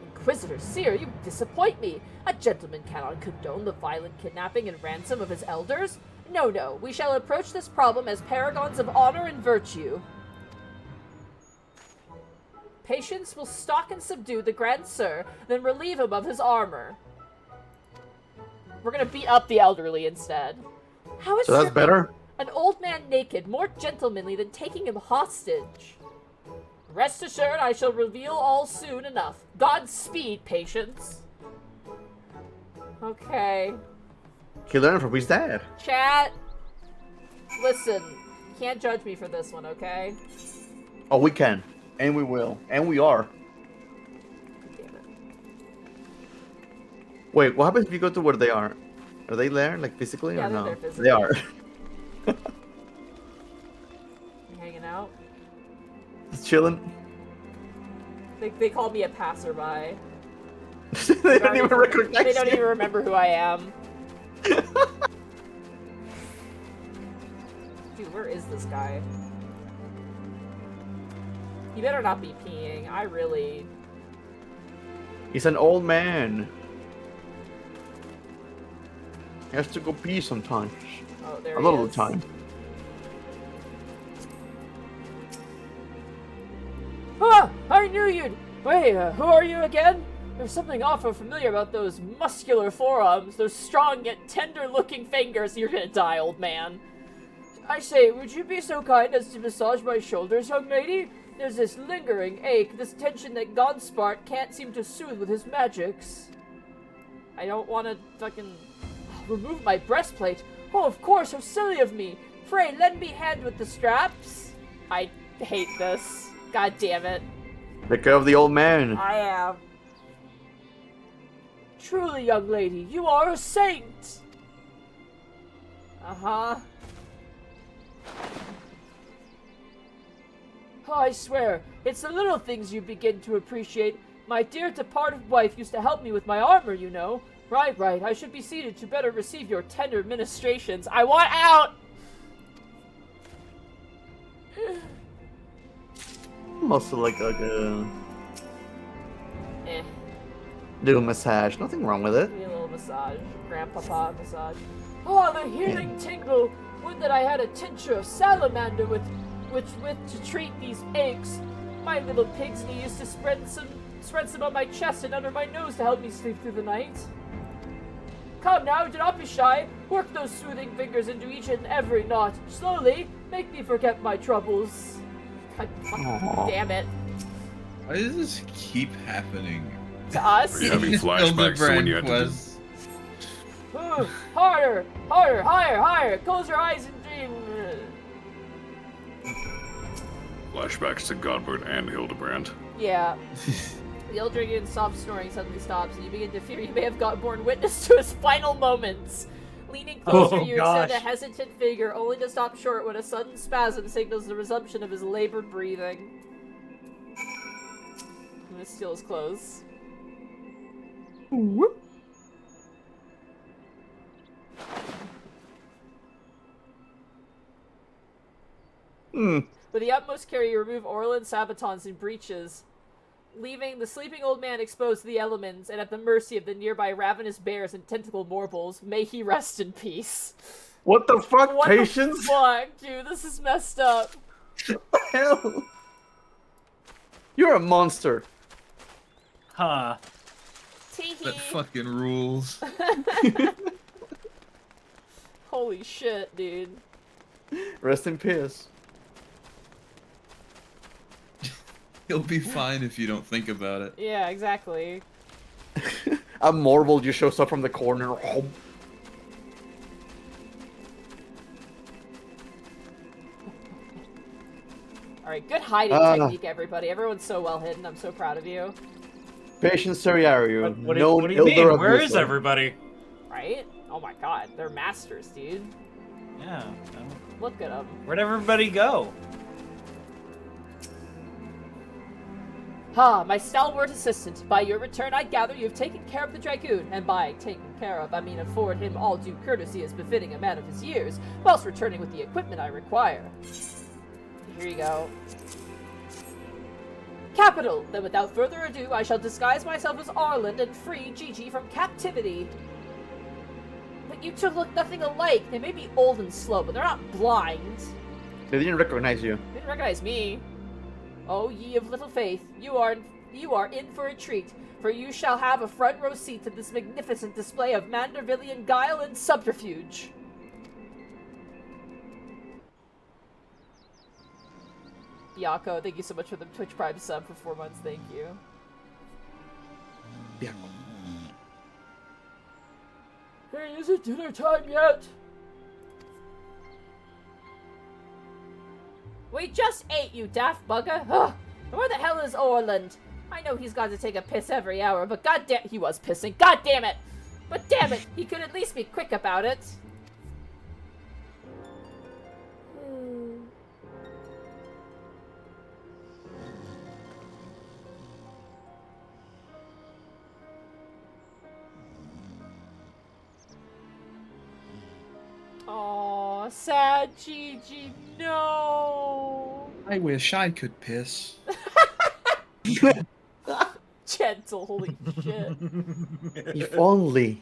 Inquisitor Seer, you disappoint me. A gentleman cannot condone the violent kidnapping and ransom of his elders. No, we shall approach this problem as paragons of honor and virtue. Patience will stalk and subdue the Grand Sir, then relieve him of his armor. We're gonna beat up the elderly instead. How is so that's better? An old man naked, more gentlemanly than taking him hostage. Rest assured, I shall reveal all soon enough. Godspeed, Patience. Okay. He learned from his dad. Chat. Listen, can't judge me for this one, okay? Oh, we can. And we will. And we are. Damn it. Wait, what happens if you go to where they are? Are they there, like physically, Yeah, or they're no? there physically. They are. Hanging out. Just chilling. They called me a passerby. They don't even recognize They don't you. even remember who I am. Dude, where is this guy? He better not be peeing. I really... He's an old man. He has to go pee sometimes. Oh, there A he lot of is. the time. Ah! I knew you'd... Wait, who are you again? There's something awful familiar about those muscular forearms, those strong yet tender-looking fingers. You're gonna die, old man. I say, would you be so kind as to massage my shoulders, young lady? There's this lingering ache, this tension that Godspark can't seem to soothe with his magics. I don't want to fucking remove my breastplate. Oh, of course, how silly of me. Pray, lend me hand with the straps. I hate this. God damn it. Take care of the old man. I am. Truly, young lady, you are a saint. Uh-huh. Oh, I swear, it's the little things you begin to appreciate. My dear departed wife used to help me with my armor, you know. Right, I should be seated to better receive your tender ministrations. I want out! Also like a Eh, little massage. Nothing wrong with it. give me a little massage. Grandpapa massage. Oh, the healing tingle! Would that I had a tincture of salamander with to treat these aches. My little pigsney used to spread some on my chest and under my nose to help me sleep through the night. Come now, do not be shy. Work those soothing fingers into each and every knot. Slowly, make me forget my troubles. God fucking damn it. Why does this keep happening? To us? Are you having flashbacks to when you had to do... Quest. Ooh, harder, higher. Close your eyes and dream. Flashbacks to Godbert and Hildibrand. Yeah. The old dragon stops snoring, suddenly stops, and you begin to fear you may have borne witness to his final moments. Leaning closer, you extend a hesitant figure, only to stop short when a sudden spasm signals the resumption of his labored breathing. I'm gonna steal his clothes. Whoop. With the utmost care, you remove Orlan's sabatons and breeches, leaving the sleeping old man exposed to the elements and at the mercy of the nearby ravenous bears and tentacle morbles. May he rest in peace. What the fuck, What Patience? the fuck, dude? This is messed up. What the hell? You're a monster. Huh. Teehee. That fucking rules. Holy shit, dude. Rest in peace. You'll be fine if you don't think about it. Yeah, exactly. A Morble just shows up from the corner. Alright, good hiding technique, everybody. Everyone's so well hidden. I'm so proud of you. Patience Seriario. What do you mean? Where is everybody? Right? Oh my god, they're masters, dude. Yeah. Look at them. Where'd everybody go? Ha, my stalwart assistant. By your return, I gather you have taken care of the Dragoon, and by taken care of, I mean afford him all due courtesy as befitting a man of his years, whilst returning with the equipment I require. Here you go. Capital! Then without further ado, I shall disguise myself as Arland and free Gigi from captivity. But you two look nothing alike. They may be old and slow, but they're not blind. They didn't recognize you. They didn't recognize me. Oh, ye of little faith, you are in for a treat, for you shall have a front row seat to this magnificent display of Mandervillian guile and subterfuge. Yako, thank you so much for the Twitch Prime sub for 4 months, thank you. Yeah. Hey, is it dinner time yet? We just ate, you daft bugger! Ugh. Where the hell is Orland? I know he's got to take a piss every hour, but goddamn, he was pissing. God damn it! But damn it, he could at least be quick about it. Gigi, no. I wish I could piss. Gentle, holy shit. If only.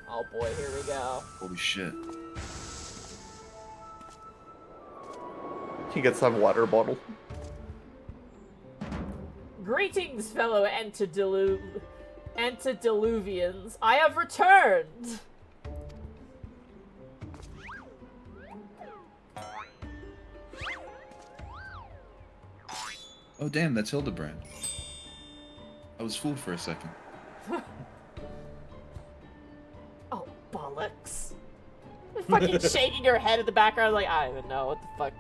Oh boy, here we go. Holy shit. He gets a water bottle. Greetings, fellow antediluvians. I have returned. Oh damn, that's Hildibrand. I was fooled for a second. Oh, bollocks. Fucking shaking her head in the background like, I don't even know, what the fuck.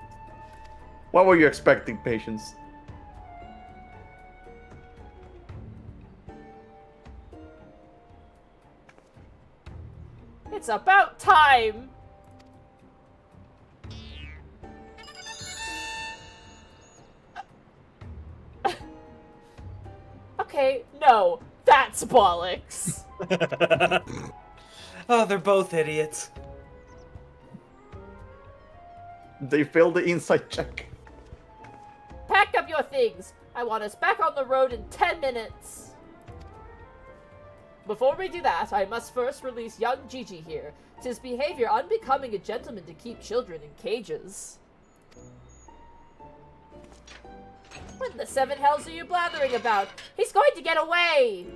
What were you expecting, Patience? It's about time! Okay, no, that's bollocks. Oh, they're both idiots. They failed the insight check. Pack up your things. I want us back on the road in 10 minutes. Before we do that, I must first release young Gigi here. 'Tis behavior unbecoming a gentleman to keep children in cages. What the seven hells are you blathering about? He's going to get away!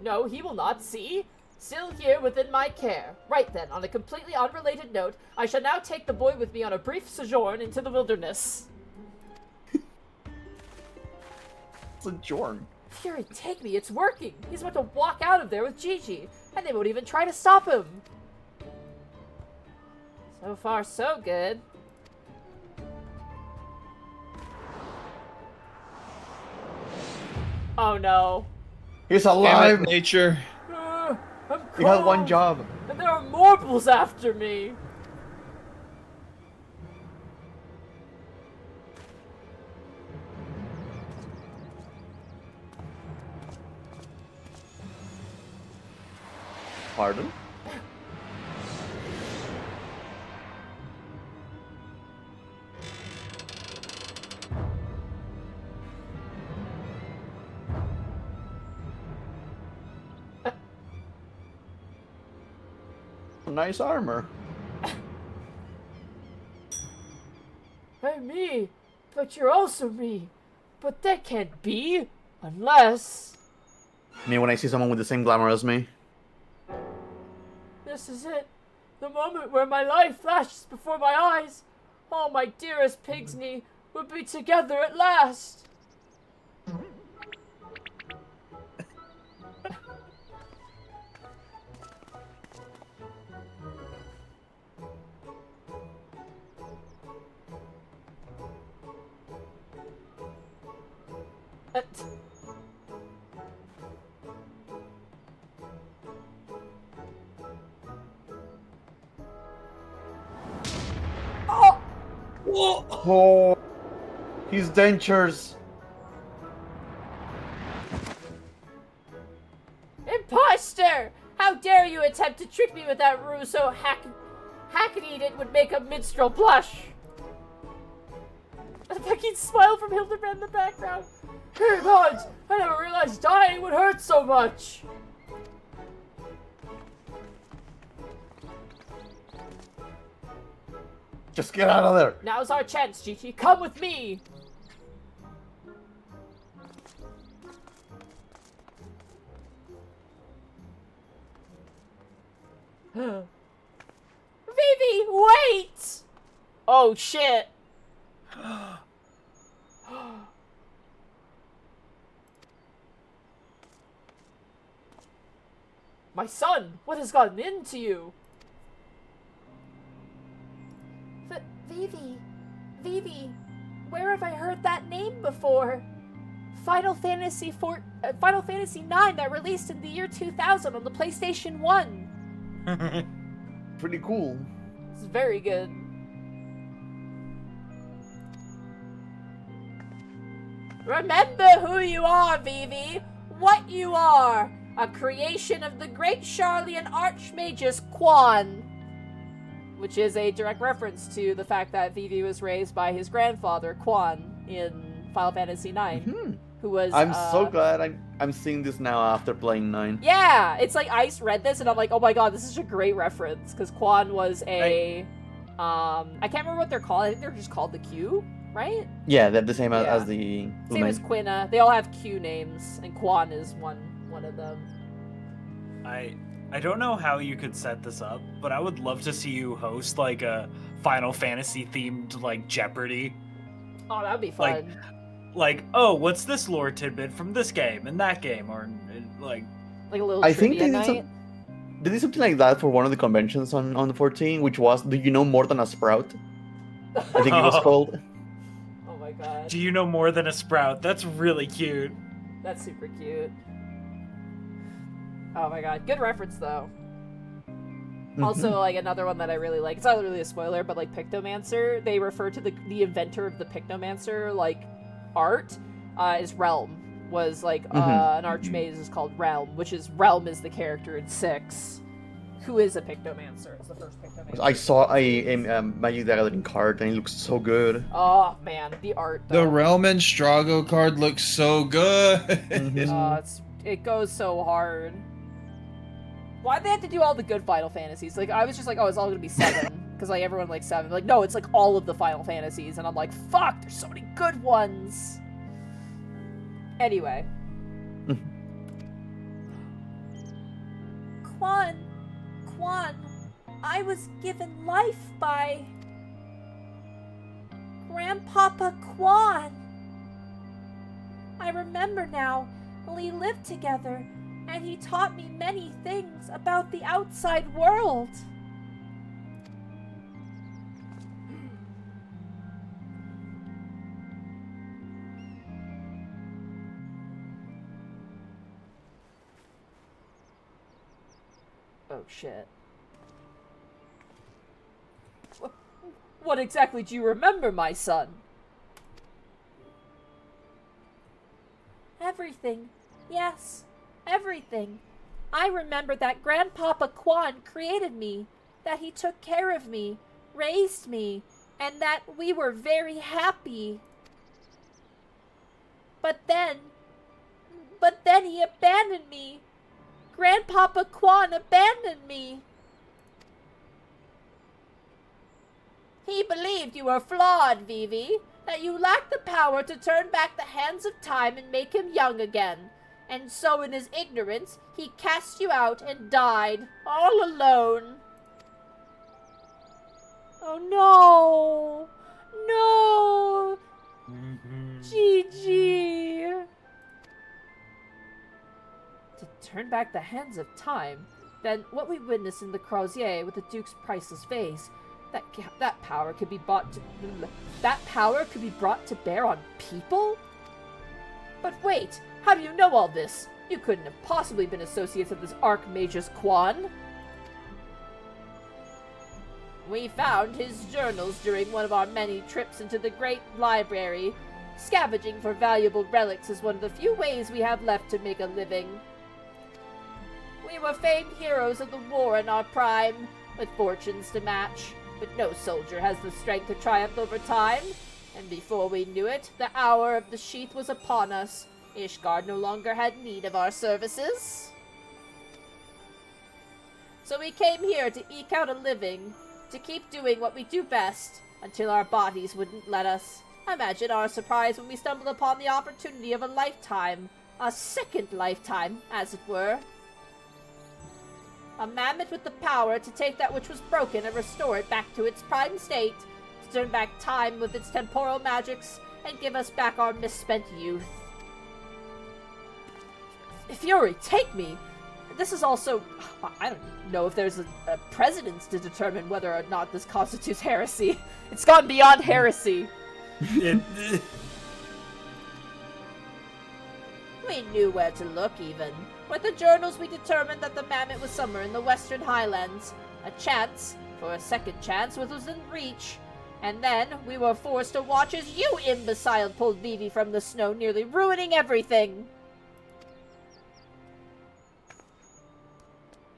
No, he will not see. Still here within my care. Right then, on a completely unrelated note, I shall now take the boy with me on a brief sojourn into the wilderness. Sojourn. Fury, take me, it's working! He's about to walk out of there with Gigi, and they won't even try to stop him! So far, so good. Oh no. He's alive! Damn it, nature. I'm He had one cold, job. and there are morbals after me! Pardon? Nice armor. Hey, me! But you're also me! But that can't be! Unless... Me when I see someone with the same glamour as me. This is it. The moment where my life flashes before my eyes. All my dearest Pigsney will be together at last. Oh, his dentures. Imposter! How dare you attempt to trick me with that ruse so hackneyed it would make a minstrel blush? A fucking smile from Hildibrand in the background. Hey gods, I never realized dying would hurt so much! Just get out of there. Now's our chance, Gigi. Come with me! Vivi, wait! Oh shit! My son, what has gotten into you? Vivi, where have I heard that name before? Final Fantasy IX that released in the year 2000 on the PlayStation 1. Pretty cool. It's very good. Remember who you are, Vivi. What you are. A creation of the great Charlian Archmagus Quan. Which is a direct reference to the fact that Vivi was raised by his grandfather, Quan, in Final Fantasy IX. Mm-hmm. Who was, I'm so glad I'm seeing this now after playing 9. Yeah, it's like, I read this and I'm like, oh my god, this is a great reference. Because Quan was I can't remember what they're called. I think they're just called the Q, right? Yeah, they're the same as the... Same as Quina. They all have Q names, and Quan is one of them. I don't know how you could set this up, but I would love to see you host like a Final Fantasy themed like Jeopardy. Oh, that'd be fun. Like, oh, what's this lore tidbit from this game and that game, or like a little. I think they did something like that for one of the conventions on 14, which was, do you know more than a sprout? I think it was called. Oh my god. Do you know more than a sprout? That's really cute. That's super cute. Oh my god, good reference though. Mm-hmm. Also, like, another one that I really like, it's not really a spoiler, but like Pictomancer, they refer to the inventor of the Pictomancer, like, art, is Realm. Was like, an Archmage is called Realm, which is, Realm is the character in 6, who is a Pictomancer. It's the first Pictomancer. I saw a Magic the Gathering card, and it looks so good. Oh man, the art though. The Realm and Strago card looks so good. It goes so hard. Why'd they have to do all the good Final Fantasies? Like, I was just like, oh, it's all gonna be 7. Because, like, everyone likes 7. Like, no, it's, like, all of the Final Fantasies. And I'm like, fuck, there's so many good ones. Anyway. Quan, I was given life by Grandpapa Quan. I remember now, we lived together. And he taught me many things about the outside world. Oh shit. What exactly do you remember, my son? Everything, yes. Everything. I remember that Grandpapa Quan created me, that he took care of me, raised me, and that we were very happy. But then he abandoned me. Grandpapa Quan abandoned me. He believed you were flawed, Vivi, that you lacked the power to turn back the hands of time and make him young again. And so in his ignorance, he cast you out and died, all alone. Oh no! No! GG! To turn back the hands of time, then what we witnessed in the Crozier with the Duke's priceless vase, that power could be brought to bear on people? But wait! How do you know all this? You couldn't have possibly been associates of this Archmagus Quan. We found his journals during one of our many trips into the great library. Scavenging for valuable relics is one of the few ways we have left to make a living. We were famed heroes of the war in our prime, with fortunes to match, but no soldier has the strength to triumph over time. And before we knew it, the hour of the sheath was upon us. Ishgard no longer had need of our services. So we came here to eke out a living, to keep doing what we do best, until our bodies wouldn't let us. Imagine our surprise when we stumbled upon the opportunity of a lifetime, a second lifetime, as it were. A mammoth with the power to take that which was broken and restore it back to its prime state, to turn back time with its temporal magics, and give us back our misspent youth. Fury, take me! This is also... I don't know if there's a precedence to determine whether or not this constitutes heresy. It's gone beyond heresy. We knew where to look, even. With the journals, we determined that the mammoth was somewhere in the Western Highlands. A chance, for a second chance, was within reach. And then we were forced to watch as you imbecile pulled Vivi from the snow, nearly ruining everything.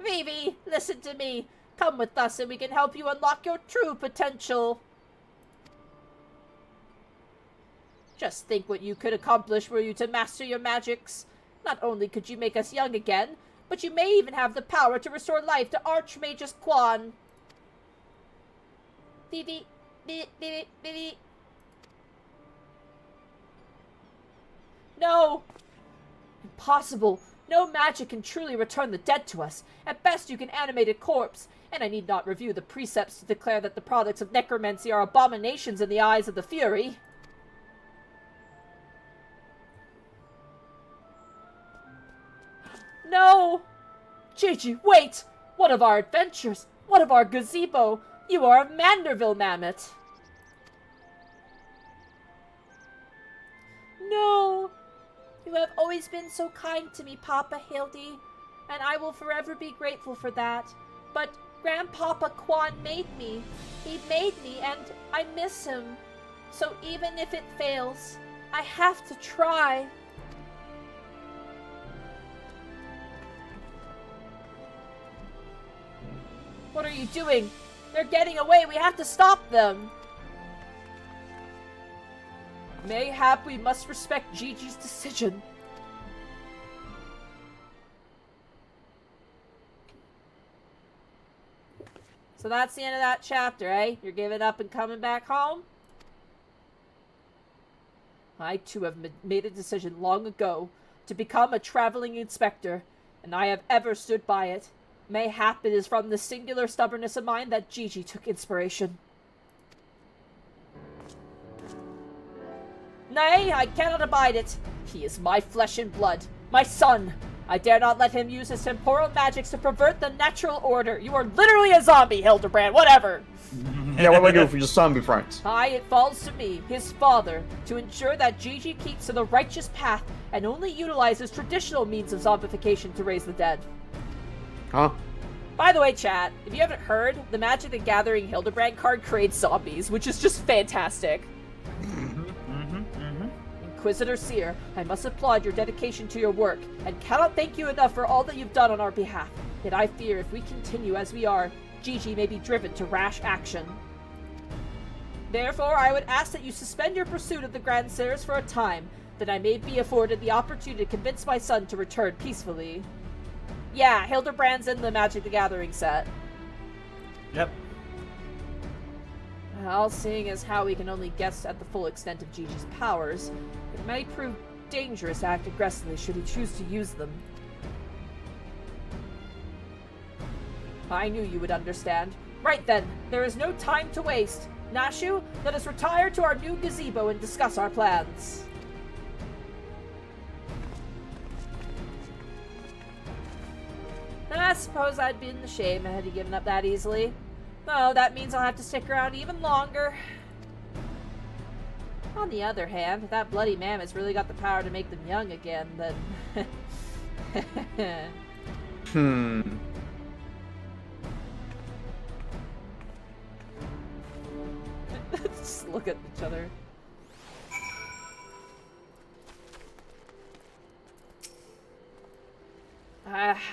Vivi, listen to me. Come with us and we can help you unlock your true potential. Just think what you could accomplish were you to master your magics. Not only could you make us young again, but you may even have the power to restore life to Archmagus Quan. Vivi. No! Impossible! No magic can truly return the dead to us. At best you can animate a corpse, and I need not review the precepts to declare that the products of necromancy are abominations in the eyes of the Fury. No! Gigi, wait! What of our adventures? What of our gazebo? You are a Manderville mammoth. No! You have always been so kind to me, Papa Hildy, and I will forever be grateful for that. But Grandpapa Quan made me. He made me, and I miss him. So even if it fails, I have to try. What are you doing? They're getting away. We have to stop them. Mayhap we must respect Gigi's decision. So that's the end of that chapter, eh? You're giving up and coming back home? I too have made a decision long ago to become a traveling inspector, and I have ever stood by it. Mayhap it is from the singular stubbornness of mine that Gigi took inspiration. Nay, I cannot abide it. He is my flesh and blood, my son. I dare not let him use his temporal magics to pervert the natural order. You are literally a zombie, Hildibrand, whatever. Yeah, what about you for your zombie friends? It falls to me, his father, to ensure that Gigi keeps to the righteous path and only utilizes traditional means of zombification to raise the dead. Huh? By the way, chat, if you haven't heard, the Magic the Gathering Hildibrand card creates zombies, which is just fantastic. Inquisitor Seer, I must applaud your dedication to your work, and cannot thank you enough for all that you've done on our behalf. Yet I fear if we continue as we are, Gigi may be driven to rash action. Therefore, I would ask that you suspend your pursuit of the Grandsires for a time, that I may be afforded the opportunity to convince my son to return peacefully. Yeah, Hildibrand's in the Magic the Gathering set. Yep. Well, seeing as how we can only guess at the full extent of Gigi's powers, it may prove dangerous to act aggressively should he choose to use them. I knew you would understand. Right then, there is no time to waste. Nashu, let us retire to our new gazebo and discuss our plans. I suppose I'd be in the shame had he given up that easily. Oh, that means I'll have to stick around even longer. On the other hand, if that bloody mammoth's really got the power to make them young again, then... Just look at each other.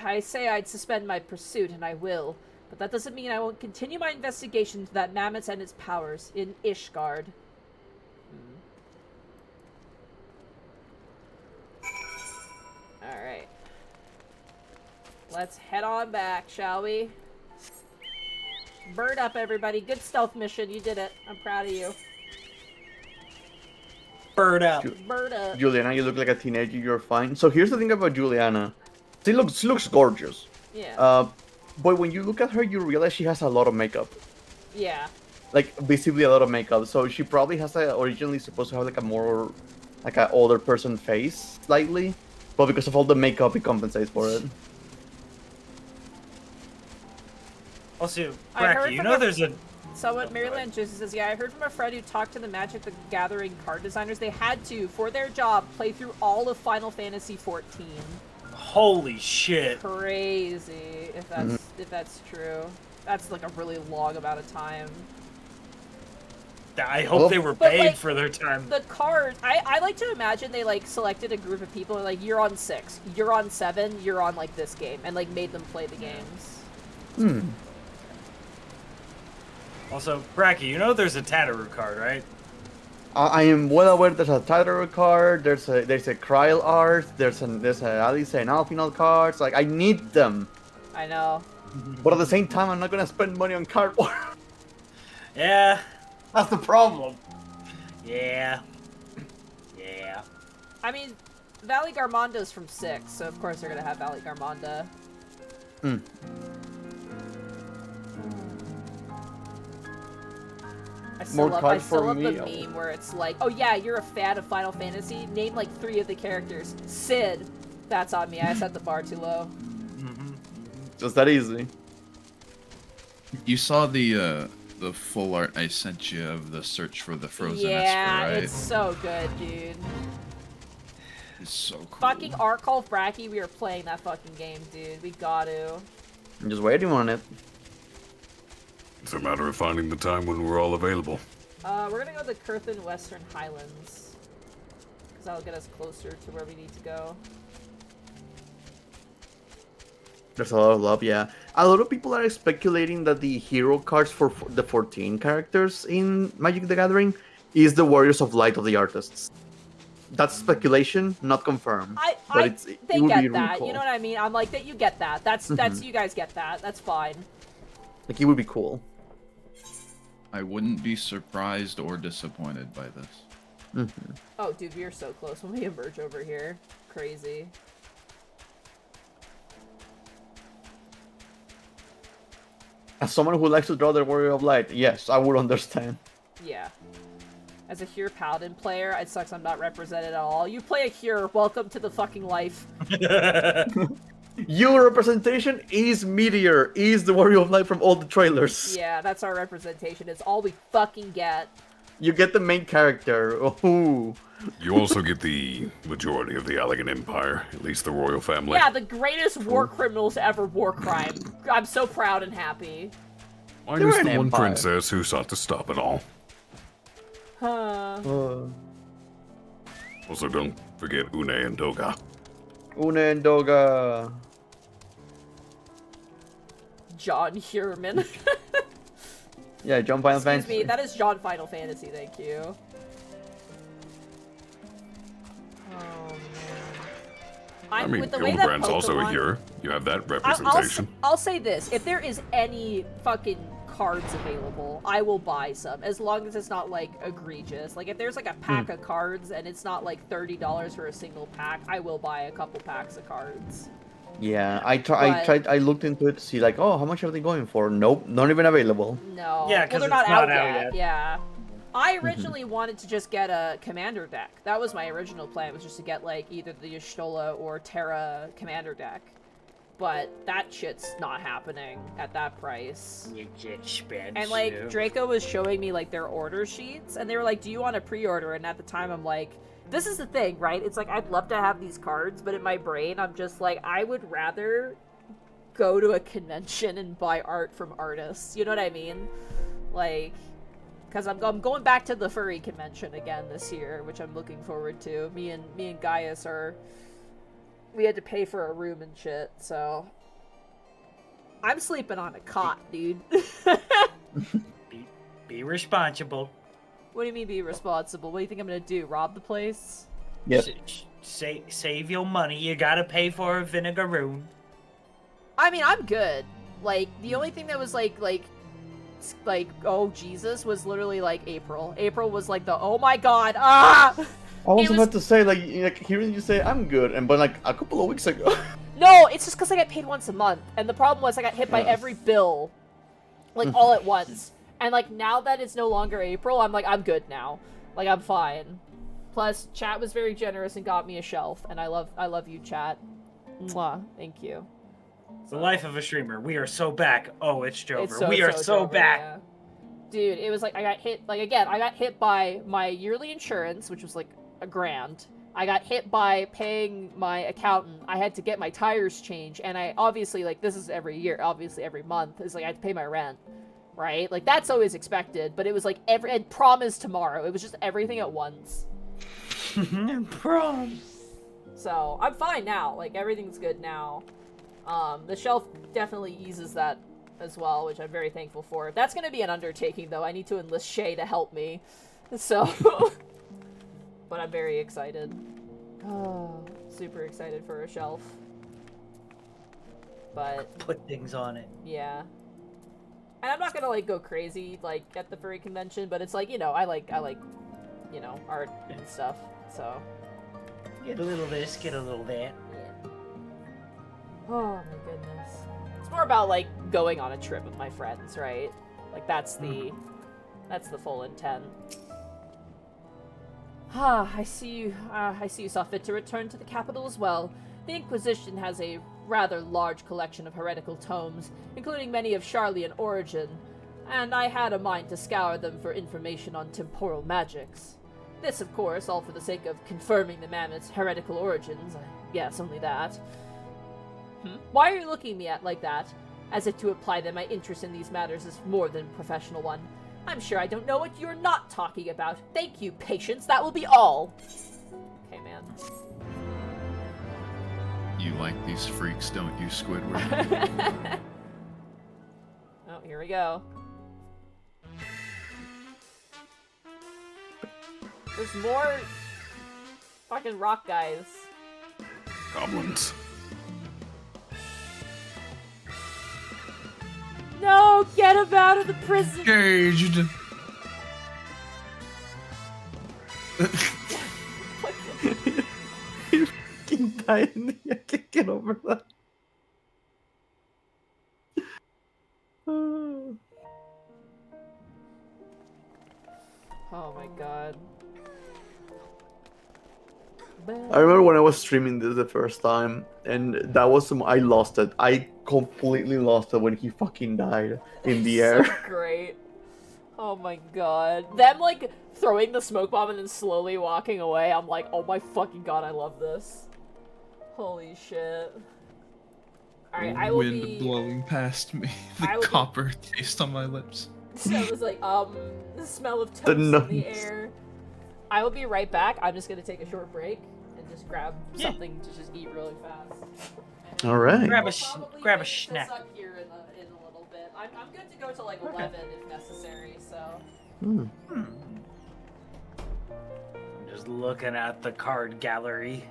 I say I'd suspend my pursuit, and I will. But that doesn't mean I won't continue my investigation into that mammoth and its powers in Ishgard. Alright. Let's head on back, shall we? Bird up, everybody. Good stealth mission. You did it. I'm proud of you. Bird up. Bird up. Juliana, you look like a teenager. You're fine. So here's the thing about Juliana. She looks gorgeous. Yeah. But when you look at her, you realize she has a lot of makeup. Yeah. Like, visibly a lot of makeup. So she probably has originally supposed to have like a more, like an older person face, slightly. But because of all the makeup, it compensates for it. Also, Bracky, you know there's a... Someone, Maryland Juicy says, yeah, I heard from a friend who talked to the Magic the Gathering card designers. They had to, for their job, play through all of Final Fantasy XIV. Holy shit. Crazy, if that's, if that's true. That's like a really long amount of time. I hope they were paid like, for their time. The card, I like to imagine they like selected a group of people and like, you're on 6, you're on 7, you're on like this game, and like made them play the games. Also, Bracky, you know there's a Tataru card, right? I am well aware there's a Tataru card, there's a Kryl art, there's a Alice and Alfinal cards. Like, I need them. I know. But at the same time, I'm not gonna spend money on cardboard. Yeah. That's the problem. Yeah. I mean, Valley Garmonda's from 6, so of course they're gonna have Valley Garmonda. I still love the meme where it's like, oh yeah, you're a fan of Final Fantasy? Name like 3 of the characters. Sid. That's on me. I set the bar too low. Just that easy. You saw the full art I sent you of the search for the frozen yeah, Esper, right? It's so good, dude. It's so cool. Fucking Art Call Bracky, we are playing that fucking game, dude. We got to. I'm just waiting on it. It's a matter of finding the time when we're all available. We're gonna go to the Curthin Western Highlands. Because that'll get us closer to where we need to go. There's a lot of love, yeah. A lot of people are speculating that the hero cards for the 14 characters in Magic the Gathering is the Warriors of Light of the artists. That's speculation, not confirmed. They get that. Cool. You know what I mean? I'm like, that you get that. That's you guys get that. That's fine. Like, it would be cool. I wouldn't be surprised or disappointed by this. Oh, dude, we are so close when we emerge over here. Crazy. As someone who likes to draw the Warrior of Light, yes, I would understand. Yeah. As a Hyr Paladin player, it sucks I'm not represented at all. You play a Hyr, welcome to the fucking life. Your representation is Meteor, is the Warrior of Light from all the trailers. Yeah, that's our representation. It's all we fucking get. You get the main character. Ooh. You also get the majority of the Allegan Empire, at least the royal family. Yeah, the greatest war criminals to ever war crime. I'm so proud and happy. Minus the one princess who sought to stop it all. Also, don't forget Une and Doga. Une and Doga. John Hurman. Yeah, John Final Fantasy. Excuse me, that is John Final Fantasy, thank you. Oh, man. I mean, Hildibrand's also here. You have that representation. I'll say this. If there is any fucking cards available, I will buy some. As long as it's not, like, egregious. Like, if there's, like, a pack of cards and it's not, like, $30 for a single pack, I will buy a couple packs of cards. Yeah, I looked into it to see, like, oh, how much are they going for? Nope, not even available. No. Yeah, because they're not out yet. Yeah. I originally wanted to just get a commander deck. That was my original plan, was just to get, like, either the Y'shtola or Terra commander deck. But that shit's not happening at that price. You get expensive. And, like, Draco was showing me, like, their order sheets, and they were like, do you want a pre-order? And at the time, I'm like, this is the thing, right? It's like, I'd love to have these cards, but in my brain, I'm just like, I would rather go to a convention and buy art from artists. You know what I mean? Like, because I'm going back to the furry convention again this year, which I'm looking forward to. Me and Gaius we had to pay for a room and shit, so I'm sleeping on a cot, dude. Be responsible. What do you mean be responsible? What do you think I'm gonna do? Rob the place? Yep. Save your money. You gotta pay for a vinegaroon. I mean, I'm good. Like, the only thing that was like, oh Jesus, was literally like April. April was like the, oh my god, ah! I was about to say, like hearing you say I'm good, but like a couple of weeks ago. No, it's just because I get paid once a month, and the problem was I got hit by every bill, like all at once. And, like, now that it's no longer April, I'm like, I'm good now. Like, I'm fine. Plus, chat was very generous and got me a shelf, and I love you, chat. Mwah. Thank you. The life of a streamer. We are so back. Oh, it's Jover. We are so back. Yeah. Dude, it was like, I got hit, like, again, I got hit by my yearly insurance, which was, like, $1,000. I got hit by paying my accountant. I had to get my tires changed, and I obviously, like, this is every year, obviously every month, is like, I had to pay my rent. right? Like, that's always expected, but it was like and prom is tomorrow. It was just everything at once. Prom. So, I'm fine now. Like, everything's good now. The shelf definitely eases that as well, which I'm very thankful for. That's gonna be an undertaking, though. I need to enlist Shay to help me. So... but I'm very excited. Oh, super excited for a shelf. But... put things on it. Yeah. And I'm not gonna, like, go crazy, like, at the furry convention, but it's like, you know, I like, you know, art and stuff, so... Get a little this, get a little that. Yeah. Oh, my goodness. It's more about, like, going on a trip with my friends, right? Like, that's the full intent. I see you saw fit to return to the capital as well. The Inquisition has a rather large collection of heretical tomes, including many of Charlian origin, and I had a mind to scour them for information on temporal magics. This, of course, all for the sake of confirming the mammoth's heretical origins. Yes, only that. Why are you looking at me like that? As if to imply that my interest in these matters is more than a professional one. I'm sure I don't know what you're not talking about. Thank you, Patience. That will be all. Okay, man. You like these freaks, don't you, Squidward? Oh, here we go. There's more fucking rock guys. Goblins. No, get him out of the prison. Caged. You're fucking dying. I can't get over that. Oh my god. I remember when I was streaming this the first time, and that was I lost it. I completely lost it when he fucking died in the air. So great. Oh my god. Them, like, throwing the smoke bomb and then slowly walking away, I'm like, oh my fucking god, I love this. Holy shit. Alright, I will Wind blowing past me. The copper taste on my lips. So it was like, the smell of toast in the air. I will be right back. I'm just gonna take a short break and just grab something to just eat really fast. All right. Grab a snack. Here in a little bit. I'm good to go till like 11 if necessary. So. Hmm. I'm just looking at the card gallery.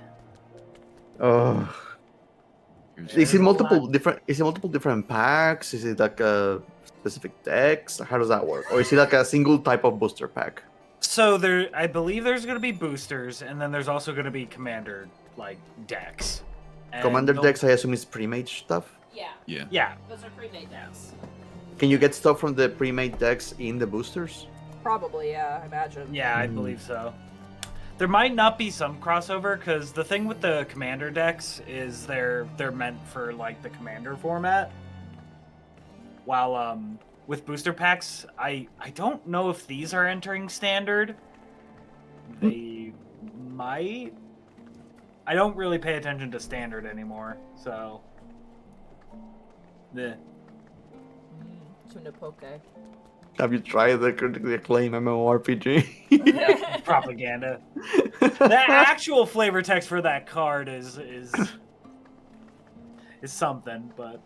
Is it multiple different packs? Is it like a specific decks? How does that work? Or is it like a single type of booster pack? So I believe there's going to be boosters, and then there's also going to be commander decks. And Commander decks, I assume, is pre-made stuff. Yeah. Yeah. Those are pre-made decks. Can you get stuff from the pre-made decks in the boosters? Probably, yeah. I imagine. Yeah, I believe so. There might not be some crossover, because the thing with the commander decks is they're meant for like the commander format. While with booster packs, I don't know if these are entering standard. They might. I don't really pay attention to standard anymore, so. Tuna poke. Have you tried the critically acclaimed MMORPG? Propaganda. The actual flavor text for that card is something, but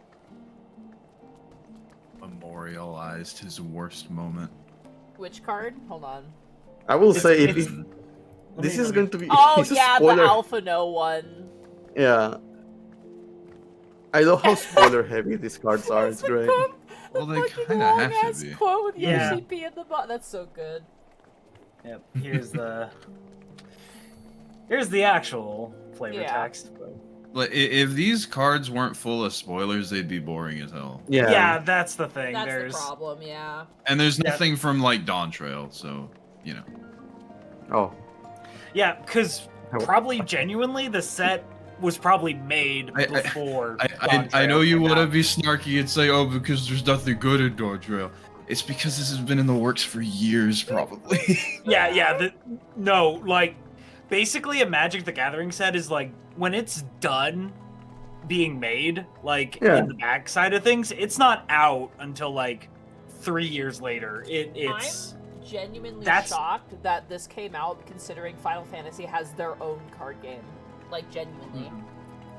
memorialized his worst moment. Which card? Hold on. I will say if this is going to be Oh it's a yeah, spoiler. the Alpha No one. Yeah. I love how spoiler heavy these cards are. It's great. Well, they kind of have to be. Quote with Yeah. Yoshi in the bottom. That's so good. yep. Here's the actual flavor Yeah. text. But... But if these cards weren't full of spoilers, they'd be boring as hell. Yeah, that's the thing. That's the problem, yeah. And there's nothing from like Dawn Trail, so you know. Oh. Yeah, because probably genuinely the set was probably made before. I know you want to be snarky and say, oh, because there's nothing good in Dawn Trail. It's because this has been in the works for years, probably. Yeah. Basically a Magic the Gathering set is like, when it's done being made, in the back side of things, it's not out until like 3 years later. It's I'm genuinely that's... shocked that this came out, considering Final Fantasy has their own card game. Like, genuinely.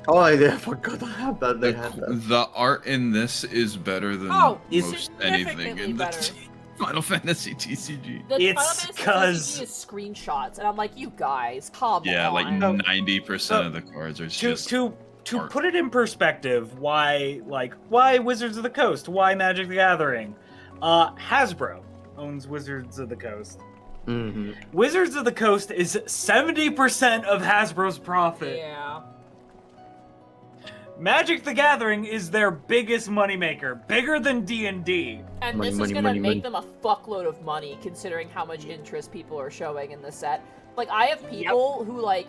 Oh, I forgot to have that. They had that. The art in this is better than most anything in the Final Fantasy TCG. The Final Fantasy TCG is screenshots, and I'm like, you guys, come on. Yeah, like 90% of the cards are just to put it in perspective. Why Wizards of the Coast? Why Magic the Gathering? Hasbro owns Wizards of the Coast. Mm-hmm. Wizards of the Coast is 70% of Hasbro's profit. Yeah. Magic the Gathering is their biggest moneymaker, bigger than D&D. And this is gonna make them a fuckload of money, considering how much interest people are showing in the set. Like, I have people who, like,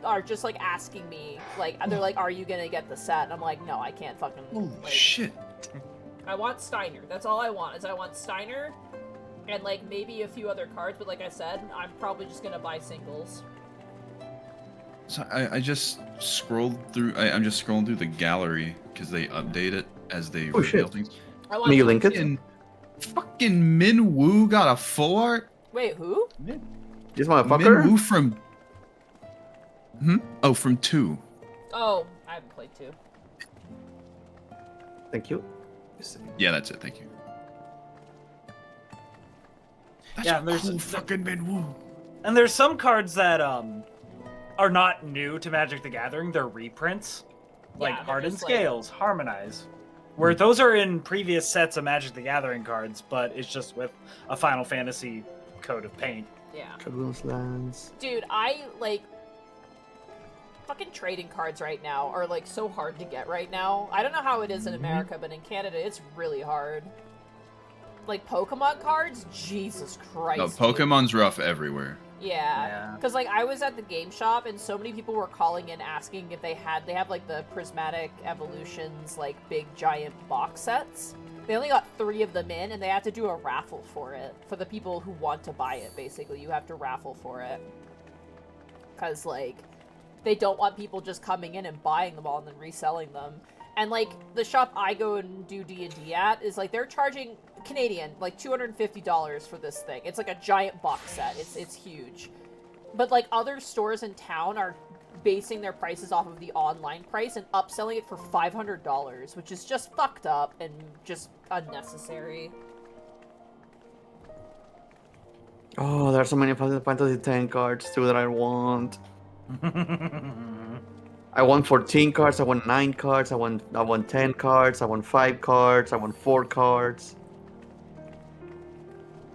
are just, like, asking me, like, they're like, are you gonna get the set? And I'm like, no, I can't fucking... Holy like, shit. I want Steiner. That's all I want, is I want Steiner, and, like, maybe a few other cards, but like I said, I'm probably just gonna buy singles. So I just scrolled through. I'm just scrolling through the gallery because they update it as they reveal things. Can you link it? Fucking Min Woo got a full art. Wait, who? This motherfucker. Min Woo from. Oh, from 2. Oh, I haven't played 2. Thank you. Yeah, that's it. Thank you. That's there's cool fucking Min Woo. And there's some cards that are not new to Magic the Gathering. They're reprints, like Hardened Scales, Harmonize, where those are in previous sets of Magic the Gathering cards, but it's just with a Final Fantasy coat of paint. Yeah. Dude, I, like... Fucking trading cards right now are, like, so hard to get right now. I don't know how it is in America, but in Canada, it's really hard. Like, Pokemon cards? Jesus Christ. No, Pokemon's rough everywhere. Yeah, because like I was at the game shop and so many people were calling in asking if they have like the Prismatic Evolutions like big giant box sets. They only got 3 of them in and they had to do a raffle for it. For the people who want to buy it, basically. You have to raffle for it. Because like, they don't want people just coming in and buying them all and then reselling them. And like, the shop I go and do D&D at is like, they're charging Canadian, like $250 for this thing. It's like a giant box set. It's huge. But like, other stores in town are basing their prices off of the online price and upselling it for $500, which is just fucked up and just unnecessary. Oh, there are so many Final Fantasy X cards too that I want. I want 14 cards, I want 9 cards, I want 10 cards, I want 5 cards, I want 4 cards.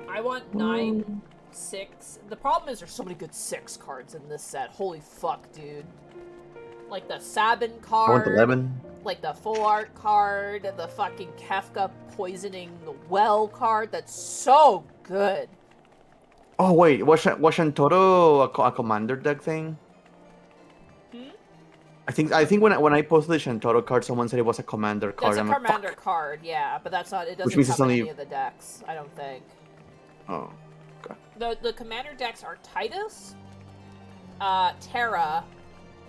I want 9, 6. The problem is there's so many good 6 cards in this set. Holy fuck, dude. Like the Sabin card. I want 11. Like the full art card, the fucking Kefka poisoning the well card. That's so good. Oh wait, was Shantoro a commander deck thing? I think when I posted the Shantoro card, someone said it was a commander card. That's a commander card, yeah, but that's not. It doesn't come in any of the decks, I don't think. Oh, okay. The commander decks are Titus, Terra,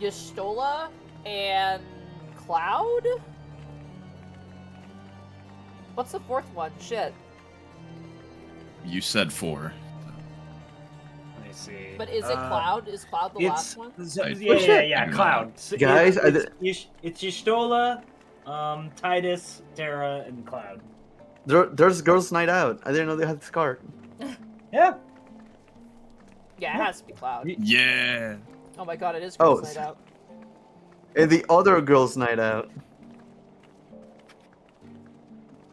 Y'shtola, and Cloud. What's the 4th one? Shit. You said 4. See. But is it Cloud? Is Cloud the last one? Yeah, Cloud. Guys, it's Y'shtola, Titus, Terra, and Cloud. There's Girls' Night Out. I didn't know they had this card. Yeah. Yeah, it has to be Cloud. Yeah. Oh my god, it is Girls' Night Out. And the other Girls' Night Out.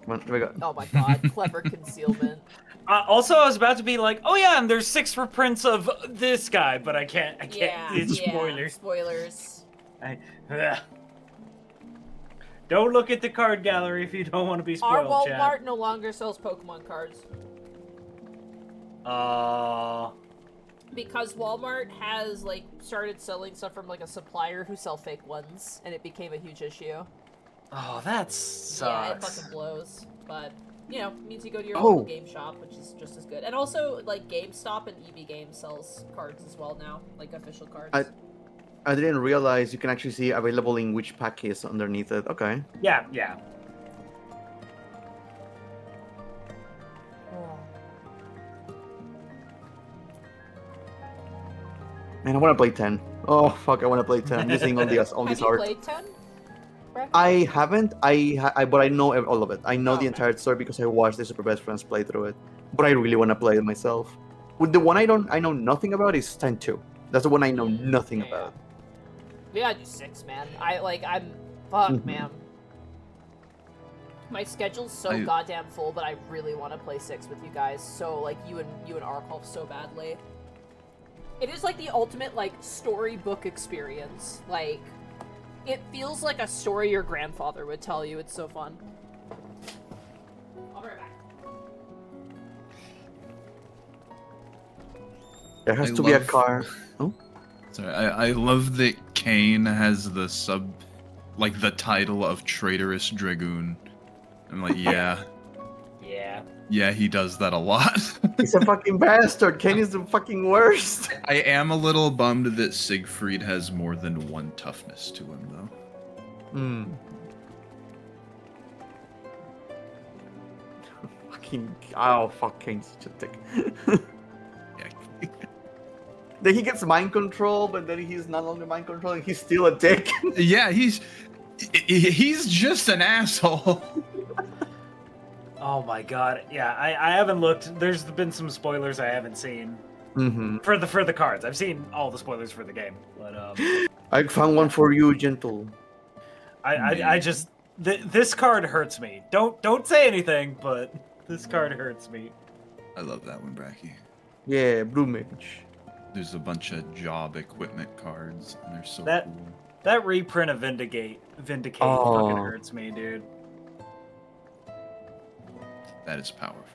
Come on, here we go. Oh my god, clever concealment. Also, I was about to be like, oh yeah, and there's 6 reprints of this guy, but I can't. Yeah, it's spoilers. Spoilers. Don't look at the card gallery if you don't want to be spoiled, Our Chad. Walmart no longer sells Pokemon cards. Because Walmart has, like, started selling stuff from, like, a supplier who sell fake ones, and it became a huge issue. Oh, that sucks. Yeah, it fucking blows. But, you know, it means you go to your local game shop, which is just as good. And also, like, GameStop and EB Games sells cards as well now, like, official cards. I didn't realize you can actually see available in which pack is underneath it. Okay. Yeah. Man, I want to play 10. Oh fuck, I want to play 10. I'm just seeing all these Have you art. played 10? I haven't. But I know all of it. I know the Okay. entire story because I watched the Super Best Friends play through it. But I really want to play it myself. With the one I know nothing about is 10-2. That's the one I know nothing about. We gotta do 6, man. Fuck, Mhm. man. My schedule's so goddamn full, but I really want to play 6 with you guys. So, like, you and Arkolf so badly. It is, like, the ultimate, like, storybook experience. Like, it feels like a story your grandfather would tell you. It's so fun. I'll be right back. There has to be a car. Oh? Sorry, I love that Kane has the the title of Traitorous Dragoon. I'm like, yeah. Yeah. Yeah, he does that a lot. He's a fucking bastard. Ken is the fucking worst. I am a little bummed that Siegfried has more than 1 toughness to him, though. Hmm. Fucking. Oh, fuck, Kane's such a dick. Yeah. Then he gets mind control, but then he's not longer mind controlling. He's still a dick. Yeah, he's just an asshole. Oh my god. Yeah, I haven't looked. There's been some spoilers I haven't seen Mm-hmm. for the cards. I've seen all the spoilers for the game, but I found one for you, Gentle. I just this card hurts me. Don't say anything, but this card hurts me. I love that one, Bracky. Yeah, Blue Mage. There's a bunch of job equipment cards, and they're so That- cool. That reprint of Vindicate Oh. fucking hurts me, dude. That is powerful.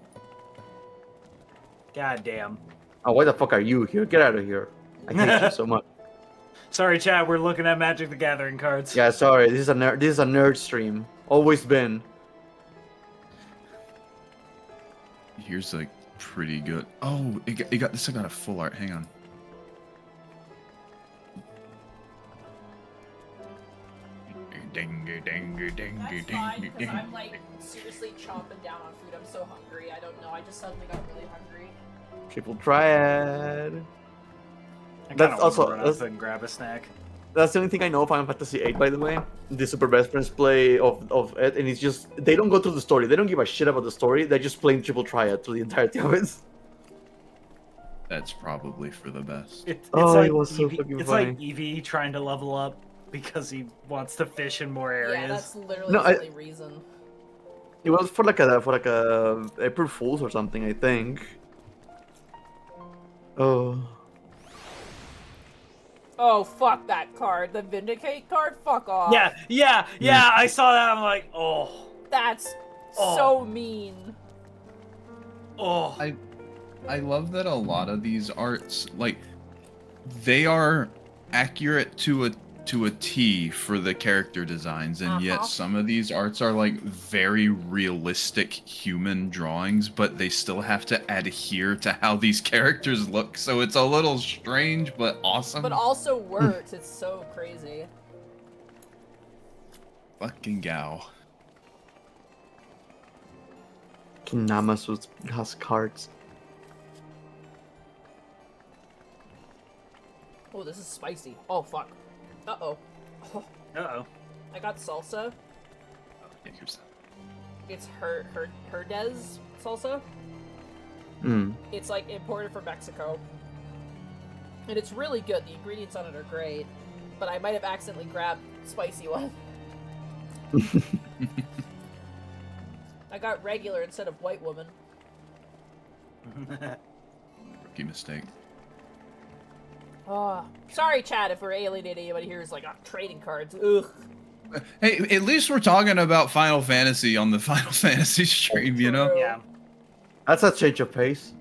God damn. Oh, why the fuck are you here? Get out of here. I hate you so much. Sorry, Chad. We're looking at Magic the Gathering cards. Yeah, sorry. This is a nerd stream. Always been. Here's like pretty good. Oh, it got this. I got a full art. Hang on. That's fine, because I'm, like, seriously chomping down on food. I'm so hungry. I don't know. I just suddenly got really hungry. Triple Triad. I That's kind of also- want to run that's- up and grab a snack. That's the only thing I know of Final Fantasy VIII, by the way. The Super Best Friends play of it, and it's just they don't go through the story. They don't give a shit about the story. They're just playing Triple Triad through the entirety of it. That's probably for the best. It's Oh, like it was so Eevee, fucking it's funny. like Eevee trying to level up because he wants to fish in more areas. Yeah, that's literally No, the I- only reason. It was for like a April Fools or something, I think. Oh. Oh, fuck that card. The Vindicate card? Fuck off. Yeah. I saw that. I'm like, oh. That's Oh. so mean. Oh. I love that a lot of these arts, like, they are accurate to a T for the character designs, and yet some of these arts are like very realistic human drawings, but they still have to adhere to how these characters look, so it's a little strange but awesome. But also works. It's so crazy. Fucking Gao. Kinamasu has cards. Oh, this is spicy. Oh, fuck. Uh-oh. Oh, Uh-oh. I got salsa. Yeah, here's that. It's Herdez salsa. Hmm. It's, like, imported from Mexico. And it's really good. The ingredients on it are great. But I might have accidentally grabbed spicy one. I got regular instead of white woman. Rookie mistake. Oh, sorry, Chad, if we're alienating anybody here who's like, trading cards. Ugh. Hey, at least we're talking about Final Fantasy on the Final Fantasy stream, you know? Yeah. That's a change of pace.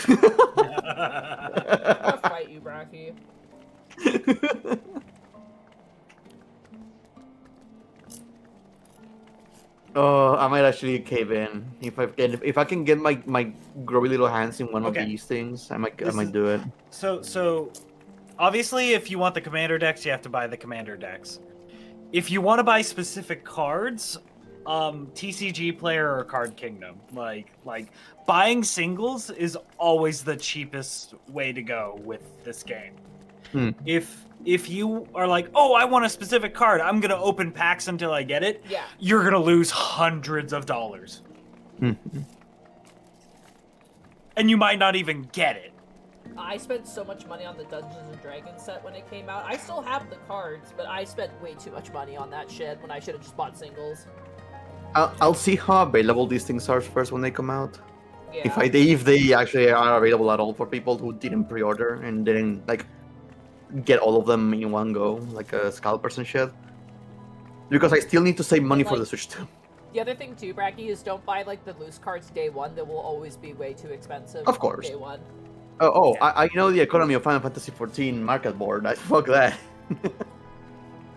I'm gonna fight you, Bracky. Oh, I might actually cave in if I can get my grubby little hands in one Okay. of these things. I might This is- do it. So, obviously, if you want the commander decks, you have to buy the commander decks. If you want to buy specific cards, TCG Player or Card Kingdom, like buying singles is always the cheapest way to go with this game. If you are like, oh, I want a specific card, I'm gonna open packs until I get it. Yeah. You're gonna lose hundreds of dollars, and you might not even get it. I spent so much money on the Dungeons and Dragons set when it came out. I still have the cards, but I spent way too much money on that shit when I should have just bought singles. I'll see how available these things are first when they come out. Yeah. If they actually are available at all for people who didn't pre-order and didn't like get all of them in one go, like scalpers and shit. Because I still need to save money for the Switch too. The other thing too, Bracky, is don't buy like the loose cards day one. They will always be way too expensive. Of course. Day one. I know the economy of Final Fantasy XIV market board. Fuck that.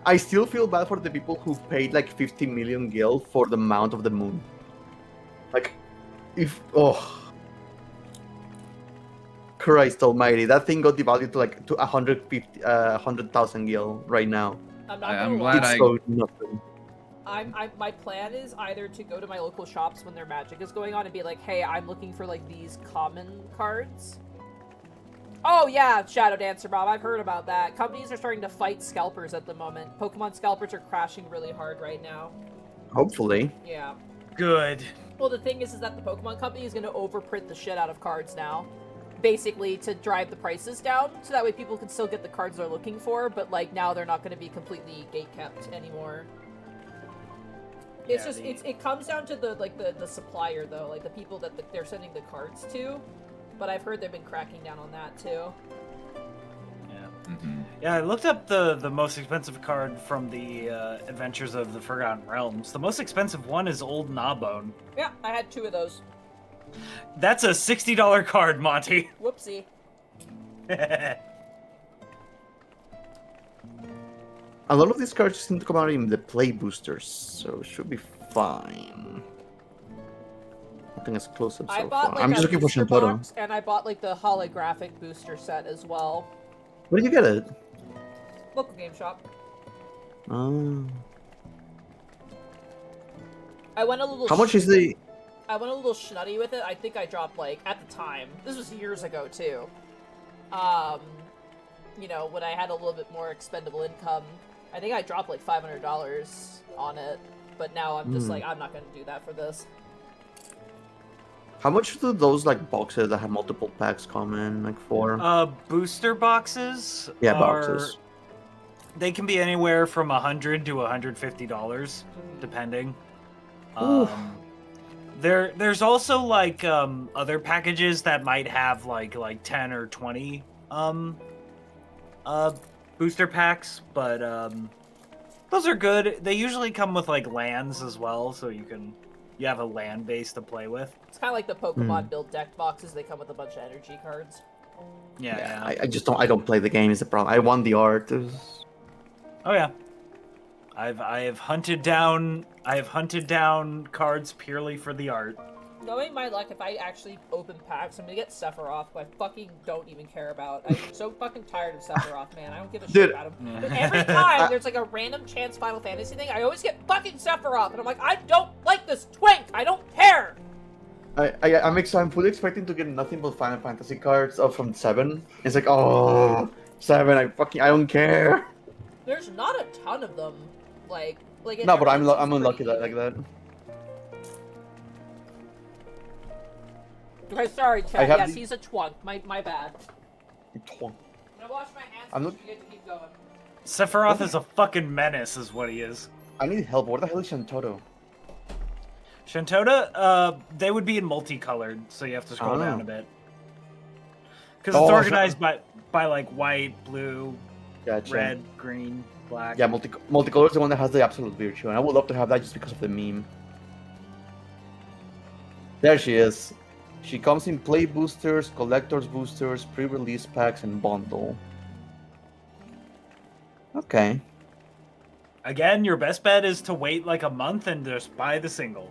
I still feel bad for the people who paid like 50 million gil for the Mount of the Moon. Like, Christ Almighty, that thing got devalued to 100,000 gil right now. I'm glad it's so nothing. My plan is either to go to my local shops when their Magic is going on and be like, hey, I'm looking for like these common cards. Oh yeah, Shadow Dancer Bob, I've heard about that. Companies are starting to fight scalpers at the moment. Pokemon scalpers are crashing really hard right now. Hopefully. Yeah. Good. Well, the thing is that the Pokemon company is going to overprint the shit out of cards now. Basically to drive the prices down, so that way people can still get the cards they're looking for, but like now they're not going to be completely gatekept anymore. It's just it comes down to the supplier though, like the people that they're sending the cards to. But I've heard they've been cracking down on that too. Yeah. Yeah, I looked up the most expensive card from the Adventures of the Forgotten Realms. The most expensive one is Old Gnawbone. Yeah, I had 2 of those. That's a $60 card, Monty. Whoopsie. A lot of these cards seem to come out in the play boosters, so it should be fine. Nothing exclusive so far. Like, I'm just looking for Shantoro. And I bought like the holographic booster set as well. Where did you get it? Local game shop. Oh. I went a little. How much is the? I went a little schnutty with it. I think I dropped like at the time. This was years ago too. You know, when I had a little bit more expendable income, I think I dropped like $500 on it. But now I'm just like, I'm not gonna do that for this. How much do those like boxes that have multiple packs come in, like for? Booster boxes. Yeah, boxes. They can be anywhere from $100 to $150, depending. There's also like other packages that might have like 10 or 20 booster packs, but those are good. They usually come with like lands as well, so you have a land base to play with. It's kind of like the Pokemon build deck boxes. They come with a bunch of energy cards. Yeah. I just don't play the game. Is the problem? I want the art. Oh yeah. I have hunted down cards purely for the art. Knowing my luck, if I actually open packs, I'm gonna get Sephiroth, who I fucking don't even care about. I'm so fucking tired of Sephiroth, man. I don't give a shit about him. But every time there's like a random chance Final Fantasy thing, I always get fucking Sephiroth, and I'm like, I don't like this twink. I don't care. I'm fully expecting to get nothing but Final Fantasy cards from 7. It's like, oh, 7. I don't care. There's not a ton of them. Like no, but I'm unlucky that like that. Okay, sorry, Chad. Yes, he's a twunk. My bad. Twunk. I'm gonna wash my hands so you get to keep going. Sephiroth is a fucking menace, is what he is. I need help. Where the hell is Shantoro? Shantota, they would be in multicolored, so you have to scroll down a bit. Because it's organized by like white, blue, red, green, black. Yeah, multicolor is the one that has the absolute virtue, and I would love to have that just because of the meme. There she is. She comes in play boosters, collector's boosters, pre-release packs, and bundle. Okay. Again, your best bet is to wait like a month and just buy the single.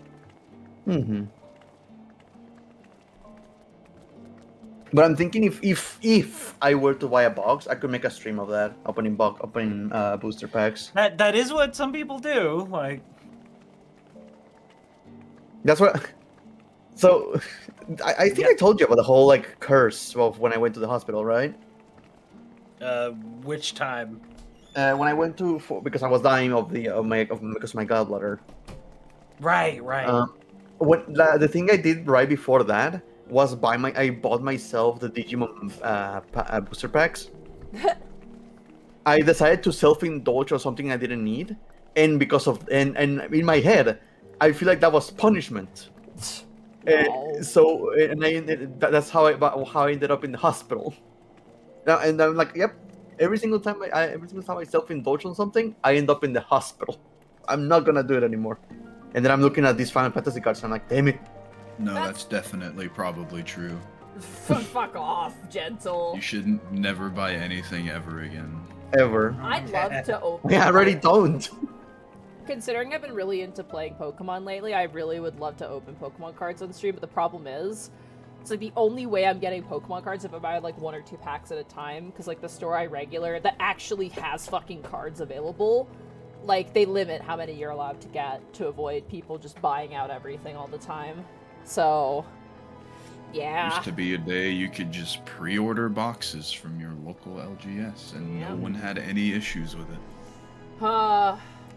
But I'm thinking if I were to buy a box, I could make a stream of that, opening booster packs. That is what some people do. Like, that's what. So, I think I told you about the whole like curse of when I went to the hospital, right? Which time? When I went to because I was dying because of my gallbladder. Right. The thing I did right before that was I bought myself the Digimon booster packs. I decided to self-indulge on something I didn't need, and because of and in my head, I feel like that was punishment. Wow. That's how I ended up in the hospital. Now, and I'm like, yep. Every single time I self-indulge on something, I end up in the hospital. I'm not gonna do it anymore. And then I'm looking at these Final Fantasy cards, and I'm like, damn it. No, that's definitely probably true. Fuck off, Gentle. You shouldn't never buy anything ever again. Ever. I'd love to open. Yeah, I already don't. Considering I've been really into playing Pokemon lately, I really would love to open Pokemon cards on stream, but the problem is, it's like the only way I'm getting Pokemon cards if I buy like 1 or 2 packs at a time, because like the store I regular that actually has fucking cards available, like they limit how many you're allowed to get to avoid people just buying out everything all the time. So, yeah. Used to be a day you could just pre-order boxes from your local LGS and no one had any issues with it.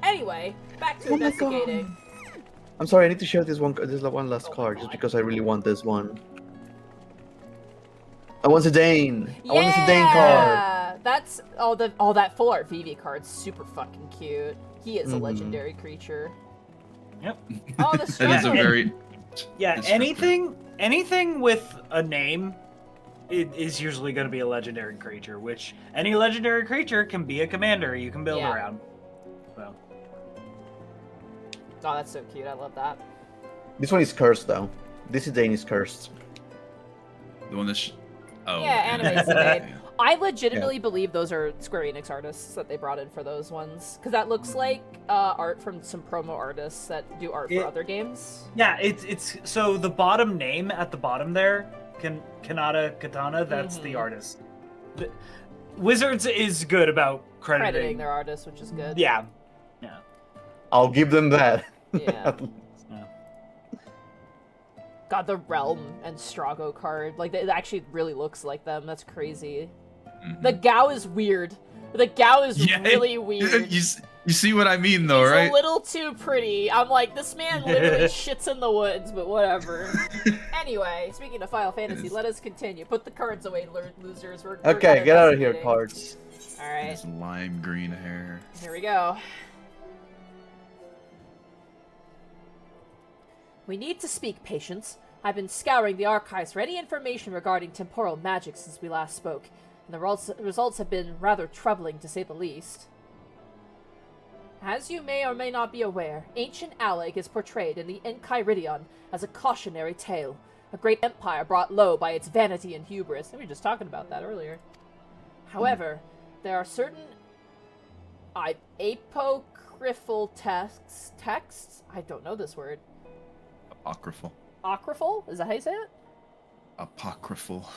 Anyway, back to investigating. I'm sorry, I need to share this one last card just because I really want this one. I want Zidane. Yeah! I want the Zidane card. That's that full art Vivi card's super fucking cute. He is a legendary creature. Yep. Oh, the That is a very anything with a name is usually going to be a legendary creature, which any legendary creature can be a commander you can build around. So. Oh, that's so cute. I love that. This one is cursed though. This Zidane is cursed. The one that's anime Zidane. I legitimately believe those are Square Enix artists that they brought in for those ones, because that looks like art from some promo artists that do art for other games. Yeah, it's so the bottom name at the bottom there, Kanata Katana, that's the artist. Wizards is good about crediting their artists, which is good. Yeah. I'll give them that. Yeah. God, the Realm and Strago card, like it actually really looks like them. That's crazy. The Gao is weird. The Gao is really weird. You see what I mean, though, He's right? a little too pretty. I'm like, this man literally shits in the woods, but whatever. Anyway, speaking of Final Fantasy, let us continue. Put the cards away, losers. We're okay, get out of here, cards. All right. His lime green hair. Here we go. We need to speak, patience. I've been scouring the archives for any information regarding temporal magic since we last spoke, and the results have been rather troubling, to say the least. As you may or may not be aware, ancient Alleg is portrayed in the Enchiridion as a cautionary tale, a great empire brought low by its vanity and hubris. We were just talking about that earlier. However, there are certain apocryphal texts? I don't know this word. Apocryphal. Apocryphal? Is that how you say it? Apocryphal.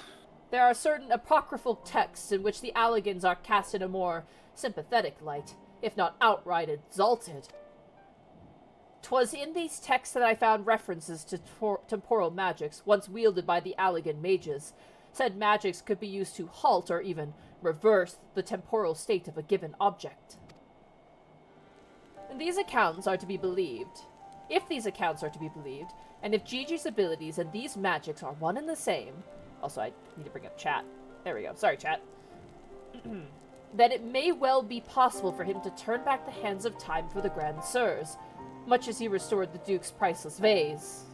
There are certain apocryphal texts in which the Allegans are cast in a more sympathetic light, if not outright exalted. 'Twas in these texts that I found references to temporal magics, once wielded by the Allegan mages. Said magics could be used to halt or even reverse the temporal state of a given object. And these accounts are to be believed. If these accounts are to be believed, and if Gigi's abilities and these magics are one and the same... Also, I need to bring up chat. There we go. Sorry, chat. Then it may well be possible for him to turn back the hands of time for the Grand Sirs, much as he restored the Duke's priceless vase.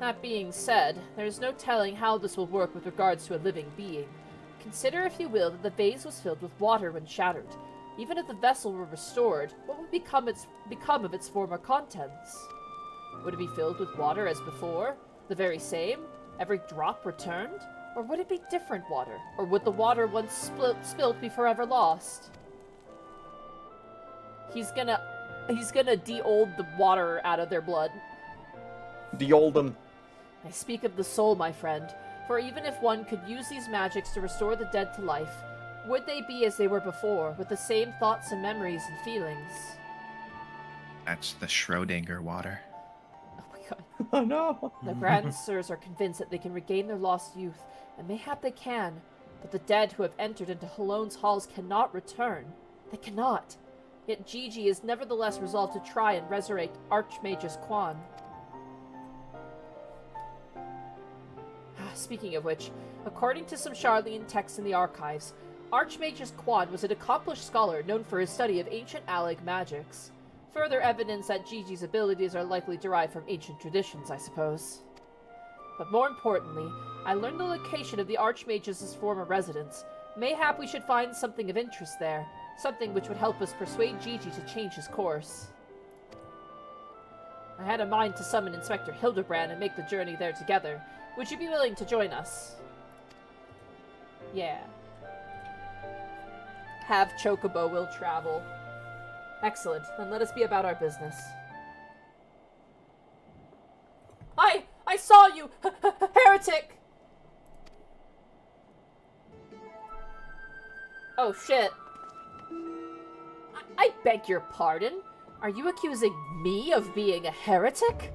That being said, there is no telling how this will work with regards to a living being. Consider, if you will, that the vase was filled with water when shattered. Even if the vessel were restored, what would become of its former contents? Would it be filled with water as before? The very same? Every drop returned? Or would it be different water? Or would the water once spilt be forever lost? He's gonna de-old the water out of their blood. De-old them. I speak of the soul, my friend, for even if one could use these magics to restore the dead to life, would they be as they were before, with the same thoughts and memories and feelings? That's the Schrodinger water. Oh my god. Oh no! The Grand Sirs are convinced that they can regain their lost youth, and mayhap they can, But the dead who have entered into Halone's halls cannot return. They cannot. Yet Gigi is nevertheless resolved to try and resurrect Archmagus Quan. Speaking of which, according to some Charlene texts in the archives, Archmagus Quan was an accomplished scholar known for his study of ancient allied magics. Further evidence that Gigi's abilities are likely derived from ancient traditions, I suppose. But more importantly, I learned the location of the Archmagus' former residence. Mayhap we should find something of interest there, something which would help us persuade Gigi to change his course. I had a mind to summon Inspector Hildibrand and make the journey there together. Would you be willing to join us? Yeah. Have Chocobo will travel. Excellent. Then let us be about our business. I saw you! Heretic! Oh, shit. I beg your pardon? Are you accusing me of being a heretic?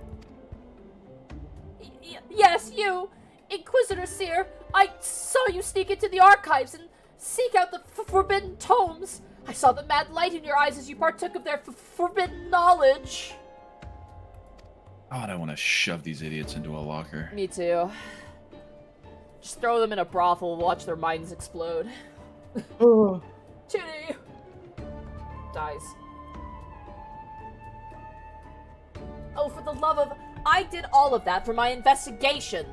Yes, you! Inquisitor Seer! I saw you sneak into the archives and seek out the forbidden tomes! I saw the mad light in your eyes as you partook of their forbidden knowledge! God, I want to shove these idiots into a locker. Me too. Just throw them in a brothel, watch their minds explode. Titty! Dies. Oh, for the love of... I did all of that for my investigation!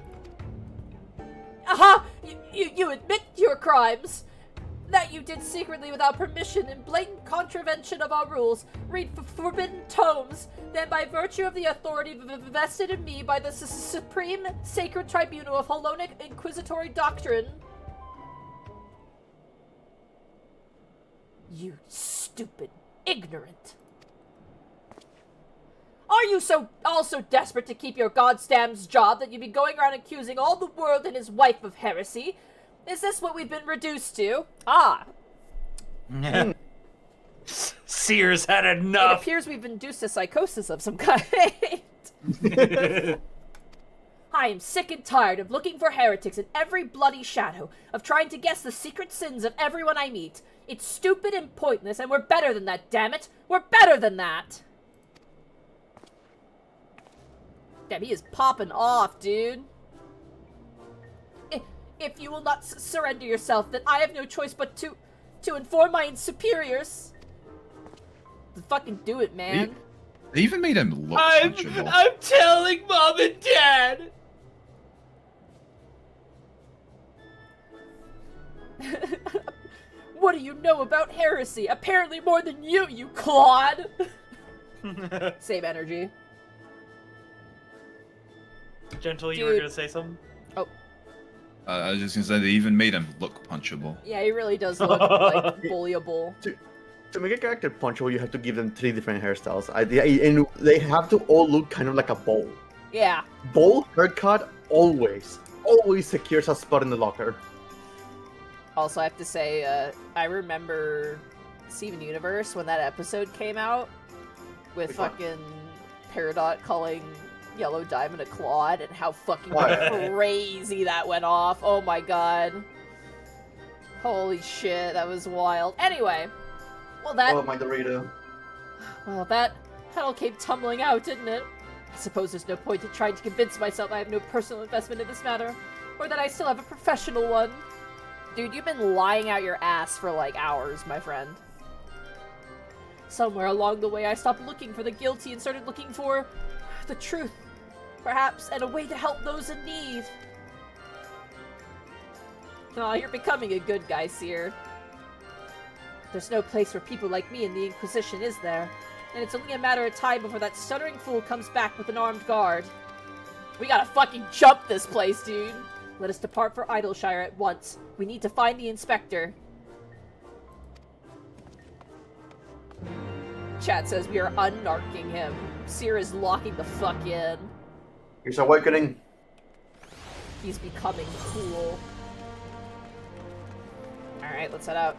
Aha! You admit your crimes! That you did secretly without permission in blatant contravention of our rules, read forbidden tomes, then by virtue of the authority vested in me by the Supreme Sacred Tribunal of Halonic Inquisitory Doctrine. You stupid, ignorant. Are you also desperate to keep your goddamn's job that you'd be going around accusing all the world and his wife of heresy? Is this what we've been reduced to? Ah. Sears had enough. It appears we've induced a psychosis of some kind. I am sick and tired of looking for heretics in every bloody shadow, of trying to guess the secret sins of everyone I meet. It's stupid and pointless, and we're better than that, damn it! We're better than that! Damn, he is popping off, dude. If you will not surrender yourself, then I have no choice but to inform my superiors. Fucking do it, man. They even made him look punchable. I'm telling Mom and Dad! What do you know about heresy? Apparently more than you clod! Same energy. Gentle, you were gonna say something? Oh. I was just gonna say they even made him look punchable. Yeah, he really does look like bullyable. To make a character punchable, you have to give them 3 different hairstyles. And they have to all look kind of like a bowl. Yeah. Bowl haircut always secures a spot in the locker. Also, I have to say, I remember Steven Universe when that episode came out with fucking Peridot calling Yellow Diamond a Claude and how fucking crazy that went off. Oh my god. Holy shit, that was wild. Anyway, well that... Oh, my Dorito. Well, that all came tumbling out, didn't it? I suppose there's no point in trying to convince myself I have no personal investment in this matter, or that I still have a professional one. Dude, you've been lying out your ass for like hours, my friend. Somewhere along the way, I stopped looking for the guilty and started looking for the truth, perhaps, and a way to help those in need. Oh, you're becoming a good guy, Seer. There's no place for people like me in the Inquisition, is there? And it's only a matter of time before that stuttering fool comes back with an armed guard. We gotta fucking jump this place, dude! Let us depart for Idleshire at once. We need to find the inspector. Chat says we are unnarking him. Seer is locking the fuck in. He's awakening. He's becoming cool. Alright, let's head out.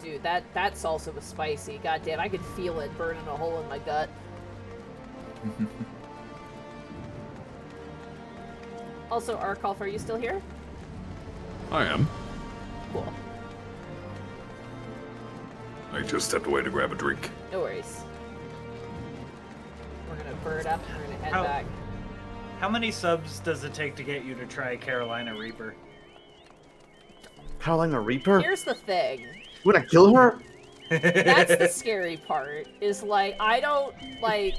Dude, that salsa was spicy. Goddamn, I could feel it burning a hole in my gut. Also, Arkolf, are you still here? I am. Cool. I just stepped away to grab a drink. No worries. We're gonna bird up and we're gonna head back. How many subs does it take to get you to try Carolina Reaper? Carolina Reaper? Here's the thing. You wanna kill her? That's the scary part. Is like, I don't, like...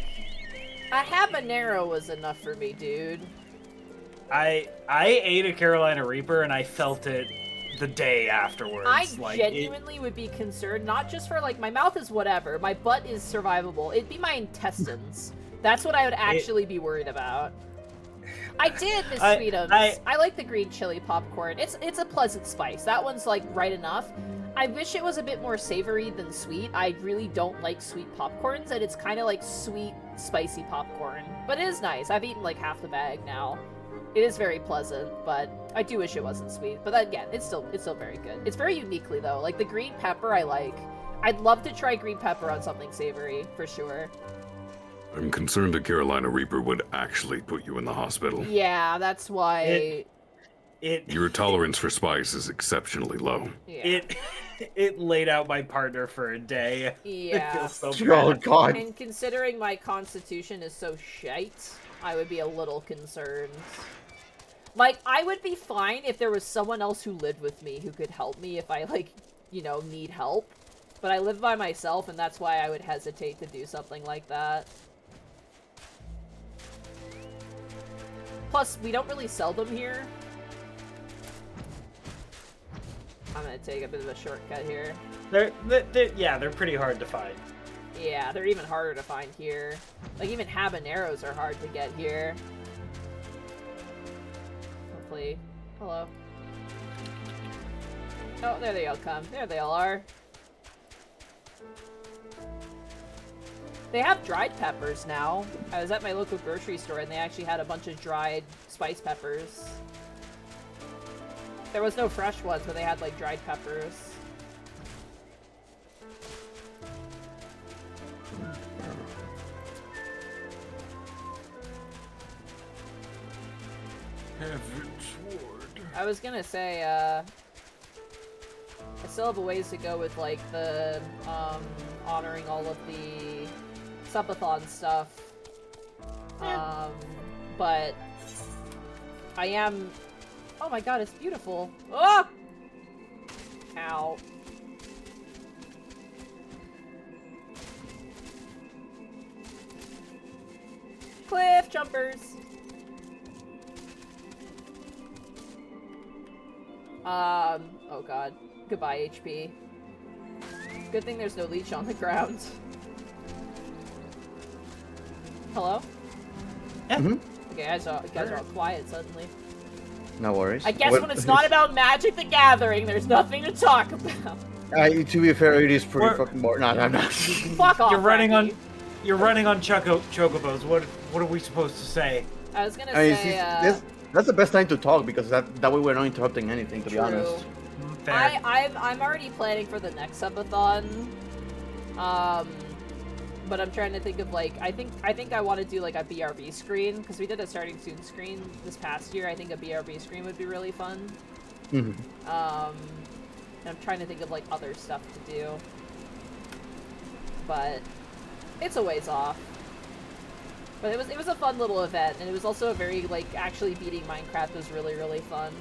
A habanero was enough for me, dude. I ate a Carolina Reaper and I felt it the day afterwards. I genuinely would be concerned, not just for, like, my mouth is whatever, my butt is survivable. It'd be my intestines. That's what I would actually be worried about. I did, Miss Sweetums. I like the green chili popcorn. It's a pleasant spice. That one's, like, right enough. I wish it was a bit more savory than sweet. I really don't like sweet popcorns, and it's kind of like sweet, spicy popcorn. But it is nice. I've eaten, like, half the bag now. It is very pleasant, but I do wish it wasn't sweet. But again, it's still very good. It's very uniquely, though. Like, the green pepper I like. I'd love to try green pepper on something savory, for sure. I'm concerned a Carolina Reaper would actually put you in the hospital. Yeah, that's why... Your tolerance for spice is exceptionally low. Yeah. It laid out my partner for a day. Yeah. So oh, God. And considering my constitution is so shite, I would be a little concerned. Like, I would be fine if there was someone else who lived with me who could help me if I, like, you know, need help. But I live by myself, and that's why I would hesitate to do something like that. Plus, we don't really sell them here. I'm gonna take a bit of a shortcut here. They're pretty hard to find. Yeah, they're even harder to find here. Like, even habaneros are hard to get here. Hopefully. Hello. Oh, there they all come. There they all are. They have dried peppers now. I was at my local grocery store and they actually had a bunch of dried spice peppers. There was no fresh ones, but they had, like, dried peppers. Heavensward. I was gonna say, I still have a ways to go with, like, the, honoring all of the subathon stuff. But I am... Oh my god, it's beautiful. Oh! Ow. Cliff jumpers! Oh god. Goodbye, HP. Good thing there's no leech on the ground. Hello? Yeah. Mm-hmm. Okay, you guys are all quiet suddenly. No worries. I guess when it's not about Magic the Gathering, there's nothing to talk about. To be fair, it is pretty fucking boring. No, I'm not. Fuck off, You're running Frankie. on chocobos. What are we supposed to say? I was gonna I say, mean, that's the best time to talk because that way we're not interrupting anything. To be honest. Fair. I'm already planning for the next subathon. But I'm trying to think of, like, I think I want to do, like, a BRB screen, because we did a starting soon screen this past year. I think a BRB screen would be really fun. Mm-hmm. And I'm trying to think of, like, other stuff to do. But it's a ways off. But it was a fun little event, and it was also a very, like, actually beating Minecraft was really, really fun.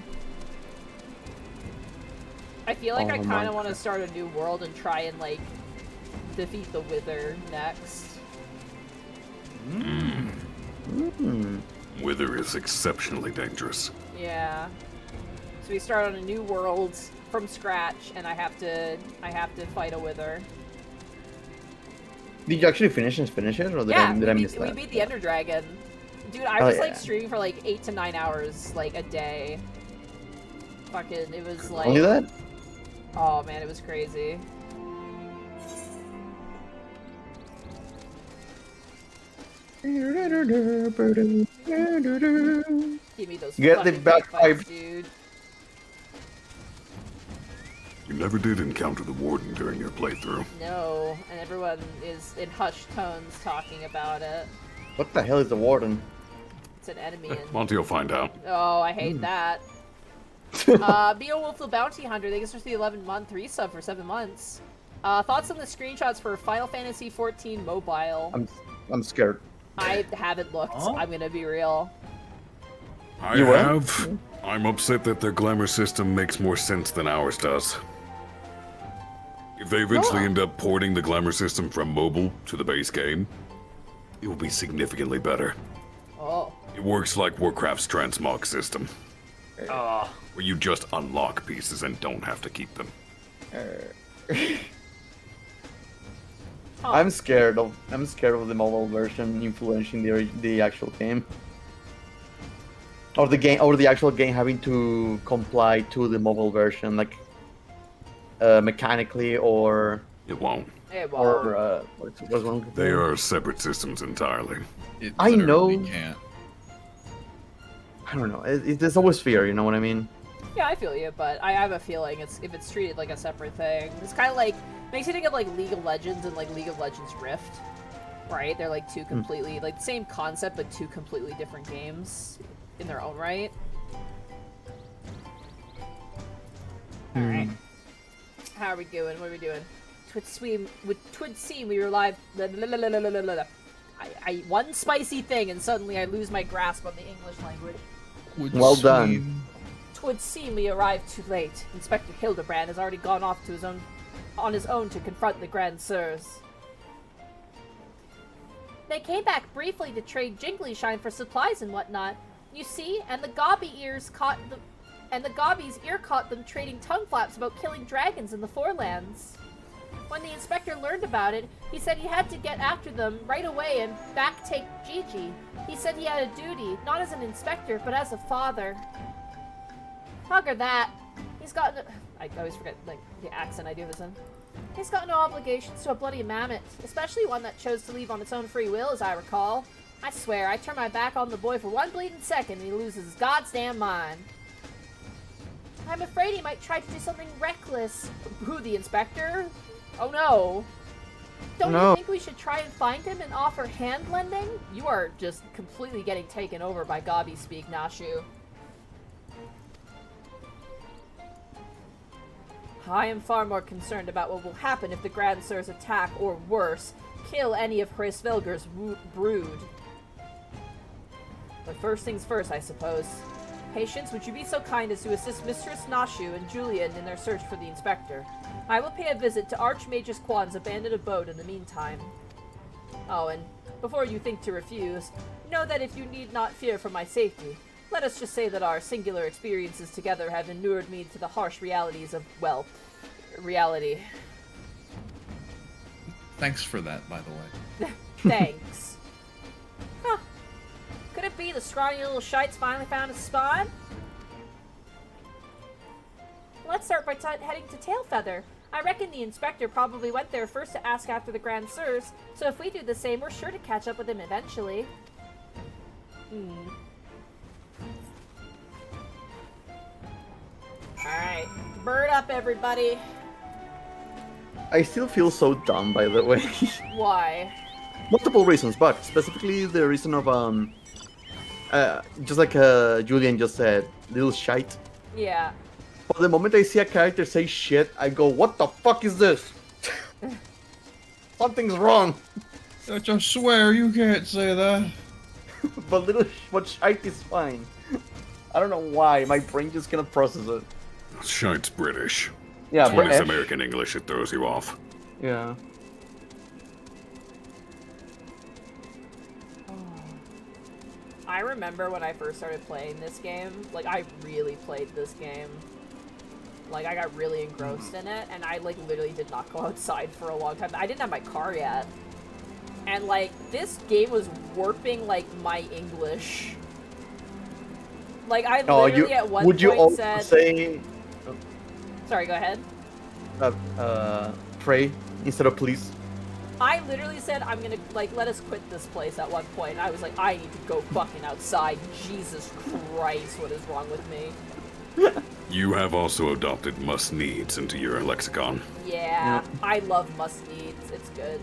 I feel like I kind of want to start a new world and try and, like, defeat the Wither next. Wither is exceptionally dangerous. Yeah. So we start on a new world from scratch, and I have to fight a Wither. Did you actually finish it, or did I miss that? We beat the Ender Dragon. Dude, I was like streaming for like 8 to 9 hours, like, a day. Fucking, it was like... Only that? Oh man, it was crazy. Give me those Get the bagpipe, dude. You never did encounter the Warden during your playthrough. No, and everyone is in hushed tones talking about it. What the hell is the Warden? It's an enemy. And... Monty will find out. Oh, I hate that. Beowulf the Bounty Hunter, thank you for the 11-month resub for 7 months. Thoughts on the screenshots for Final Fantasy XIV Mobile? I'm scared. I haven't looked. Oh? I'm gonna be real. I'm upset that their glamour system makes more sense than ours does. If they eventually end up porting the glamour system from mobile to the base game, it will be significantly better. Oh. It works like Warcraft's transmog system. Where you just unlock pieces and don't have to keep them. I'm scared of the mobile version influencing the actual game. Or the actual game having to comply to the mobile version, like mechanically or it won't. Or what's wrong? They are separate systems entirely. I know. Can't. I don't know. There's always fear, you know what I mean? Yeah, I feel you, but I have a feeling if it's treated like a separate thing, it's kind of like makes you think of like League of Legends and like League of Legends Rift, right? They're like two completely like the same concept, but two completely different games in their own right. All right, how are we doing? What are we doing? Twould seem we were live. I one spicy thing, and suddenly I lose my grasp on the English language. Well done. Twould seem we arrived too late. Inspector Hildibrand has already gone off to on his own to confront the Grand Sirs. They came back briefly to trade Jingly Shine for supplies and whatnot. You see, and the Gobby's ear caught them trading tongue flaps about killing dragons in the Forelands. When the inspector learned about it, he said he had to get after them right away and back-take Gigi. He said he had a duty, not as an inspector, but as a father. Bugger that. He's got no... I always forget, like, the accent I do this in. He's got no obligations to a bloody mammoth, especially one that chose to leave on its own free will, as I recall. I swear, I turn my back on the boy for one bleeding second and he loses his goddamn mind. I'm afraid he might try to do something reckless. Who, the inspector? Oh no. Don't you think we should try and find him and offer hand lending? You are just completely getting taken over by Gobby speak, Nashu. I am far more concerned about what will happen if the Grand Sirs attack, or worse, kill any of Hrisvelger's brood. But first things first, I suppose. Patience, would you be so kind as to assist Mistress Nashu and Julian in their search for the inspector? I will pay a visit to Archmagus Quan's abandoned abode in the meantime. Oh, and before you think to refuse, know that if you need not fear for my safety, let us just say that our singular experiences together have inured me to the harsh realities of, well, reality. Thanks for that, by the way. Thanks. Huh. Could it be the scrawny little shites finally found a spot? Let's start by heading to Tailfeather. I reckon the inspector probably went there first to ask after the Grand Sirs, so if we do the same, we're sure to catch up with him eventually. Alright, bird up, everybody. I still feel so dumb, by the way. Why? Multiple reasons, but specifically the reason of, just like Julian just said, little shite. Yeah. But the moment I see a character say shit, I go, what the fuck is this? Something's wrong. I just swear you can't say that. But shite is fine. I don't know why, my brain just cannot process it. Shite's British. Yeah, when it's American English, it throws you off. Yeah. I remember when I first started playing this game, like, I really played this game. Like, I got really engrossed in it, and I, like, literally did not go outside for a long time. I didn't have my car yet. And, like, this game was warping, like, my English. Like, I literally at one point said... say... Sorry, go ahead. Pray instead of please. I literally said, I'm gonna, like, let us quit this place at one point. I was like, I need to go fucking outside. Jesus Christ, what is wrong with me? You have also adopted must-needs into your lexicon. Yeah, I love must-needs. It's good.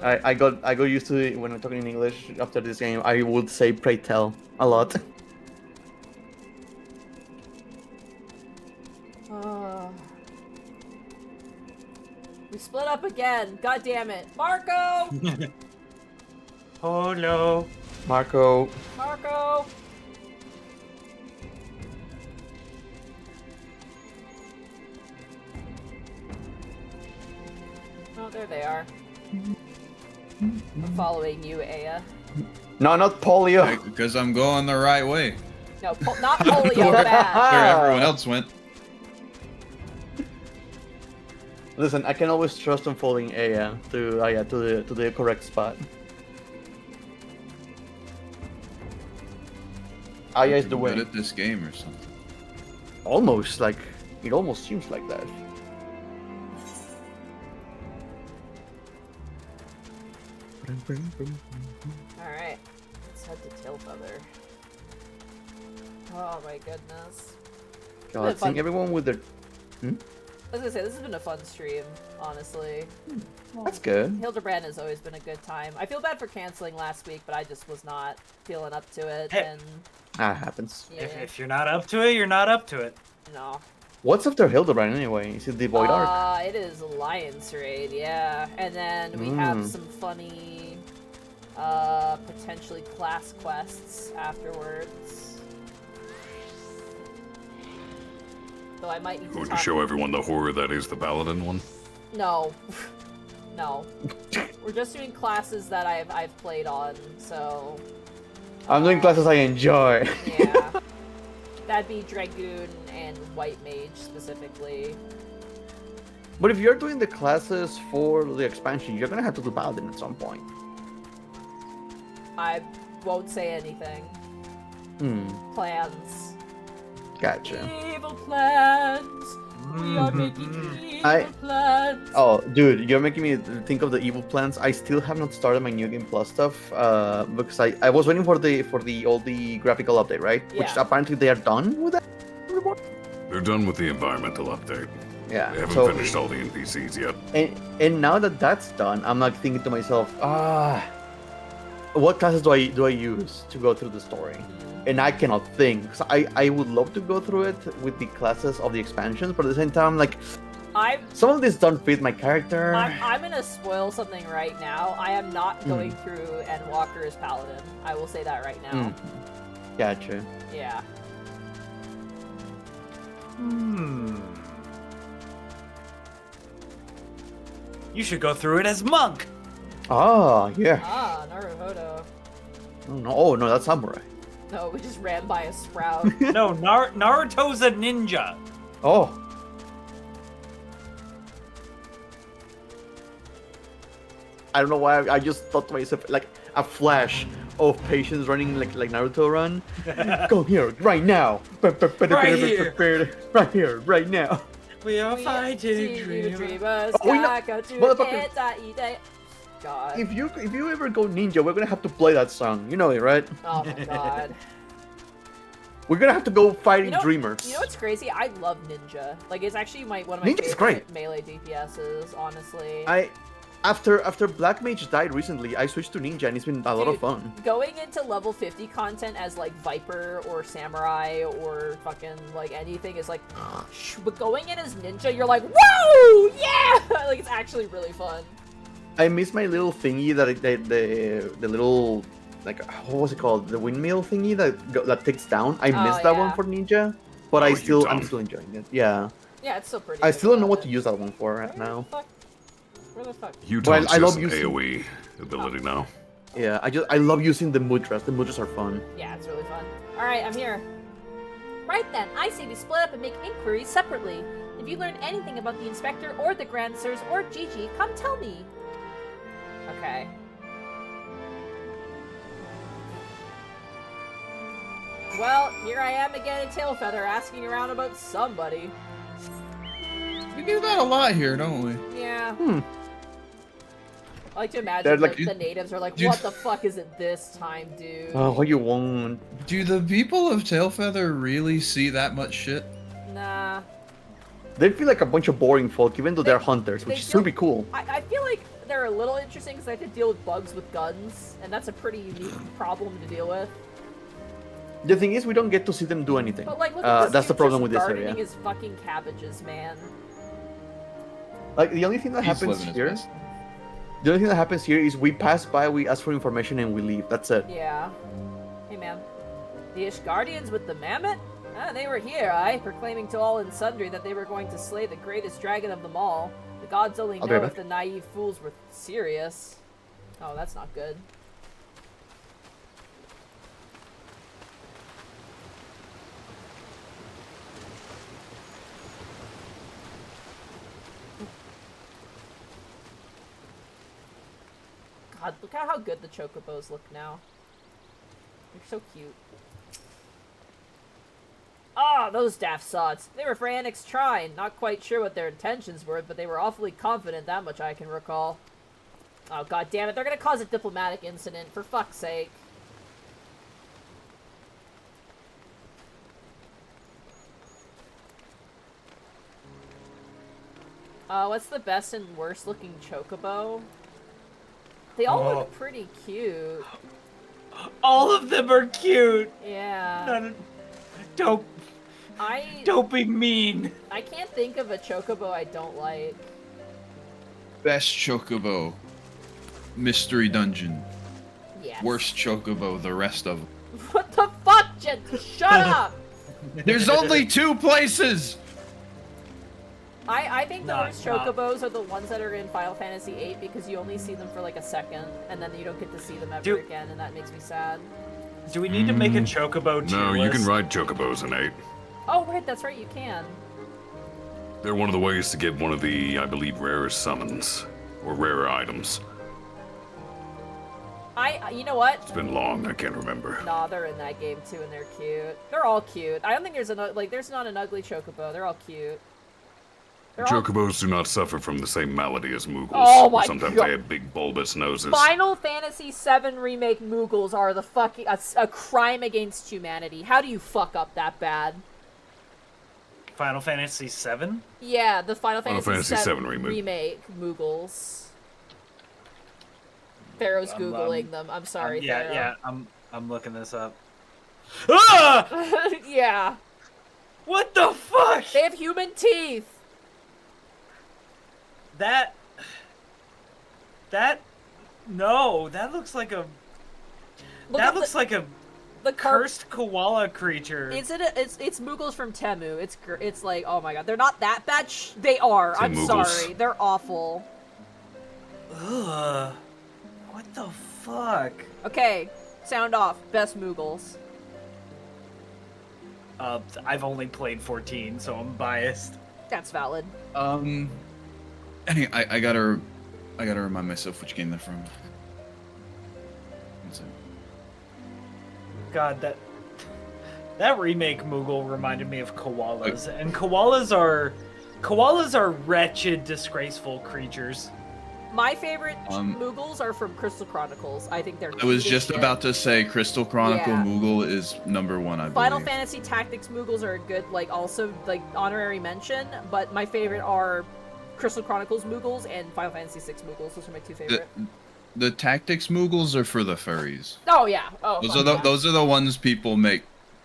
I got used to it when I'm talking in English after this game. I would say pray tell a lot. We split up again. God damn it. Marco! Oh no. Marco. Marco! Oh, there they are. I'm following you, Aya. No, not polio. Because I'm going the right way. No, not polio bad. Where everyone else went. Listen, I can always trust on following Aya to the correct spot. Aya is the way. Good at this game or something. Almost like it almost seems like that. Alright, let's head to Tailfeather. Oh my goodness. God, seeing everyone with their... I was gonna say, this has been a fun stream, honestly. That's good. Hildibrand has always been a good time. I feel bad for canceling last week, but I just was not feeling up to it, Hey. and... That happens. Yeah, If you're not up to it, you're not up to it. no. What's after Hildibrand anyway? Is it the Void Arc? It is Alliance Raid, yeah. And then we have some funny, potentially class quests afterwards. Though I might need to Going to talk... show everyone the horror that is the Paladin one? No. No. We're just doing classes that I've played on, so... I'm doing classes I enjoy. Yeah. That'd be Dragoon and White Mage, specifically. But if you're doing the classes for the expansion, you're gonna have to do Paladin at some point. I won't say anything. Plans. Gotcha. Evil plans! We are making evil plans! Oh, dude, you're making me think of the evil plans. I still have not started my New Game Plus stuff because I was waiting for the graphical update, right? Yeah. Which apparently they are done with that. They're done with the environmental update. Yeah. They haven't finished all the NPCs yet. And now that that's done, I'm like thinking to myself, what classes do I use to go through the story? And I cannot think. Cause I would love to go through it with the classes of the expansions, but at the same time, like, some of these don't fit my character. I'm gonna spoil something right now. I am not going through Endwalker's Paladin. I will say that right now. Gotcha. Yeah. You should go through it as monk. Ah, yeah. Ah, Naruhodo. Oh no, that's samurai. No, we just ran by a sprout. No, Naruto's a ninja. Oh. I don't know why I just thought to myself like a flash of patience running like Naruto run. Go here, right now. Right here. Right here, right now. We are fighting dreamers. Oh, motherfucker. God. If you ever go ninja, we're gonna have to play that song. You know it, right? Oh my god. We're gonna have to go fighting dreamers. You know what's crazy? I love Ninja. Like, it's actually one of my Ninja's favorite great. melee DPSs, honestly. After Black Mage died recently, I switched to Ninja and it's been a lot of fun. Going into level 50 content as like Viper or Samurai or fucking like anything is like, but going in as Ninja, you're like, whoa, yeah! Like, it's actually really fun. I miss my little thingy the little, like, what was it called? The windmill thingy that takes down. I missed that one for Ninja, but I'm still enjoying it. Yeah. Yeah, it's still pretty. I still don't know what to use that one for right now. Where the fuck? Utah's just an AoE ability now. Yeah, I love using the mudras. The mudras are fun. Yeah, it's really fun. Alright, I'm here. Right then, I say we split up and make inquiries separately. If you learn anything about the Inspector or the Grand Sirs or Gigi, come tell me. Okay. Well, here I am again at Tailfeather asking around about somebody. We do that a lot here, don't we? Yeah. I like to imagine like, the natives are like, what the fuck is it this time, dude? Oh, what you want? Do the people of Tailfeather really see that much shit? Nah. They feel like a bunch of boring folk, even though they're hunters, which is feel- really cool. I feel like they're are a little interesting because I have to deal with bugs with guns, and that's a pretty unique problem to deal with. The thing is, we don't get to see them do anything. But like, look at this that's the dude problem just with this gardening area. his fucking cabbages, man. Like, the only thing that happens here... The only thing that happens here is we pass by, we ask for information, and we leave. That's it. Yeah. Hey, man. The Ishgardians with the mammoth? Ah, they were here, proclaiming to all and sundry that they were going to slay the greatest dragon of them all. The gods only know if the naive fools were serious. Oh, that's not good. God, look at how good the chocobos look now. They're so cute. Ah, those daft sods. They were for Annex Trine. Not quite sure what their intentions were, but they were awfully confident, that much I can recall. Oh, god damn it. They're gonna cause a diplomatic incident, for fuck's sake. What's the best and worst looking chocobo? They all look pretty cute. All of them are cute. Yeah. Don't be mean. I can't think of a chocobo I don't like. Best chocobo. Mystery Dungeon. Yes. Worst chocobo, the rest of them. What the fuck, Jen? Shut up! There's only 2 places! I think the worst chocobos are the ones that are in Final Fantasy VIII because you only see them for like a second, and then you don't get to see them ever again, and that makes me sad. Do we need to make a chocobo tier No, you list? can ride chocobos in 8. Oh, right, that's right, you can. They're one of the ways to get one of the, I believe, rarest summons. Or rarer items. You know what? It's been long, I can't remember. Nah, they're in that game too, and they're cute. They're all cute. I don't think there's not an ugly chocobo. They're all cute. Chocobos do not suffer from the same malady as Moogles. Oh my Sometimes God. they have big bulbous noses. Final Fantasy VII Remake Moogles are the fucking a crime against humanity. How do you fuck up that bad? Final Fantasy VII? Yeah, the Final Fantasy VII remake. remake Moogles. Pharaoh's googling them. I'm sorry, Pharaoh. Yeah. I'm looking this up. Ah! Yeah. What the fuck? They have human teeth. No, that looks like a. The cursed koala creature. It's Moogles from Temu. It's like, oh my god, they're not that bad. They are. I'm sorry, they're awful. Ugh. What the fuck? Okay, sound off. Best Moogles. I've only played 14, so I'm biased. That's valid. Hey, I gotta remind myself which game they're from. God, that remake Moogle reminded me of koalas, and koalas are wretched, disgraceful creatures. My favorite Moogles are from Crystal Chronicles. I think they're. I was just about to say Crystal Chronicle Moogle is number 1. I believe. Final Fantasy Tactics Moogles are a good, also honorary mention, but my favorite are Crystal Chronicles Moogles and Final Fantasy VI Moogles. Those are my 2 favorite. The Tactics Moogles are for the furries. Oh yeah. Oh. Those are the ones people make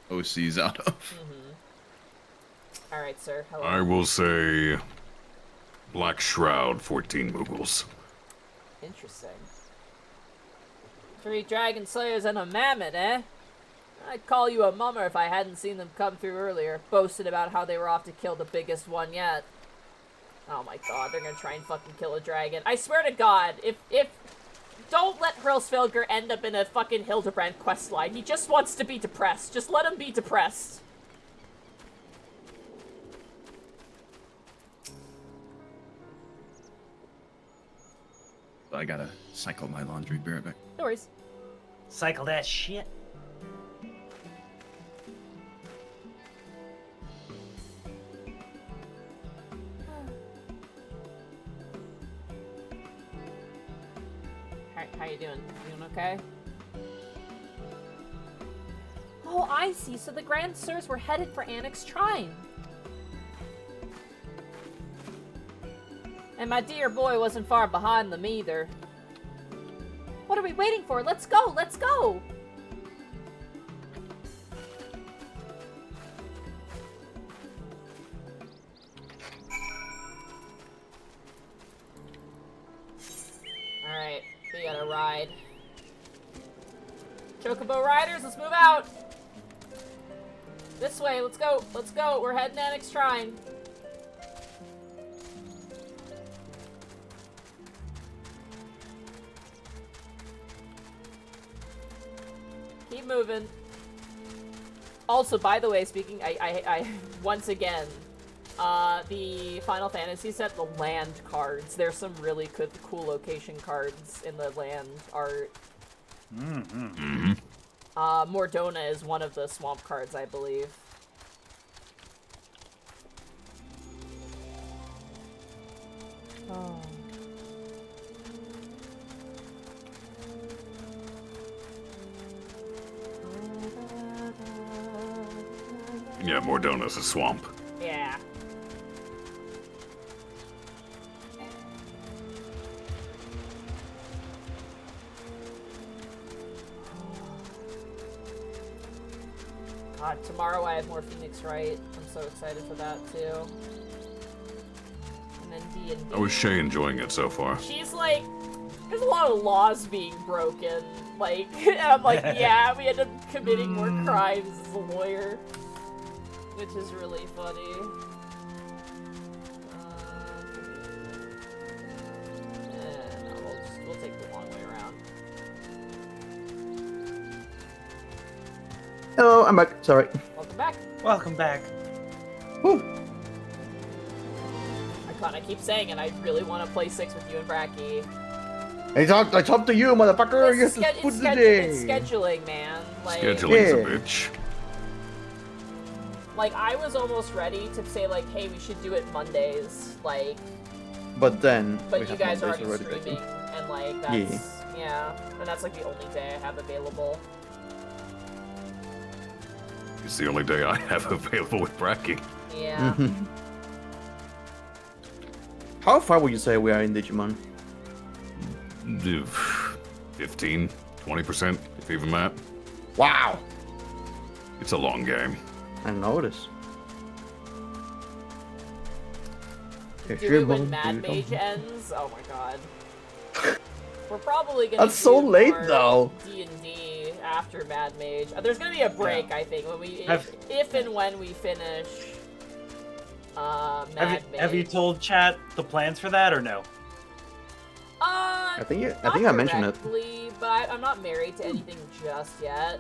OCs out of. Mm-hmm. All right, sir. Hello. I will say Black Shroud, 14 Moogles. Interesting. 3 Dragon Slayers and a Mammoth, eh? I'd call you a mummer if I hadn't seen them come through earlier, boasted about how they were off to kill the biggest one yet. Oh my god, they're gonna try and fucking kill a dragon. I swear to god, if don't let Hurlsfelger end up in a fucking Hildibrand questline. He just wants to be depressed. Just let him be depressed. I gotta cycle my laundry. Be right back. No worries. Cycle that shit. How you doing? Doing okay? Oh, I see. So the Grand Sirs were headed for Annex Trine. And my dear boy wasn't far behind them either. What are we waiting for? Let's go! Let's go! Alright, we gotta ride. Chocobo riders, let's move out! This way, let's go, let's go. We're heading to Annex Shrine. Keep moving. Also, by the way, speaking, I once again, the Final Fantasy set, the land cards. There's some really good, cool location cards in the land art. Mm-hmm. Mordona is one of the swamp cards, I believe. Oh. Yeah, Mordona's a swamp. Yeah. God, tomorrow I have more Phoenix Wright. I'm so excited for that too. And then D&D. How is Shay enjoying it so far? She's like, there's a lot of laws being broken. Like, and I'm like, yeah, we end up committing more crimes as a lawyer. Which is really funny. No, we'll take the long way around. Hello, I'm back. Sorry. Welcome back. Welcome back. Woo. I keep saying it, I really want to play 6 with you and Bracky. I talked to you, motherfucker. You have to put the day. It's scheduling, man. Like, Scheduling's a bitch. Like, I was almost ready to say, like, hey, we should do it Mondays, like... But then... But you guys are already streaming, and, like, that's... Yeah. And that's, like, the only day I have available. It's the only day I have available with Bracky. Yeah. How far would you say we are in Digimon? 15, 20%, if even that. Wow! It's a long game. I noticed. Do it when Mad Mage ends? Oh my god. We're probably gonna That's so late, though. D&D after Mad Mage. There's gonna be a break, I think, when we if and when we finish Mad Mage. Have you told chat the plans for that or no? I think I mentioned it. But I'm not married to anything just yet.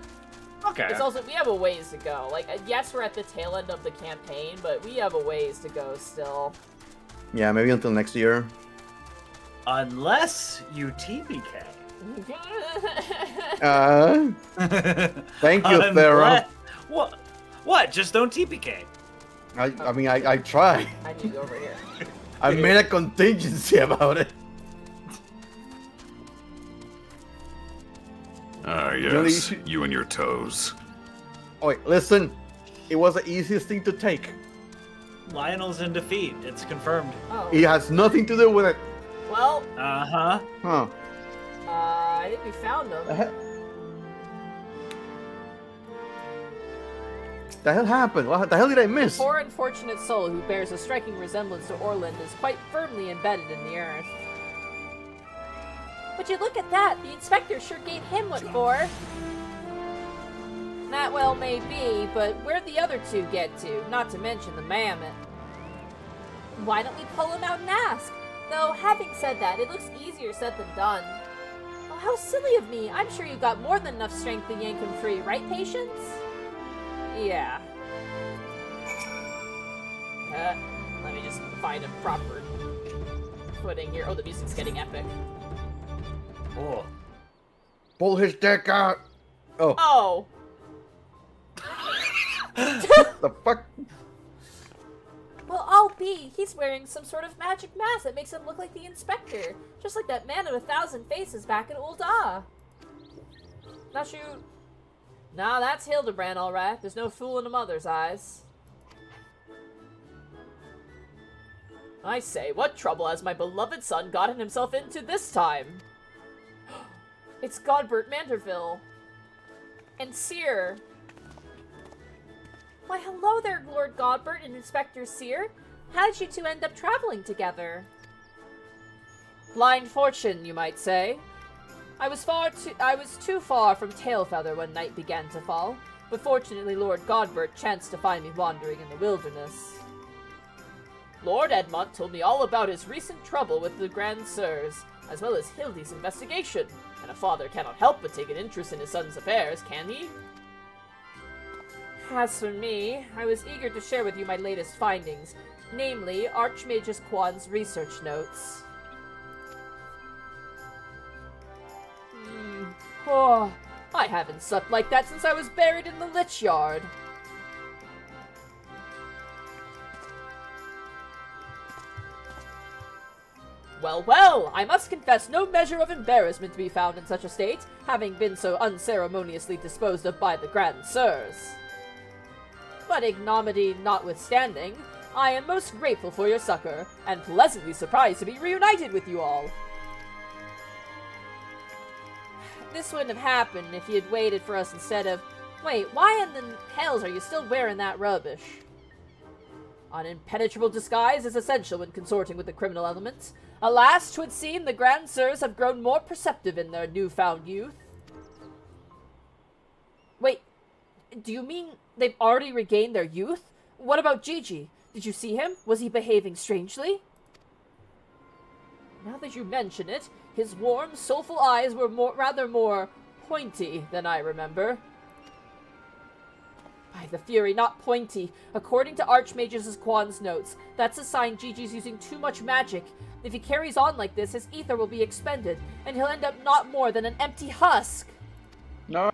Okay. It's also, we have a ways to go. Like, yes, we're at the tail end of the campaign, but we have a ways to go still. Yeah, maybe until next year. Unless you TPK. Thank you, Thera. What? Just don't TPK. I mean, I try. I need to go over here. I made a contingency about it. Ah, yes. You and your toes. Oh, wait, listen. It was the easiest thing to take. Lionel's in defeat. It's confirmed. Oh. It has nothing to do with it. Well. Uh-huh. Huh. I think we found him. The hell happened? What the hell did I miss? The poor unfortunate soul who bears a striking resemblance to Orland is quite firmly embedded in the earth. Would you look at that? The inspector sure gave him what for. That well may be, but where'd the other two get to? Not to mention the mammoth. Why don't we pull him out and ask? Though, having said that, it looks easier said than done. Oh, how silly of me. I'm sure you've got more than enough strength to yank him free, right, Patience? Yeah. Let me just find a proper footing here. Oh, the music's getting epic. Oh. Pull his dick out. Oh. Oh. The fuck? Well, I'll be. He's wearing some sort of magic mask that makes him look like the inspector. Just like that man of 1,000 faces back in Ul'dah. Now shoot. Nah, that's Hildibrand, alright. There's no fool in a mother's eyes. I say, what trouble has my beloved son gotten himself into this time? It's Godbert Manderville. And Seer. Why, hello there, Lord Godbert and Inspector Seer. How did you two end up traveling together? Blind fortune, you might say. I was too far from Tailfeather when night began to fall, but fortunately Lord Godbert chanced to find me wandering in the wilderness. Lord Edmont told me all about his recent trouble with the Grand Sirs, as well as Hildy's investigation, and a father cannot help but take an interest in his son's affairs, can he? As for me, I was eager to share with you my latest findings, namely Archmagus Quan's research notes. Oh, I haven't slept like that since I was buried in the Lich Yard. Well, well, I must confess no measure of embarrassment to be found in such a state, having been so unceremoniously disposed of by the Grand Sirs. But ignominy notwithstanding, I am most grateful for your succor, and pleasantly surprised to be reunited with you all. This wouldn't have happened if you had waited for us instead of... Wait, why in the hells are you still wearing that rubbish? An impenetrable disguise is essential when consorting with the criminal elements. Alas, 'twould seem the Grand Sirs have grown more perceptive in their newfound youth. Wait, do you mean they've already regained their youth? What about Gigi? Did you see him? Was he behaving strangely? Now that you mention it, his warm, soulful eyes were rather more pointy than I remember. By the Fury, not pointy. According to Archmagus Quan's notes, that's a sign Gigi's using too much magic. If he carries on like this, his ether will be expended, and he'll end up not more than an empty husk. No.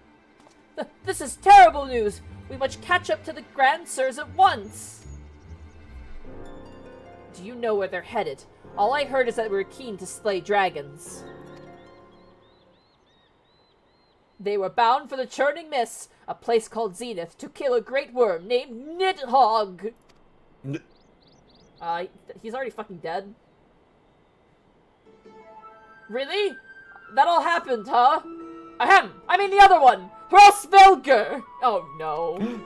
This is terrible news! We must catch up to the Grand Sirs at once! Do you know where they're headed? All I heard is that we're keen to slay dragons. They were bound for the Churning Mists, a place called Zenith, to kill a great worm named Nidhogg. He's already fucking dead. Really? That all happened, huh? Ahem! I mean the other one! Hrosvelger! Oh no.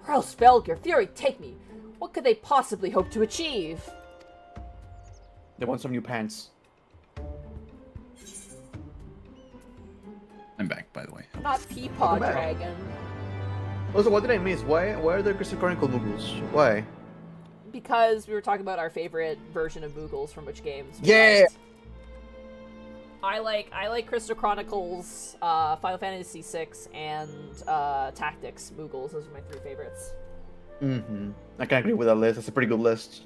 Hrosvelger, Fury, take me! What could they possibly hope to achieve? They want some new pants. I'm back, by the way. Not Peapaw Dragon. Also, what did I miss? Why are there Crystal Chronicle Moogles? Why? Because we were talking about our favorite version of Moogles from which games. Yeah! I like Crystal Chronicles, Final Fantasy VI, and Tactics Moogles. Those are my three favorites. Mm-hmm. I can agree with that list. That's a pretty good list.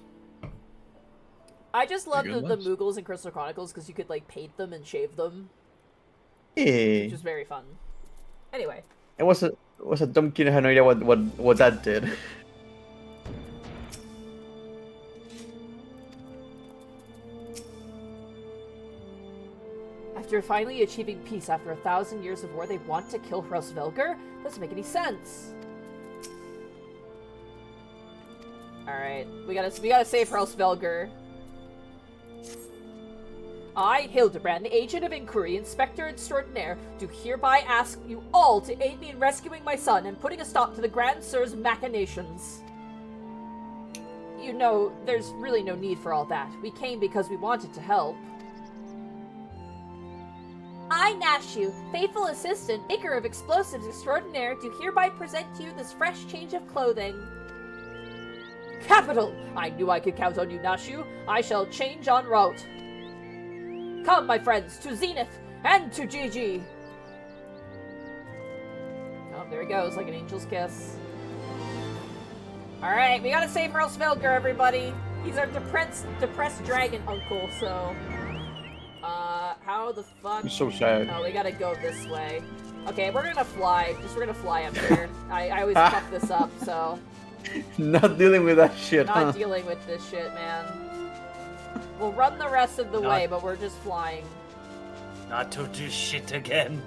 I just love the Moogles in Crystal Chronicles because you could like paint them and shave them. Yeah. Which is very fun. Anyway. It was a dumb kid who had no idea what that did. After finally achieving peace after 1,000 years of war, they want to kill Hrosvelger? Doesn't make any sense. Alright, we gotta save Hrosvelger. I, Hildibrand, the Agent of Inquiry, Inspector Extraordinaire, do hereby ask you all to aid me in rescuing my son and putting a stop to the Grand Sir's machinations. You know, there's really no need for all that. We came because we wanted to help. I, Nashu, faithful assistant, maker of explosives extraordinaire, do hereby present to you this fresh change of clothing. Capital! I knew I could count on you, Nashu. I shall change en route. Come, my friends, to Zenith and to Gigi. Oh, there he goes, like an angel's kiss. Alright, we gotta save Hrosvelger, everybody. He's our depressed dragon uncle, so... how the fuck? He's so sad. Oh, we gotta go this way. Okay, we're gonna fly. We're gonna fly up here. I always fuck this up, so... Not dealing with that shit, Not dealing with this shit, man. We'll run the rest of the way, but we're just flying. Not to do shit again.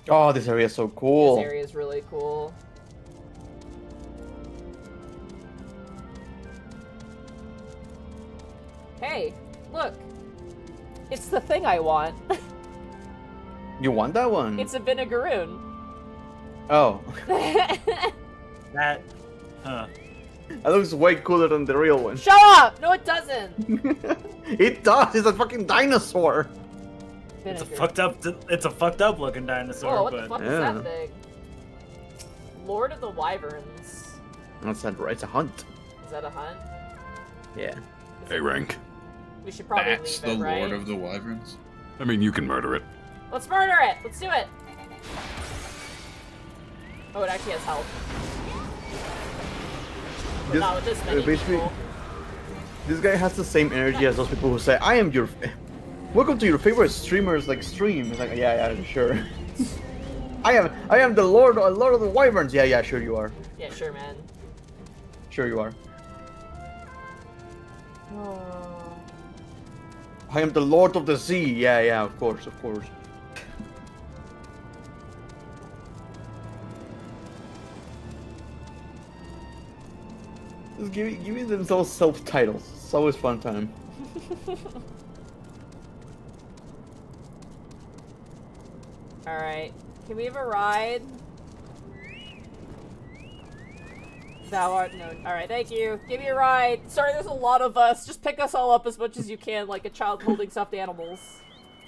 Oh, this area is so cool. This area is really cool. Hey, look. It's the thing I want. You want that one? It's a vinegaroon. Oh. That, huh. That looks way cooler than the real one. Shut up! No, it doesn't. It does. It's a fucking dinosaur. It's a fucked up looking dinosaur. Oh, what but... the fuck is that thing? Lord of the Wyverns. That's not right. It's a hunt. Is that a hunt? Yeah. A rank. We should probably That's leave the it, right? Lord of the Wyverns. I mean, you can murder it. Let's murder it! Let's do it! Oh, it actually has health. But not with this many basically, people. this guy has the same energy as those people who say, "I am your, welcome to your favorite streamer's like stream." It's like, yeah, sure. I am the Lord of the Wyverns. Yeah, sure you are. Yeah, sure, man. Sure you are. Oh. I am the Lord of the Sea. Yeah, of course. Just giving themselves self-titles. It's always fun time. Alright. Can we have a ride? Thou art known. Alright, thank you. Give me a ride. Sorry, there's a lot of us. Just pick us all up as much as you can, like a child holding stuffed animals.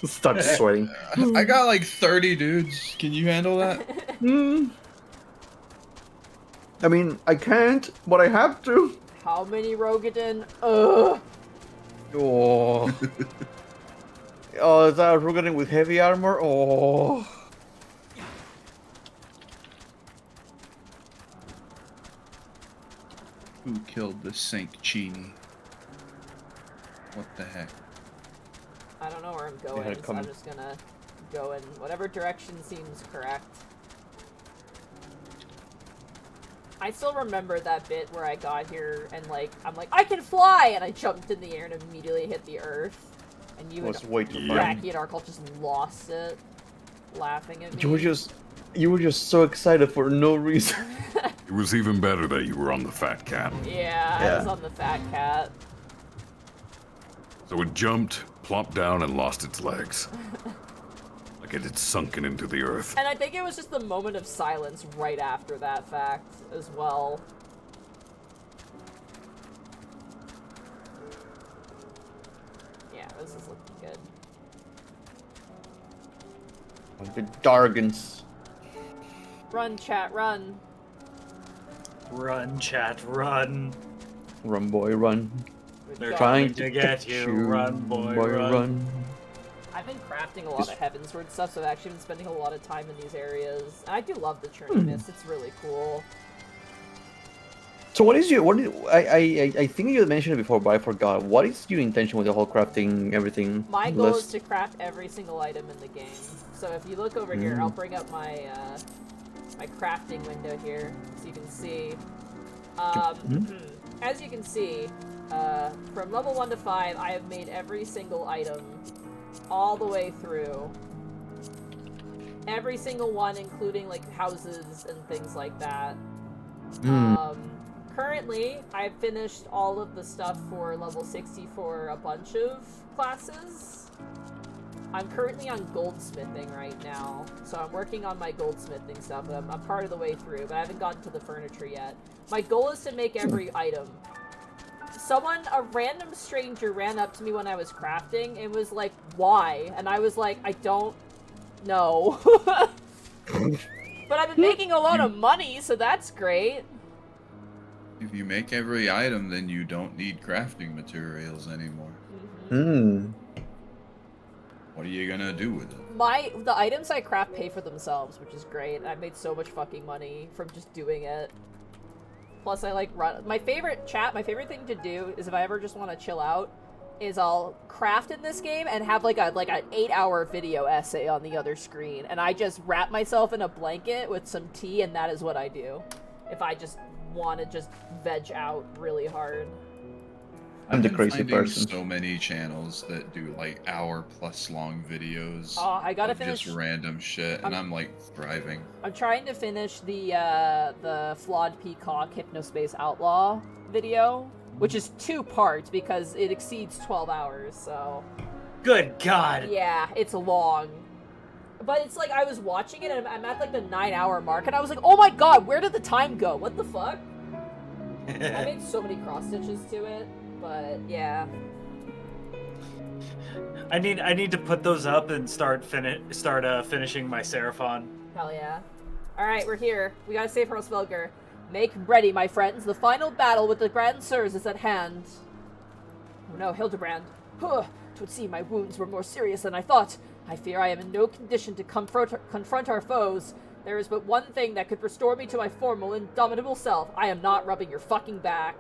Start sweating. I got like 30 dudes. Can you handle that? I mean, I can't, but I have to. How many Rogadin? Ugh. Oh. Oh, is that a Rogadin with heavy armor? Oh. Who killed the Saint Chini? What the heck? I don't know where I'm going, so I'm just gonna go in whatever direction seems correct. I still remember that bit where I got here and I'm like, I can fly! And I jumped in the air and immediately hit the earth. And you and Bracky and Arkle just lost it, laughing at me. You were just so excited for no reason. It was even better that you were on the fat cat. Yeah, I was on the fat cat. So it jumped, plopped down, and lost its legs. Like it had sunken into the earth. And I think it was just the moment of silence right after that fact as well. Yeah, this is looking good. The Dargans. Run, chat, run. Run, chat, run. Run, boy, run. They're trying to get you. Run, boy, run. I've been crafting a lot of Heavensward stuff, so I've actually been spending a lot of time in these areas. And I do love the Churning Mist, it's really cool. So I think you mentioned it before, but I forgot. What is your intention with the whole crafting everything? My goal is to craft every single item in the game. So if you look over here, I'll bring up my my crafting window here, so you can see. As you can see, from level 1 to 5, I have made every single item all the way through. Every single one, including like houses and things like that. Currently, I've finished all of the stuff for level 60 for a bunch of classes. I'm currently on goldsmithing right now, so I'm working on my goldsmithing stuff. I'm part of the way through, but I haven't gotten to the furniture yet. My goal is to make every item. A random stranger ran up to me when I was crafting and was like, why? And I was like, I don't know. But I've been making a lot of money, so that's great. If you make every item, then you don't need crafting materials anymore. What are you gonna do with it? The items I craft pay for themselves, which is great. I've made so much fucking money from just doing it. Plus, I like run. My favorite thing to do is if I ever just want to chill out, is I'll craft in this game and have like an 8-hour video essay on the other screen, and I just wrap myself in a blanket with some tea, and that is what I do. If I just want to just veg out really hard. I'm the crazy person. So many channels that do like hour-plus long videos. Oh, I gotta finish just random shit, and I'm like thriving. I'm trying to finish the Flawed Peacock Hypnospace Outlaw video, which is 2 parts because it exceeds 12 hours. So. Good God. Yeah, it's long. But it's like I was watching it and I'm at like the 9-hour mark and I was like, oh my god, where did the time go? What the fuck? I made so many cross stitches to it, but yeah. I need to put those up and start finishing my Seraphon. Hell yeah. Alright, we're here. We gotta save Hrosvelgr. Make ready, my friends. The final battle with the Grand Sirs is at hand. Oh no, Hildibrand. Huh. 'Twould seem my wounds were more serious than I thought. I fear I am in no condition to confront our foes. There is but one thing that could restore me to my formal, indomitable self. I am not rubbing your fucking back.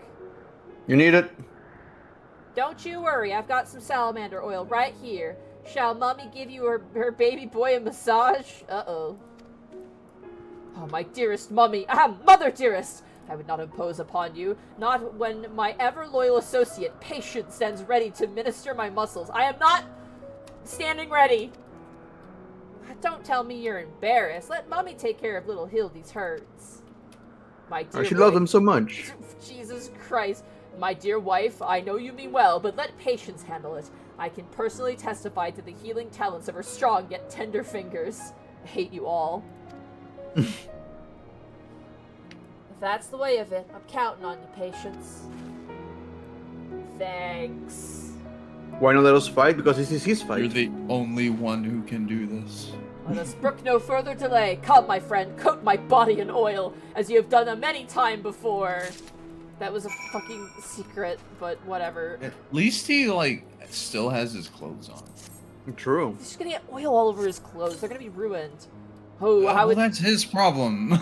You need it? Don't you worry, I've got some salamander oil right here. Shall Mommy give you her baby boy a massage? Uh-oh. Oh, my dearest Mummy. Mother dearest! I would not impose upon you, not when my ever-loyal associate, Patience, stands ready to minister my muscles. I am not standing ready. Don't tell me you're embarrassed. Let Mommy take care of little Hildy's hurts. My dear she loves him so much. Jesus Christ. My dear wife, I know you mean well, but let Patience handle it. I can personally testify to the healing talents of her strong yet tender fingers. I hate you all. If that's the way of it, I'm counting on you, Patience. Thanks. Why not let us fight? Because this is his fight. You're the only one who can do this. Let us brook no further delay. Come, my friend, coat my body in oil, as you have done a many time before. That was a fucking secret, but whatever. At least he, like, still has his clothes on. True. He's just gonna get oil all over his clothes. They're gonna be ruined. Oh, well, that's his problem.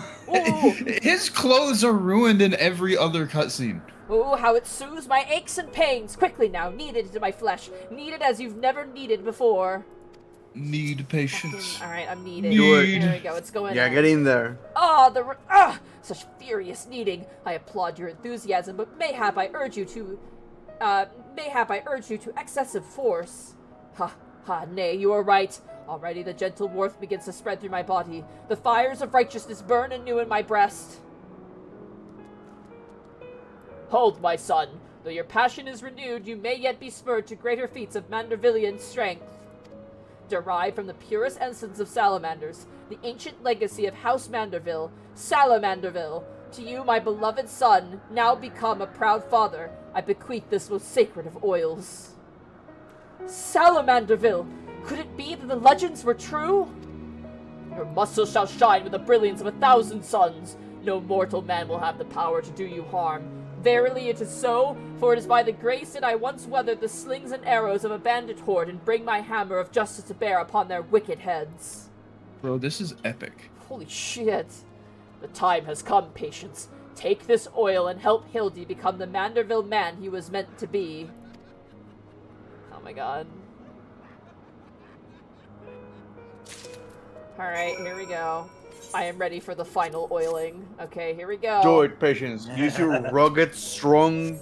His clothes are ruined in every other cutscene. Oh, how it soothes my aches and pains. Quickly now, knead it into my flesh. Knead it as you've never kneaded before. Need patience. Alright, I'm kneading. Need. There we go, it's going Yeah, in. get in there. Such furious kneading. I applaud your enthusiasm, but mayhap I urge you to excessive force. Nay, you are right. Already the gentle warmth begins to spread through my body. The fires of righteousness burn anew in my breast. Hold, my son. Though your passion is renewed, you may yet be spurred to greater feats of Mandervillian strength. Derived from the purest essence of salamanders, the ancient legacy of House Manderville, Salamanderville. To you, my beloved son, now become a proud father, I bequeath this most sacred of oils. Salamanderville! Could it be that the legends were true? Your muscles shall shine with the brilliance of 1,000 suns. No mortal man will have the power to do you harm. Verily it is so, for it is by the grace that I once weathered the slings and arrows of a bandit horde and bring my hammer of justice to bear upon their wicked heads. Bro, this is epic. Holy shit. The time has come, Patience. Take this oil and help Hildy become the Manderville man he was meant to be. Oh my god. Alright, here we go. I am ready for the final oiling. Okay, here we go. Do it, Patience. Use your rugged, strong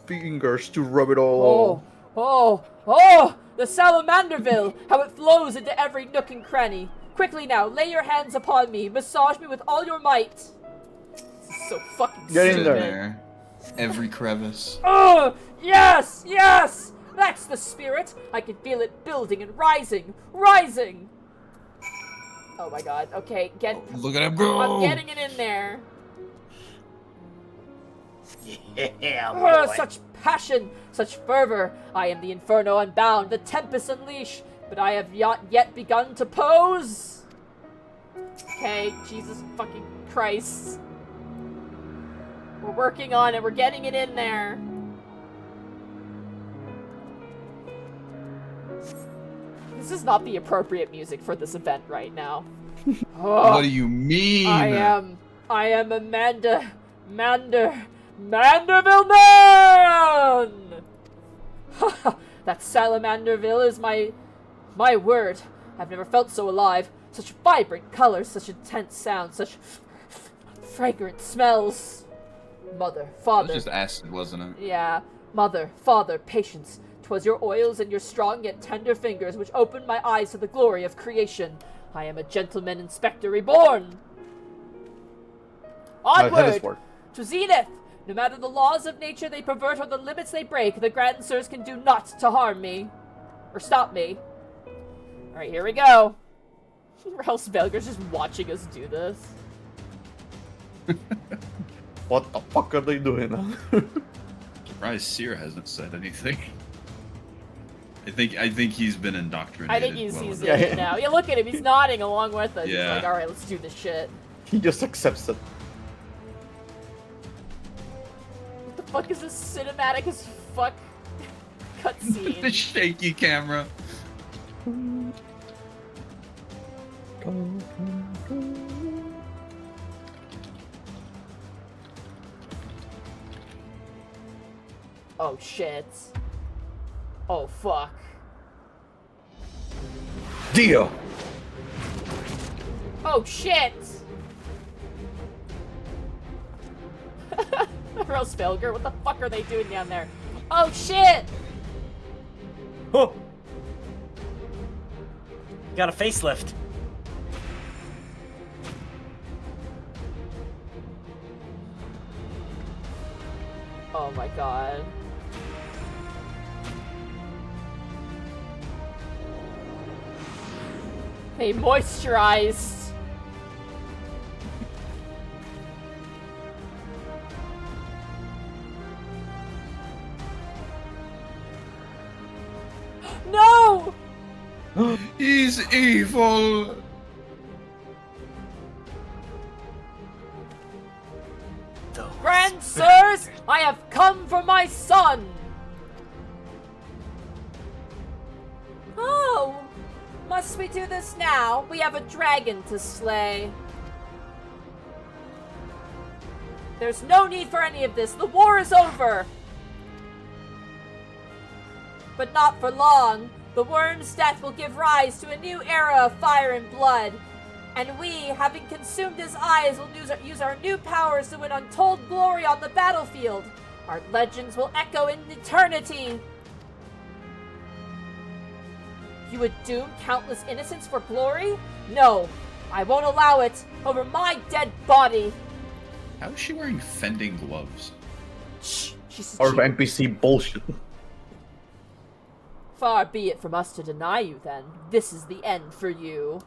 fingers to rub it all. The Salamanderville! How it flows into every nook and cranny. Quickly now, lay your hands upon me. Massage me with all your might. This is so fucking Get in stupid. there. Every crevice. Oh, yes, yes! That's the spirit. I can feel it building and rising. Oh my god. Okay, Look at him go! I'm getting it in there. Yeah, boy. Such passion, such fervor. I am the inferno unbound, the tempest unleash, but I have not yet begun to pose. Okay, Jesus fucking Christ. We're working on it. We're getting it in there. This is not the appropriate music for this event right now. What do you mean? I am a Manderville man! That Salamanderville is my word. I've never felt so alive. Such vibrant colors, such intense sounds, such fragrant smells. Mother, father. It was just acid, wasn't it? Yeah. Mother, father, patience. 'Twas your oils and your strong yet tender fingers which opened my eyes to the glory of creation. I am a gentleman inspector reborn. Onward to Zenith! No matter the laws of nature they pervert or the limits they break, the Grand Sirs can do naught to harm me. Or stop me. Alright, here we go. Ralph Belger's just watching us do this. What the fuck are they doing now? Surprised Seer hasn't said anything. I think he's been indoctrinated. I think he's in it now. Yeah, look at him. He's nodding along with us. Yeah. He's like, alright, let's do this shit. He just accepts it. What the fuck is this cinematic as fuck cutscene? The shaky camera. Oh shit. Oh fuck. Dio! Oh shit! Rose Felger, what the fuck are they doing down there? Oh shit! Oh. Got a facelift. Oh my god. They moisturized. No! He's evil. Grand Sirs, I have come for my son! Oh! Must we do this now? We have a dragon to slay. There's no need for any of this. The war is over! But not for long. The worm's death will give rise to a new era of fire and blood. And we, having consumed his eyes, will use our new powers to win untold glory on the battlefield. Our legends will echo in eternity. You would doom countless innocents for glory? No, I won't allow it over my dead body. How is she wearing fending gloves? Shh, she's Or NPC bullshit. Far be it from us to deny you, then. This is the end for you.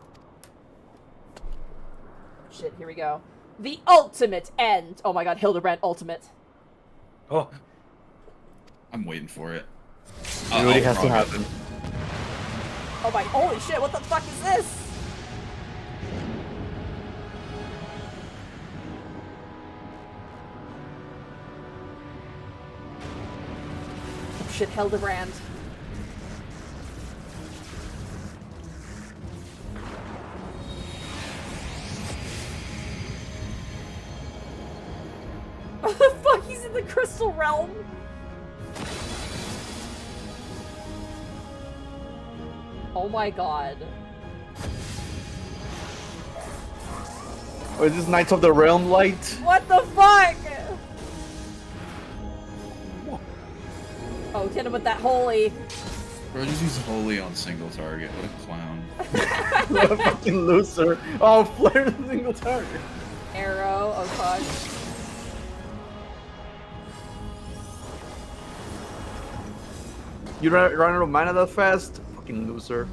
Shit, here we go. The ultimate end! Oh my god, Hildibrand ultimate. Oh. I'm waiting for it. It really has to happen. Oh my, holy shit, what the fuck is this? Oh shit, Hildibrand. What the fuck? He's in the crystal realm? Oh my god. Oh, is this Knights of the Realm light? What the fuck? Oh, hit him with that holy. Bro, just use holy on single target. What a clown. What a fucking loser. Oh, flare the single target. Arrow, oh fuck. You run out of mana that fast? Fucking loser.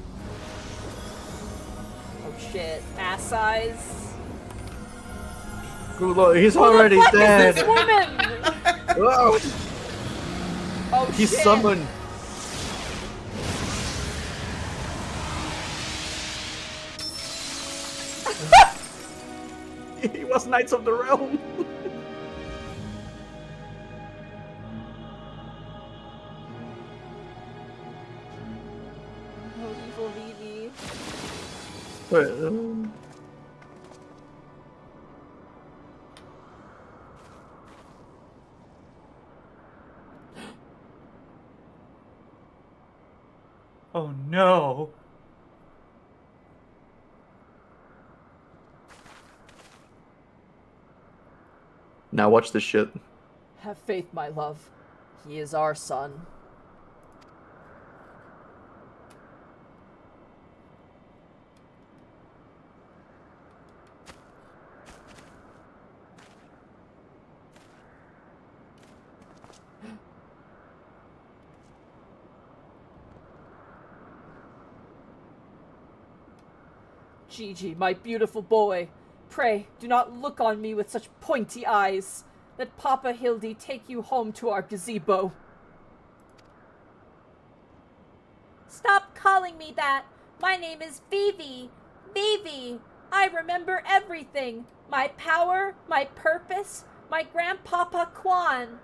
Oh shit. Ass size. Good lord, he's Who already the fuck dead. is this woman? Oh, Oh he's shit. summoned. He was Knights of the Realm. Oh, evil Vivi. Wait, Oh no. Now watch this shit. Have faith, my love. He is our son. Gigi, my beautiful boy, pray do not look on me with such pointy eyes. Let Papa Hildy take you home to our gazebo. Stop calling me that. My name is Vivi. Vivi. I remember everything. My power, my purpose, my grandpapa Quan.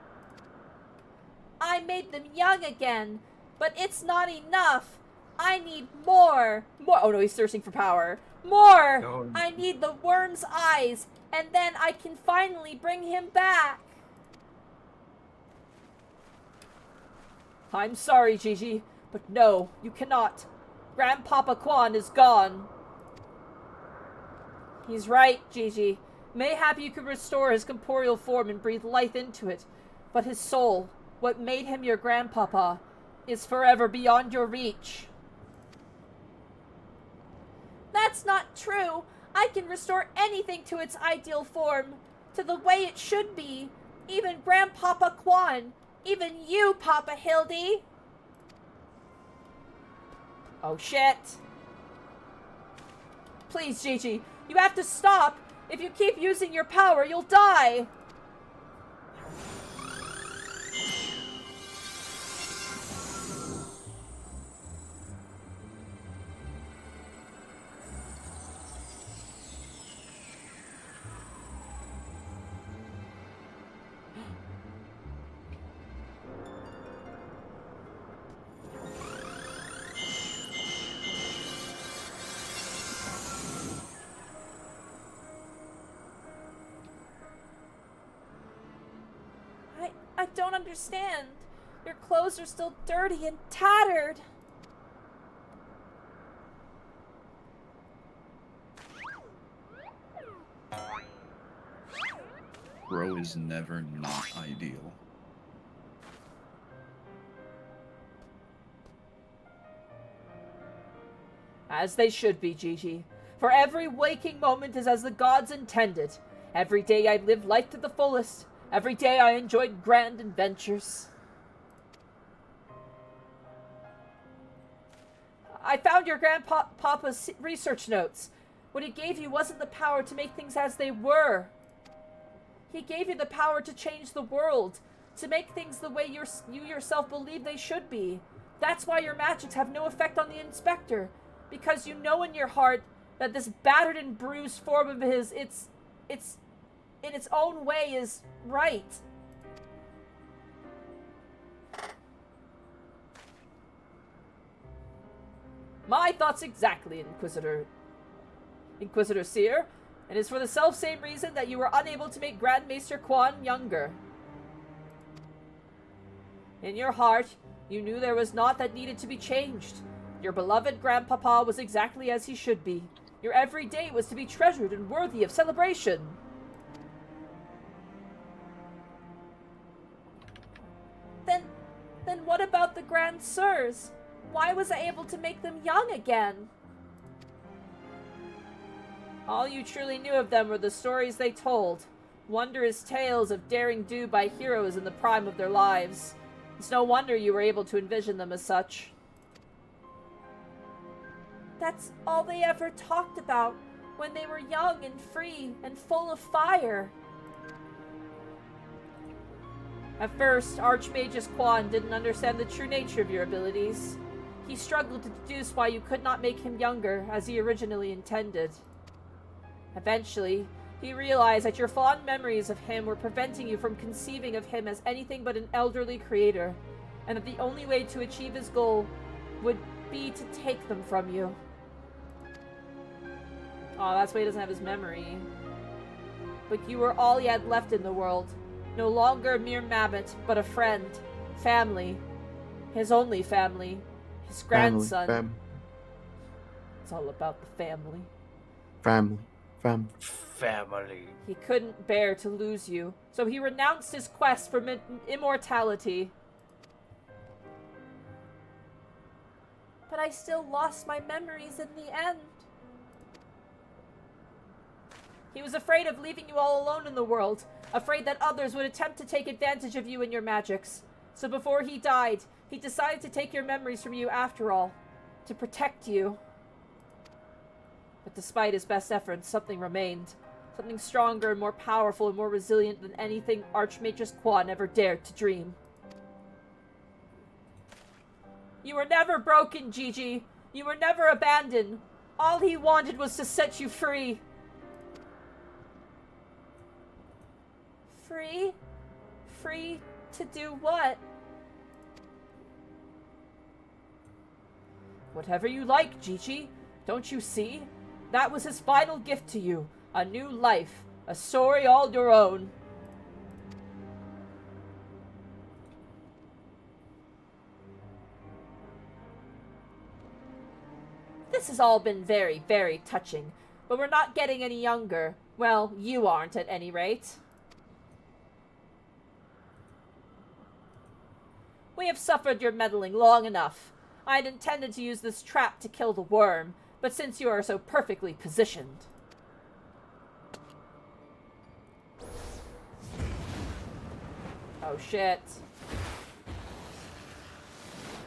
I made them young again, but it's not enough. I need more. More. Oh no, he's thirsting for power. More. No. I need the worm's eyes, and then I can finally bring him back. I'm sorry, Gigi, but no, you cannot. Grandpapa Quan is gone. He's right, Gigi. Mayhap you could restore his corporeal form and breathe life into it, but his soul, what made him your grandpapa, is forever beyond your reach. That's not true. I can restore anything to its ideal form, to the way it should be. Even Grandpapa Quan. Even you, Papa Hildy. Oh shit. Please, Gigi, you have to stop. If you keep using your power, you'll die. I don't understand. Your clothes are still dirty and tattered. Bro is never not ideal. As they should be, Gigi. For every waking moment is as the gods intended. Every day I lived life to the fullest. Every day I enjoyed grand adventures. I found your grandpapa's research notes. What he gave you wasn't the power to make things as they were. He gave you the power to change the world, to make things the way you yourself believe they should be. That's why your magics have no effect on the inspector, because you know in your heart that this battered and bruised form of his, it's in its own way is right. My thoughts exactly, Inquisitor Seer, and it's for the self-same reason that you were unable to make Grand Maester Quan younger. In your heart, you knew there was naught that needed to be changed. Your beloved grandpapa was exactly as he should be. Your every day was to be treasured and worthy of celebration. Then what about the Grand Sirs? Why was I able to make them young again? All you truly knew of them were the stories they told. Wondrous tales of daring do by heroes in the prime of their lives. It's no wonder you were able to envision them as such. That's all they ever talked about when they were young and free and full of fire. At first, Archmagus Quan didn't understand the true nature of your abilities. He struggled to deduce why you could not make him younger, as he originally intended. Eventually, he realized that your fond memories of him were preventing you from conceiving of him as anything but an elderly creator, and that the only way to achieve his goal would be to take them from you. Oh, that's why he doesn't have his memory. But you were all he had left in the world. No longer a mere mammoth, but a friend. Family. His only family. His grandson. Family. It's all about the family. Family. He couldn't bear to lose you, so he renounced his quest for immortality. But I still lost my memories in the end. He was afraid of leaving you all alone in the world, afraid that others would attempt to take advantage of you and your magics. So before he died, he decided to take your memories from you after all, to protect you. But despite his best efforts, something remained. Something stronger and more powerful and more resilient than anything Archmage's Quan ever dared to dream. You were never broken, Gigi. You were never abandoned. All he wanted was to set you free. Free? Free to do what? Whatever you like, Gigi. Don't you see? That was his final gift to you. A new life. A story all your own. This has all been very, very touching. But we're not getting any younger. Well, you aren't at any rate. We have suffered your meddling long enough. I had intended to use this trap to kill the worm, but since you are so perfectly positioned... Oh shit.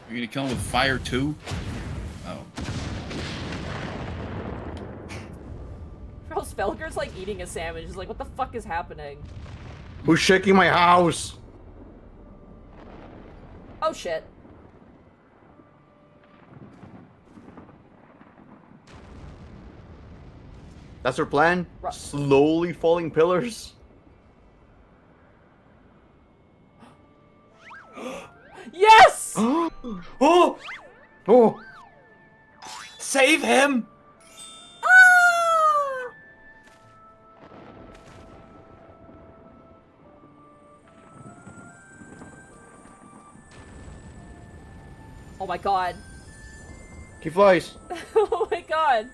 You're gonna kill him with fire too? Oh. Charles Felger's like eating a sandwich. He's like, what the fuck is happening? Who's shaking my house? Oh shit. That's her plan? Slowly falling pillars? Yes! Oh! Oh! Save him! Ah! Oh my god. He flies. Oh my god.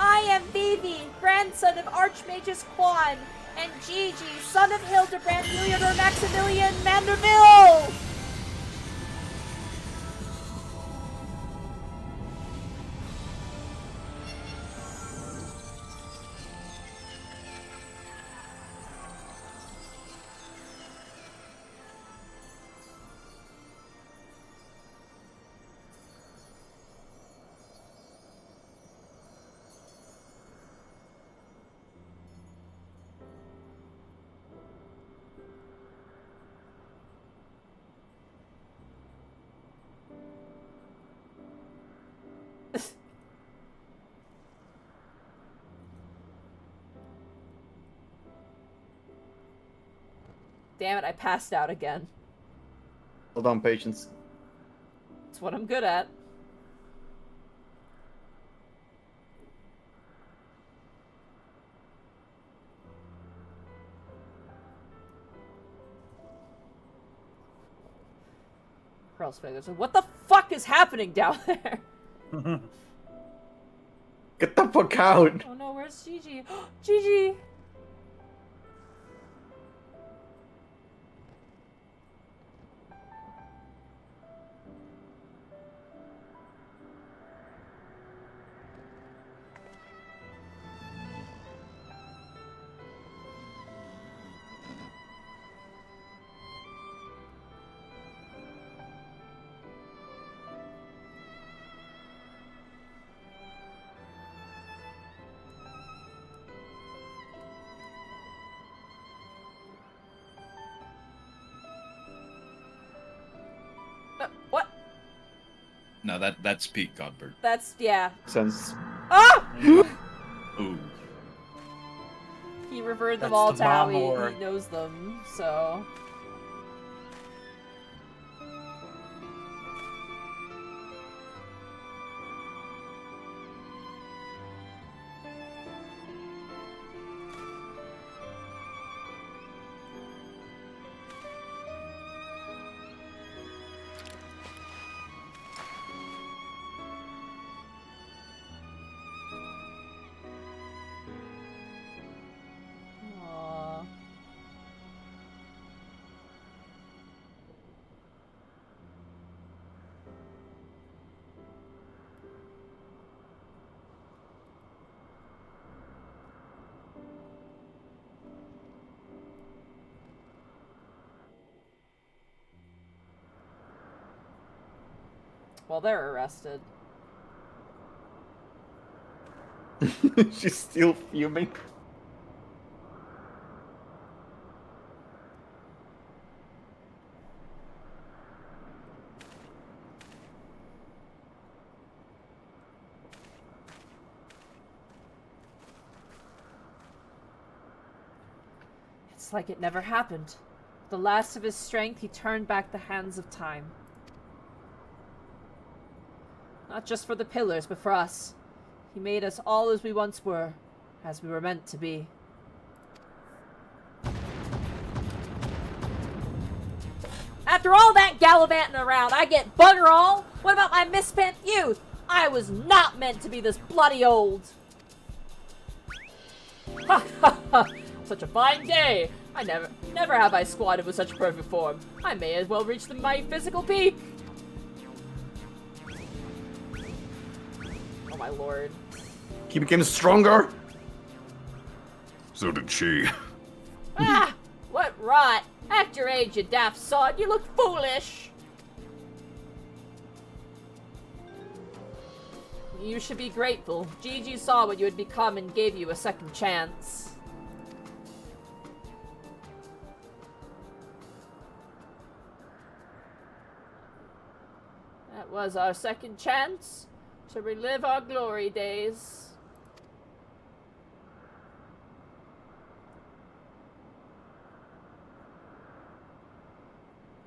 I am Vivi, grandson of Archmage's Quan, and Gigi, son of Hildibrand, Theodore Maximilian Manderville! Damn it, I passed out again. Hold on, patience. It's what I'm good at. What the fuck is happening down there? Get the fuck out! Oh no, where's Gigi? Gigi! What? No, that's Pete Godbert. That's, yeah. Sense. Ah! Ooh. He reverted them That's all the to how Mamor. he knows them, so... Aw. Well, they're arrested. She's still fuming. It's like it never happened. The last of his strength, he turned back the hands of time. Not just for the pillars, but for us. He made us all as we once were, as we were meant to be. After all that gallivanting around, I get bugger all? What about my misspent youth? I was not meant to be this bloody old. Ha ha ha! Such a fine day! I never have I squatted with such perfect form. I may as well reach my physical peak! Oh my lord. He became stronger. So did she. Ah! What rot! At your age, you daft sod, you look foolish! You should be grateful. Gigi saw what you had become and gave you a second chance. That was our second chance to relive our glory days.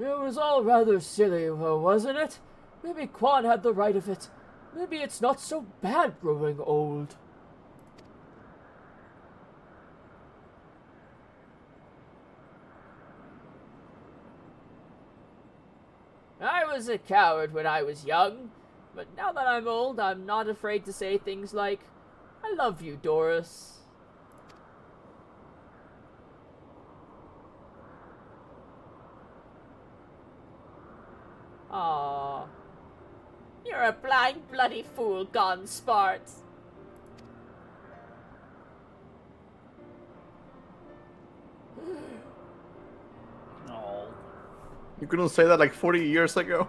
It was all rather silly, wasn't it? Maybe Quan had the right of it. Maybe it's not so bad growing old. I was a coward when I was young, but now that I'm old, I'm not afraid to say things like, I love you, Doris. Aww. You're a blind bloody fool gone smart. Oh. You couldn't say that like 40 years ago.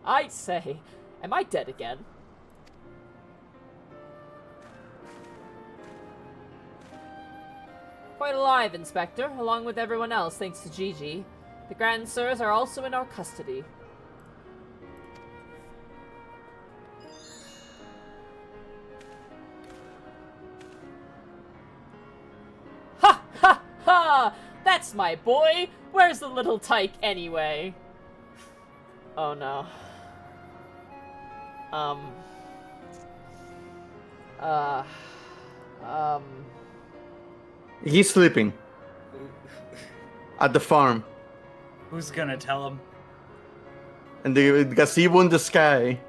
I say, am I dead again? Quite alive, Inspector, along with everyone else, thanks to Gigi. The Grand Sirs are also in our custody. Ha ha ha! That's my boy! Where's the little tyke anyway? Oh no. He's sleeping. At the farm. Who's gonna tell him? And the gazebo in the sky.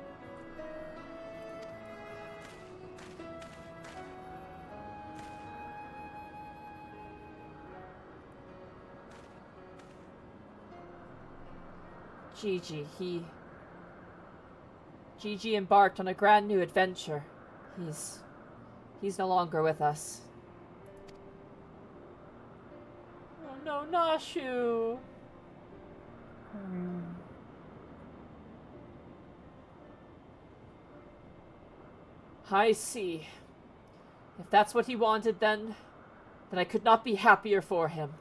Gigi embarked on a grand new adventure. He's no longer with us. Oh no, Nashu! I see. If that's what he wanted, then I could not be happier for him.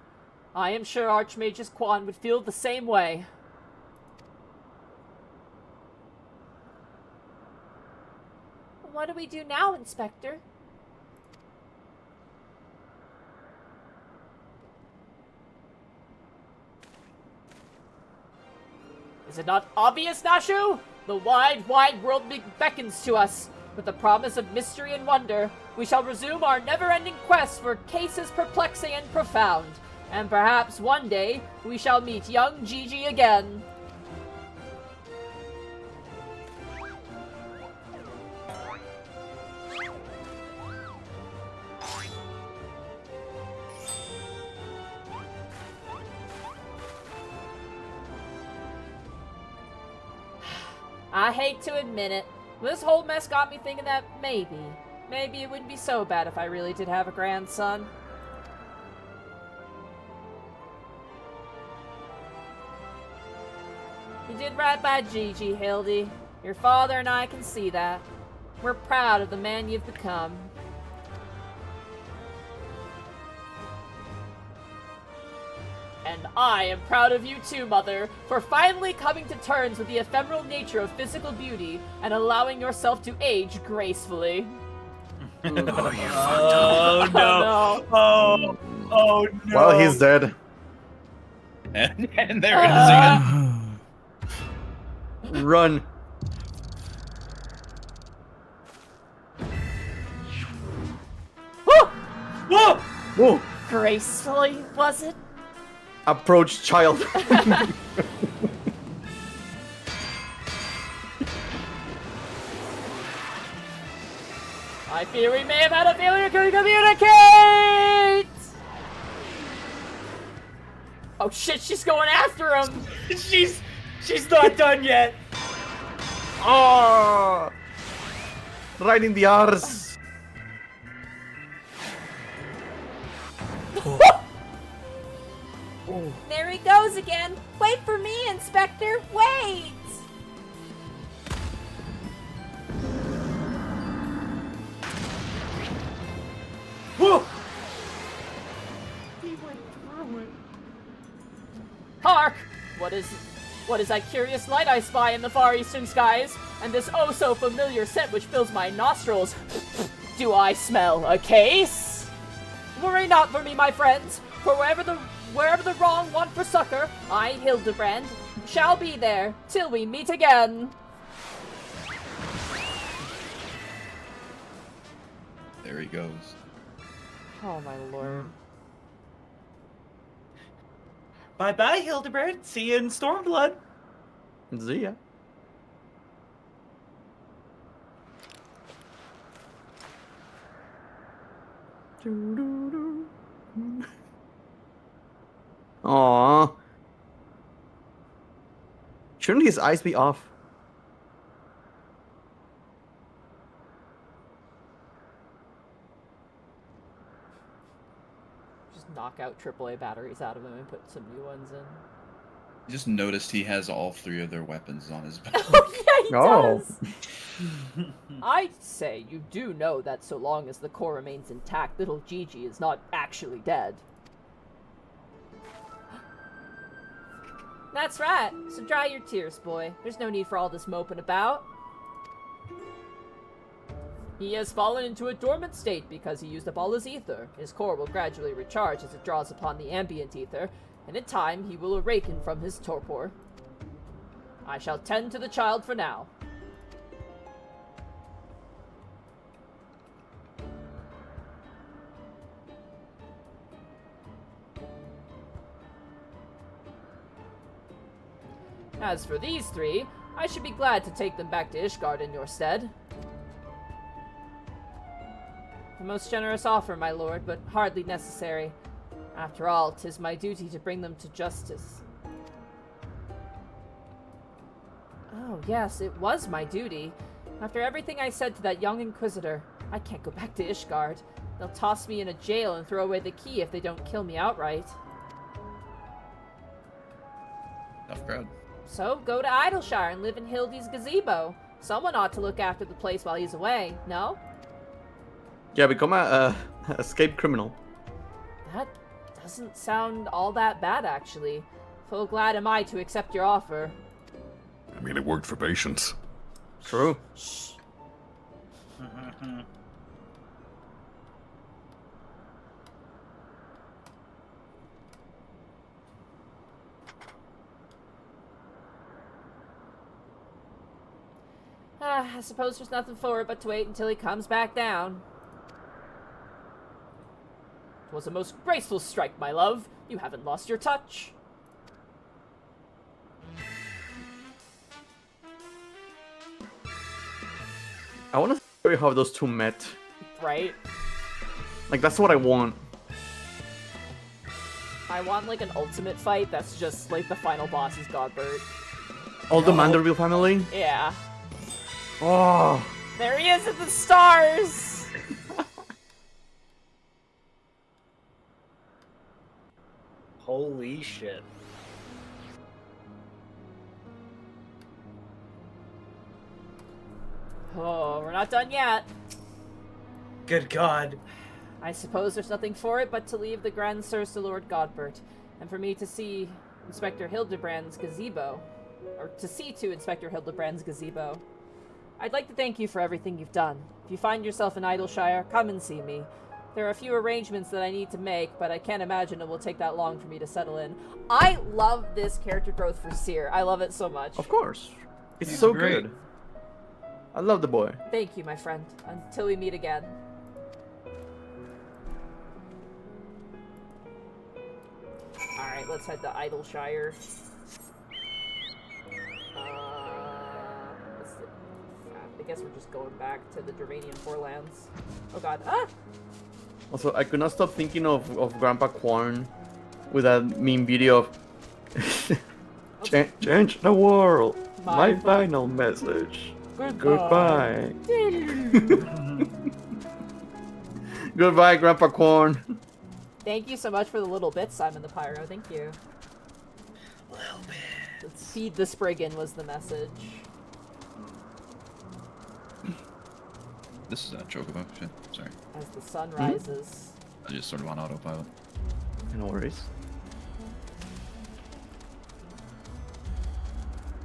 I am sure Archmagus Quan would feel the same way. What do we do now, Inspector? Is it not obvious, Nashu? The wide, wide world beckons to us. With the promise of mystery and wonder, we shall resume our never-ending quest for cases perplexing and profound. And perhaps one day, we shall meet young Gigi again. I hate to admit it, but this whole mess got me thinking that maybe it wouldn't be so bad if I really did have a grandson. You did right by Gigi, Hildy. Your father and I can see that. We're proud of the man you've become. And I am proud of you too, Mother, for finally coming to terms with the ephemeral nature of physical beauty and allowing yourself to age gracefully. Oh, you fucked up. No. Oh no. Well, he's dead. And there it is again. Run. Woo! Whoa! Whoa. Gracefully, was it? Approach child. I fear we may have had a failure to communicate! Oh shit, she's going after him! She's not done yet. Oh, right in the arse. There he goes again. Wait for me, Inspector. Wait. Whoa! Hark! What is that curious light I spy in the far eastern skies? And this oh so familiar scent which fills my nostrils? Do I smell a case? Worry not for me, my friends, for wherever the wrong want for succor, I, Hildibrand, shall be there till we meet again. There he goes. Oh my lord. Bye-bye, Hildibrand. See you in Stormblood. See ya. Aww. Shouldn't his eyes be off? Just knock out AAA batteries out of him and put some new ones in. I just noticed he has all 3 of their weapons on his back. Oh yeah, he Oh. does! I'd say you do know that so long as the core remains intact, little Gigi is not actually dead. That's right, so dry your tears, boy. There's no need for all this moping about. He has fallen into a dormant state because he used up all his ether. His core will gradually recharge as it draws upon the ambient ether, and in time he will awaken from his torpor. I shall tend to the child for now. As for these 3, I should be glad to take them back to Ishgard in your stead. A most generous offer, my lord, but hardly necessary. After all, 'tis my duty to bring them to justice. Oh, yes, it was my duty. After everything I said to that young Inquisitor, I can't go back to Ishgard. They'll toss me in a jail and throw away the key if they don't kill me outright. Tough crowd. So, go to Idleshire and live in Hildy's gazebo. Someone ought to look after the place while he's away, no? Yeah, become a escaped criminal. That doesn't sound all that bad, actually. Full glad am I to accept your offer. I mean, it worked for patience. True. Shh. I suppose there's nothing for it but to wait until he comes back down. 'Twas a most graceful strike, my love. You haven't lost your touch. I want to see how those 2 met. Right? Like, that's what I want. I want, like, an ultimate fight that's just, like, the final boss is Godbert. All the Manderville family. Yeah. Oh. There he is at the stars! Holy shit. Oh, we're not done yet. Good God. I suppose there's nothing for it but to leave the Grand Sirs to Lord Godbert, and for me to see Inspector Hildibrand's gazebo. Or to see to Inspector Hildibrand's gazebo. I'd like to thank you for everything you've done. If you find yourself in Idleshire, come and see me. There are a few arrangements that I need to make, but I can't imagine it will take that long for me to settle in. I love this character growth for Seer. I love it so much. Of course. It's He's so great. good. I love the boy. Thank you, my friend. Until we meet again. Alright, let's head to Idleshire. I guess we're just going back to the Germanian Forelands. Oh god. Ah! Also, I could not stop thinking of Grandpa Quorn with that meme video of change the world. My final message. Goodbye. Goodbye, Grandpa Quorn. Thank you so much for the little bits, Simon the Pyro. Thank you. Little bit. Feed the Spriggan was the message. This is a chocobo. Shit, sorry. As the sun rises. I just sort of on autopilot. No worries.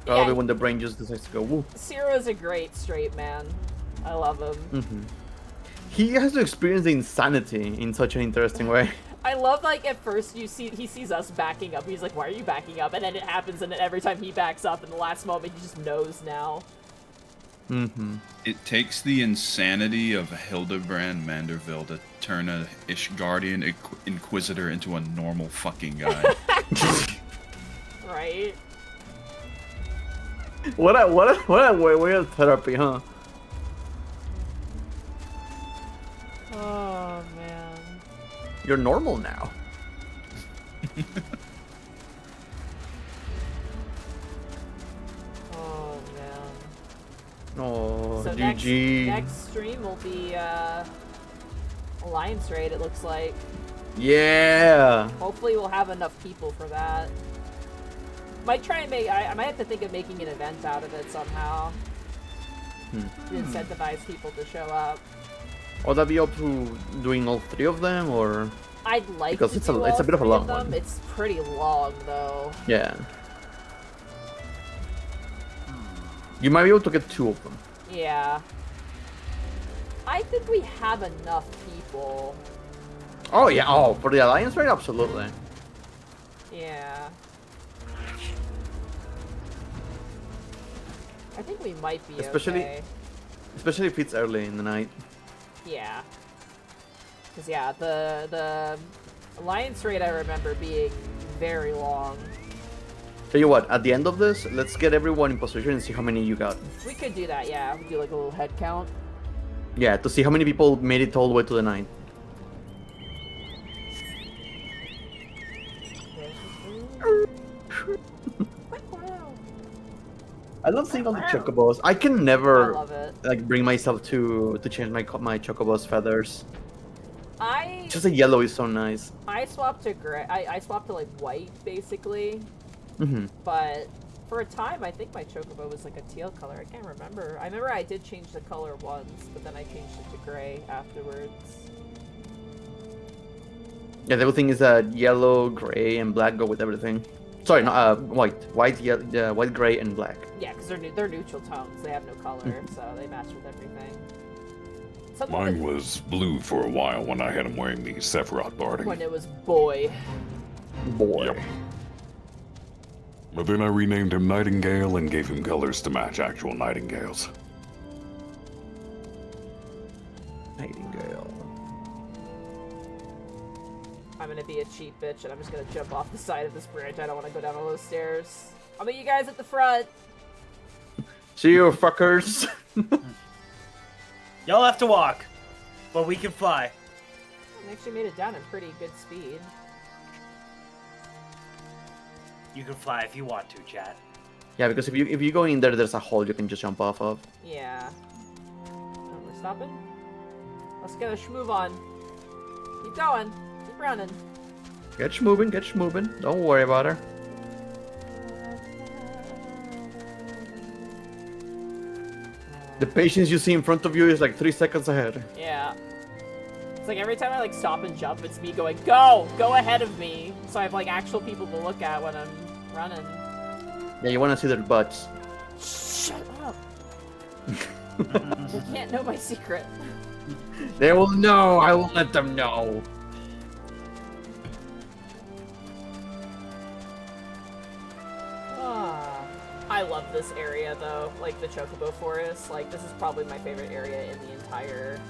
Yeah. Probably when the brain just decides to go woo. Ciro's a great straight man. I love him. Mm-hmm. He has to experience the insanity in such an interesting way. I love, like, at first he sees us backing up. He's like, why are you backing up? And then it happens, and then every time he backs up in the last moment, he just knows now. Mm-hmm. It takes the insanity of Hildibrand Manderville to turn a Ishgardian Inquisitor into a normal fucking guy. Right? What a weird therapy, huh? Oh, man. You're normal now. Oh, man. Oh, So GG. next stream will be, Alliance Raid, it looks like. Yeah. Hopefully we'll have enough people for that. Might try and make, I might have to think of making an event out of it somehow. To incentivize people to show up. Will that be up to doing all three of them, or? I'd like Because to it's do a bit of a all long three of them. one. It's pretty long, though. Yeah. You might be able to get 2 of them. Yeah. I think we have enough people. Oh yeah. Oh, for the Alliance raid, absolutely. Yeah. I think we might be okay. Especially if it's early in the night. Yeah. Because, yeah, the Alliance raid I remember being very long. Tell you what, at the end of this, let's get everyone in position and see how many you got. We could do that, yeah. We do like a little head count. Yeah, to see how many people made it all the way to the 9. I love seeing all the chocobos. I can never I love it. like bring myself to change my chocobo's feathers. I Just a yellow is so nice. I swapped to gray. I swapped to like white basically, Mm-hmm. but for a time I think my chocobo was like a teal color. I can't remember. I remember I did change the color once, but then I changed it to gray afterwards. Yeah, the whole thing is yellow, gray, and black go with everything. Sorry, not white. White, yellow, white, gray, and black. Yeah, because they're neutral tones. They have no color, so they match with everything. Something Mine like was blue for a while when I had him wearing the Sephiroth barding. when it was boy. Boy. Yep. But then I renamed him Nightingale and gave him colors to match actual nightingales. Nightingale. I'm gonna be a cheap bitch and I'm just gonna jump off the side of this bridge. I don't want to go down all those stairs. I'll meet you guys at the front. See you, fuckers. Y'all have to walk, but we can fly. I actually made it down at pretty good speed. You can fly if you want to, chat. Yeah, because if you go in there, there's a hole you can just jump off of. Yeah. Oh, we're stopping? Let's get a schmove on. Keep going. Keep running. Get schmoving. Don't worry about her. The patience you see in front of you is like 3 seconds ahead. Yeah. It's like every time I like stop and jump, it's me going, go ahead of me. So I have like actual people to look at when I'm running. Yeah, you want to see their butts. Shut up. They can't know my secret. They will know. I will let them know. I love this area though, like the Chocobo Forest. Like this is probably my favorite area in the entire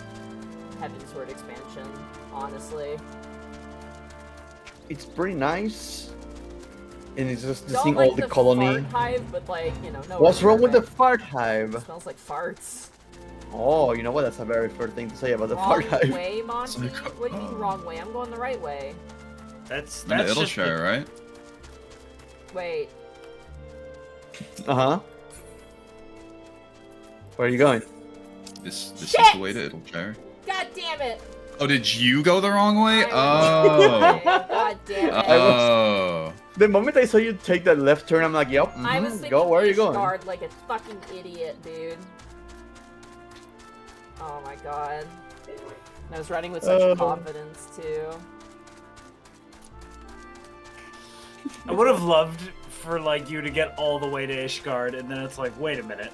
Heavensward expansion, honestly. It's pretty nice. And it's just Don't seeing like all the colony. Fart hive, but like, you know, no. What's wrong with the fart hive? It smells like farts. Oh, you know what? That's a very fair thing to say about the Wrong fart hive. way, Monty? What do you mean wrong way? I'm going the right way. That's it'll just share, right? Wait. Uh-huh. Where are you going? This is Shit! the way to it'll share. God damn it! Oh, did you go the wrong way? Oh. God damn it. Oh. The moment I saw you take that left turn, I'm like, yep, I was thinking go. Where are you going? Ishgard like a fucking idiot, dude. Oh my god. And I was running with such confidence, too. I would have loved for like you to get all the way to Ishgard, and then it's like, wait a minute.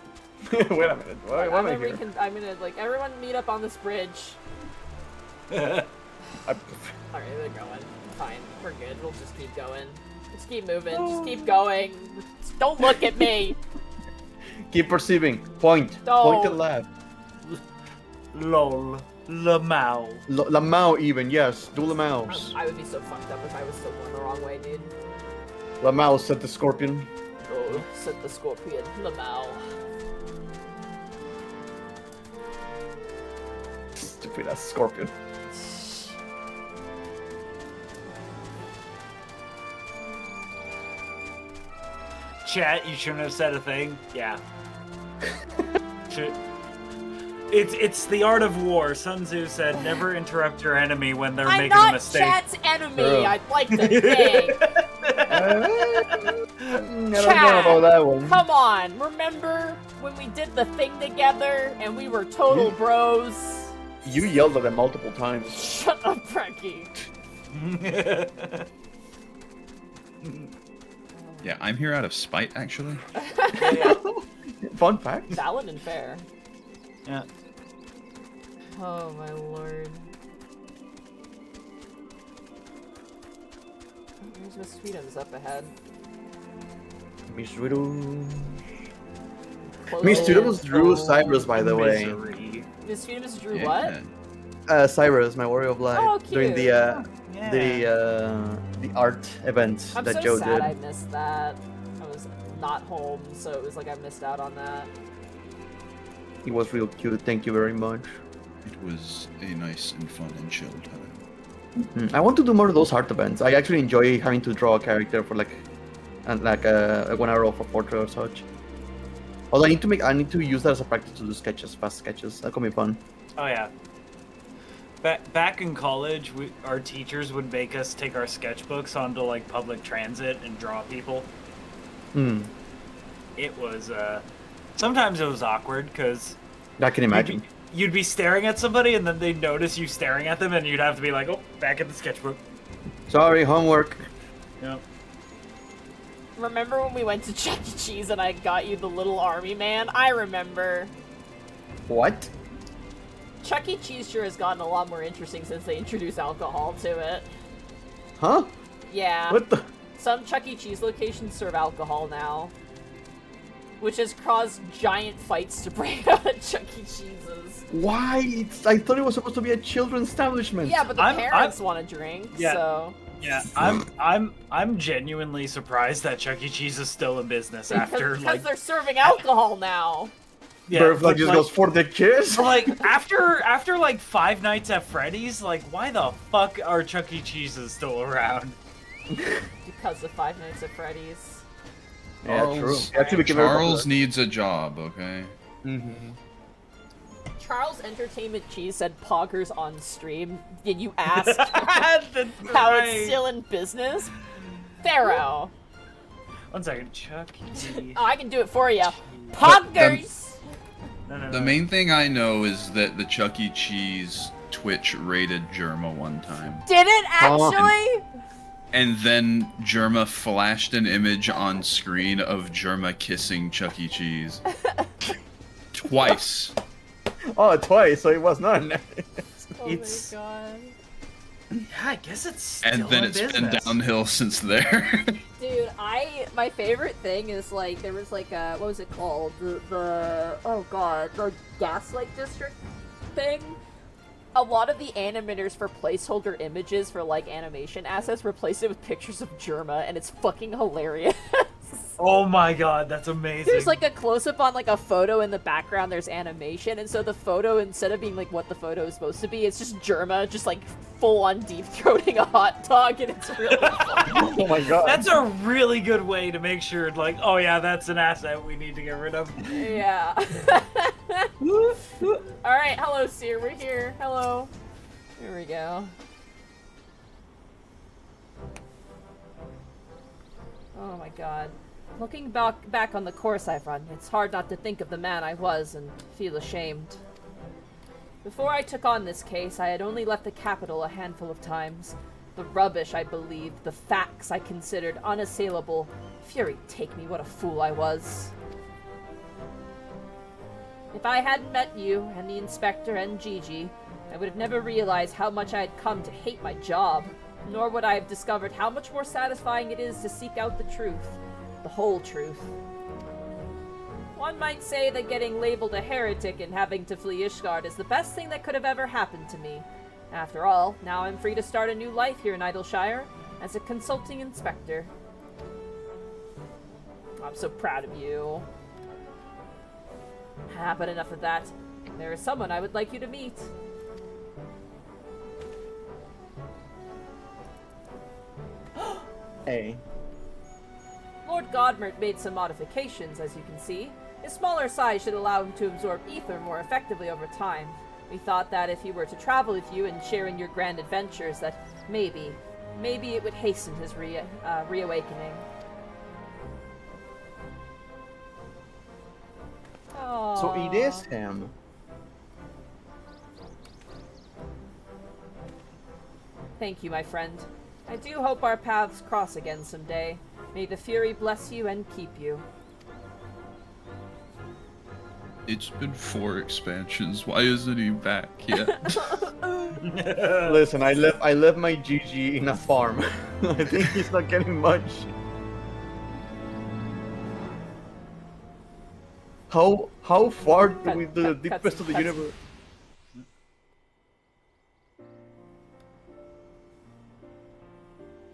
Wait a minute. Why am I here? I'm gonna, like, everyone meet up on this bridge. Alright, they're going. Fine, we're good. We'll just keep going. Just keep moving. Just keep going. Just don't look at me! Keep perceiving. Point. Don't. Point to the left. Lol. Lamau. Lamau even, yes. Do Lamaus. I would be so fucked up if I was still going the wrong way, dude. Lamau said the scorpion. Oh, said the scorpion. Lamau. Stupid ass scorpion. Chat, you shouldn't have said a thing. Yeah. It's the art of war. Sun Tzu said, "Never interrupt your enemy when they're making a mistake." I'm not Chat's enemy. I'd like to think. I don't know about that one. Come on, remember when we did the thing together and we were total bros? You yelled at them multiple times. Shut up, Frankie. Yeah, I'm here out of spite, actually. Fun fact. Valid and fair. Yeah. Oh my lord. There's Miss Sweetums up ahead. Miss Sweetums. Miss Sweetums drew Cyrus, by the way. Miss Sweetums drew what? Cyrus, my warrior of light, Oh, cute. during the art event I'm that so Joe sad did. I missed that. I was not home, so it was like I missed out on that. He was real cute. Thank you very much. It was a nice and fun and chill time. I want to do more of those art events. I actually enjoy having to draw a character for like a 1 hour of a portrait or such. Although I need to use that as a practice to do sketches, fast sketches. That could be fun. Oh yeah. Back in college, our teachers would make us take our sketchbooks onto like public transit and draw people. It was sometimes it was awkward because I can imagine. You'd be staring at somebody and then they'd notice you staring at them and you'd have to be like, oh, back in the sketchbook. Sorry, homework. Yep. Remember when we went to Chuck E. Cheese and I got you the little army man? I remember. What? Chuck E. Cheese sure has gotten a lot more interesting since they introduced alcohol to it. Huh? Yeah. What the? Some Chuck E. Cheese locations serve alcohol now. Which has caused giant fights to break out at Chuck E. Cheese's. Why? I thought it was supposed to be a children's establishment. Yeah, but the parents want to drink, yeah, so... Yeah, I'm genuinely surprised that Chuck E. Cheese is still in business after because they're serving alcohol now. Yeah, Burflag just goes for the kiss. Like after like 5 Nights at Freddy's, like why the fuck are Chuck E. Cheese's still around? Because of 5 Nights at Freddy's. Charles, Yeah, true. Charles needs a job, okay? Mm-hmm. Charles Entertainment Cheese said poggers on stream. Did you ask how it's still in business? Pharaoh. 1 second, Chuck E. Oh, I can do it for you. Poggers! No. The main thing I know is that the Chuck E. Cheese Twitch raided Germa one time. Did it actually? And then Germa flashed an image on screen of Germa kissing Chuck E. Cheese. Twice. Oh, twice, so it was not. It's... my god. Yeah, I guess it's still And then it's been downhill since there. Dude, my favorite thing is like there was like what was it called? The Gaslight District thing. A lot of the animators for placeholder images for like animation assets replaced it with pictures of Germa, and it's fucking hilarious. Oh my god, that's amazing. There's like a close-up on like a photo in the background, there's animation, and so the photo, instead of being like what the photo is supposed to be, it's just Germa just like full-on deep-throating a hot dog, and it's really funny. Oh my god. That's a really good way to make sure, like, oh yeah, that's an asset we need to get rid of. Yeah. Alright, hello, Seer, we're here. Hello. Here we go. Oh my god. Looking back on the course I've run, it's hard not to think of the man I was and feel ashamed. Before I took on this case, I had only left the capital a handful of times. The rubbish I believed, the facts I considered unassailable. Fury take me, what a fool I was. If I hadn't met you, and the inspector and Gigi, I would have never realized how much I had come to hate my job, nor would I have discovered how much more satisfying it is to seek out the truth. The whole truth. One might say that getting labeled a heretic and having to flee Ishgard is the best thing that could have ever happened to me. After all, now I'm free to start a new life here in Idleshire as a consulting inspector. I'm so proud of you. But enough of that. There is someone I would like you to meet. Hey. Lord Godmert made some modifications, as you can see. His smaller size should allow him to absorb ether more effectively over time. We thought that if he were to travel with you and share in your grand adventures, that maybe it would hasten his reawakening. Aww. So it is him. Thank you, my friend. I do hope our paths cross again someday. May the Fury bless you and keep you. It's been 4 expansions. Why isn't he back yet? Listen, I left my GG in a farm. I think he's not getting much. How far do we do the deepest of the universe?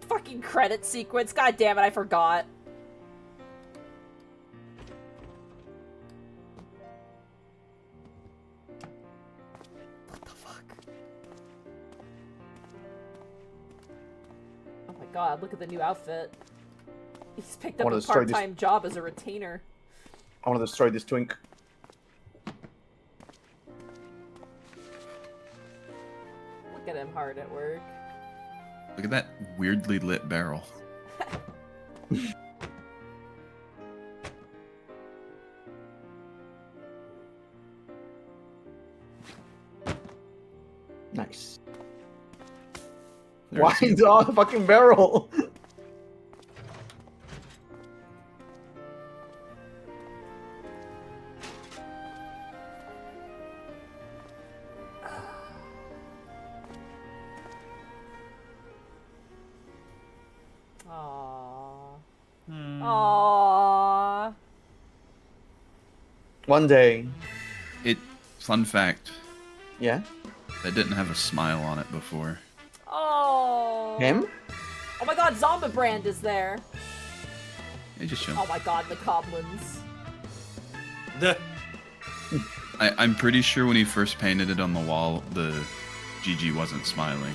Fucking credit sequence. God damn it, I forgot. What the fuck? Oh my god, look at the new outfit. He's picked up a part-time job as a retainer. I want to destroy this twink. Look at him hard at work. Look at that weirdly lit barrel. Nice. Why is it all a fucking barrel? Aww. One day. Fun fact. Yeah? That didn't have a smile on it before. Oh. Him? Oh my god, Zombibrand is there. Hey, just chill. Oh my god, the goblins. I'm pretty sure when he first painted it on the wall, the GG wasn't smiling.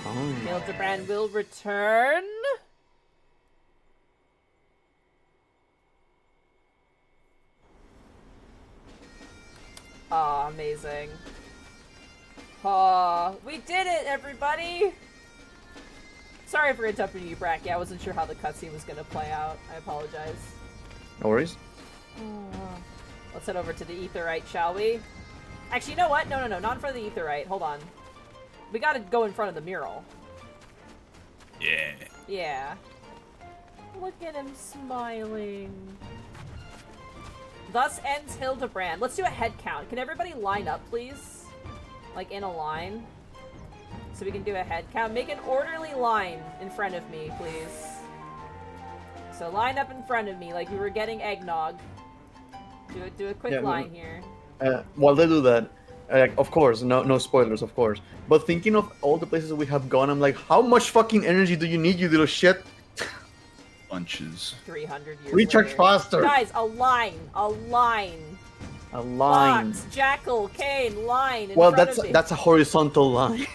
Oh. Hildibrand will return. amazing. Aw, we did it, everybody! Sorry for interrupting you, Bracky. I wasn't sure how the cutscene was gonna play out. I apologize. No worries. Let's head over to the Aetheryte, shall we? Actually, you know what? No, not in front of the Aetheryte. Hold on. We gotta go in front of the mural. Yeah. Yeah. Look at him smiling. Thus ends Hildibrand. Let's do a head count. Can everybody line up, please? Like, in a line? So we can do a head count. Make an orderly line in front of me, please. So line up in front of me like we were getting eggnog. Do a quick line here. While they do that, of course, no spoilers, of course. But thinking of all the places we have gone, I'm like, how much fucking energy do you need, you little shit? Bunches. 300 years Recharge later. faster. Guys, a line. A line. A line. Fox, Jackal, Kane, line. Well, that's a horizontal line.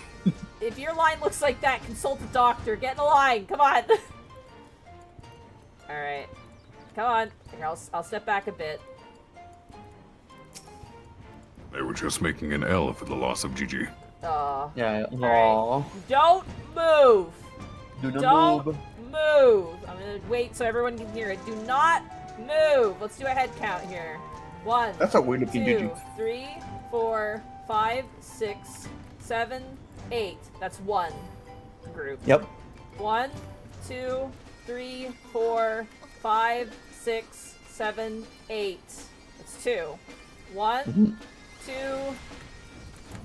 If your line looks like that, consult a doctor. Get in a line. Come on. All right. Come on. Here, I'll step back a bit. They were just making an L for the loss of Gigi. Yeah. Right. Don't move. Don't move. I'm gonna wait so everyone can hear it. Do not move. Let's do a head count here. 1. That's a weird looking 2, Gigi. 3, 4, 5, 6, 7, 8. That's one group. Yep. 1, 2, 3, 4, 5, 6, 7, 8. That's 2. 1, 2,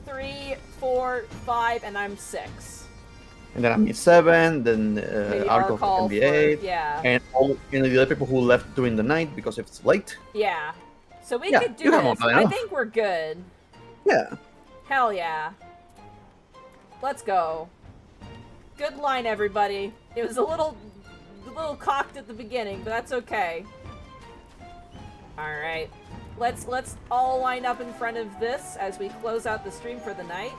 3, 4, 5, and I'm 6. And then I'm 7, then Arco can be 8. Yeah. And the other people who left during the night because it's late. Yeah. So we could do this. I think we're good. Yeah. Hell yeah. Let's go. Good line, everybody. It was a little cocked at the beginning, but that's okay. Alright. Let's all line up in front of this as we close out the stream for the night.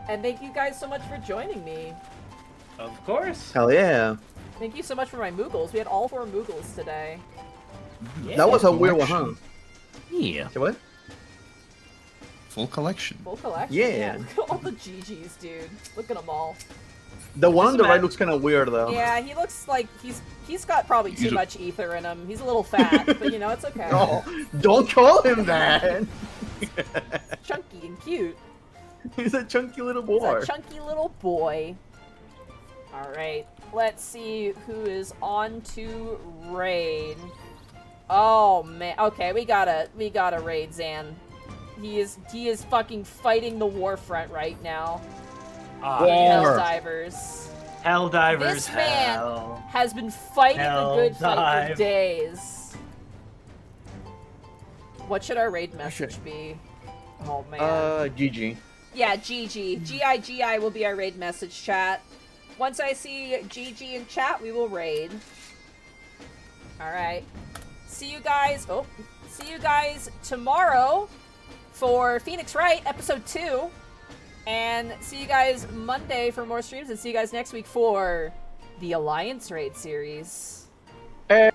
And thank you guys so much for joining me. Of course. Hell yeah. Thank you so much for my Moogles. We had all 4 Moogles today. Yeah. That was a weird one, huh? Yeah. Say what? Full collection. Full collection. Yeah. Look at all the GGs, dude. Look at them all. The one on the right looks kind of weird, though. Yeah, he looks like he's got probably too much ether in him. He's a little fat, but you know, it's okay. No, don't call him that! Chunky and cute. He's a chunky little boy. He's a chunky little boy. Alright, let's see who is on to raid. Oh man, okay, we gotta raid Zan. He is fucking fighting the war front right now. Helldivers. Helldivers. This man has been fighting the good fight for days. What should our raid message be? Oh man. GG. Yeah, GG. G-I-G-I will be our raid message, chat. Once I see GG in chat, we will raid. Alright. See you guys tomorrow for Phoenix Wright, episode 2. And see you guys Monday for more streams, and see you guys next week for the Alliance Raid series. I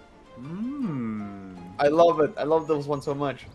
love it. I love those ones so much.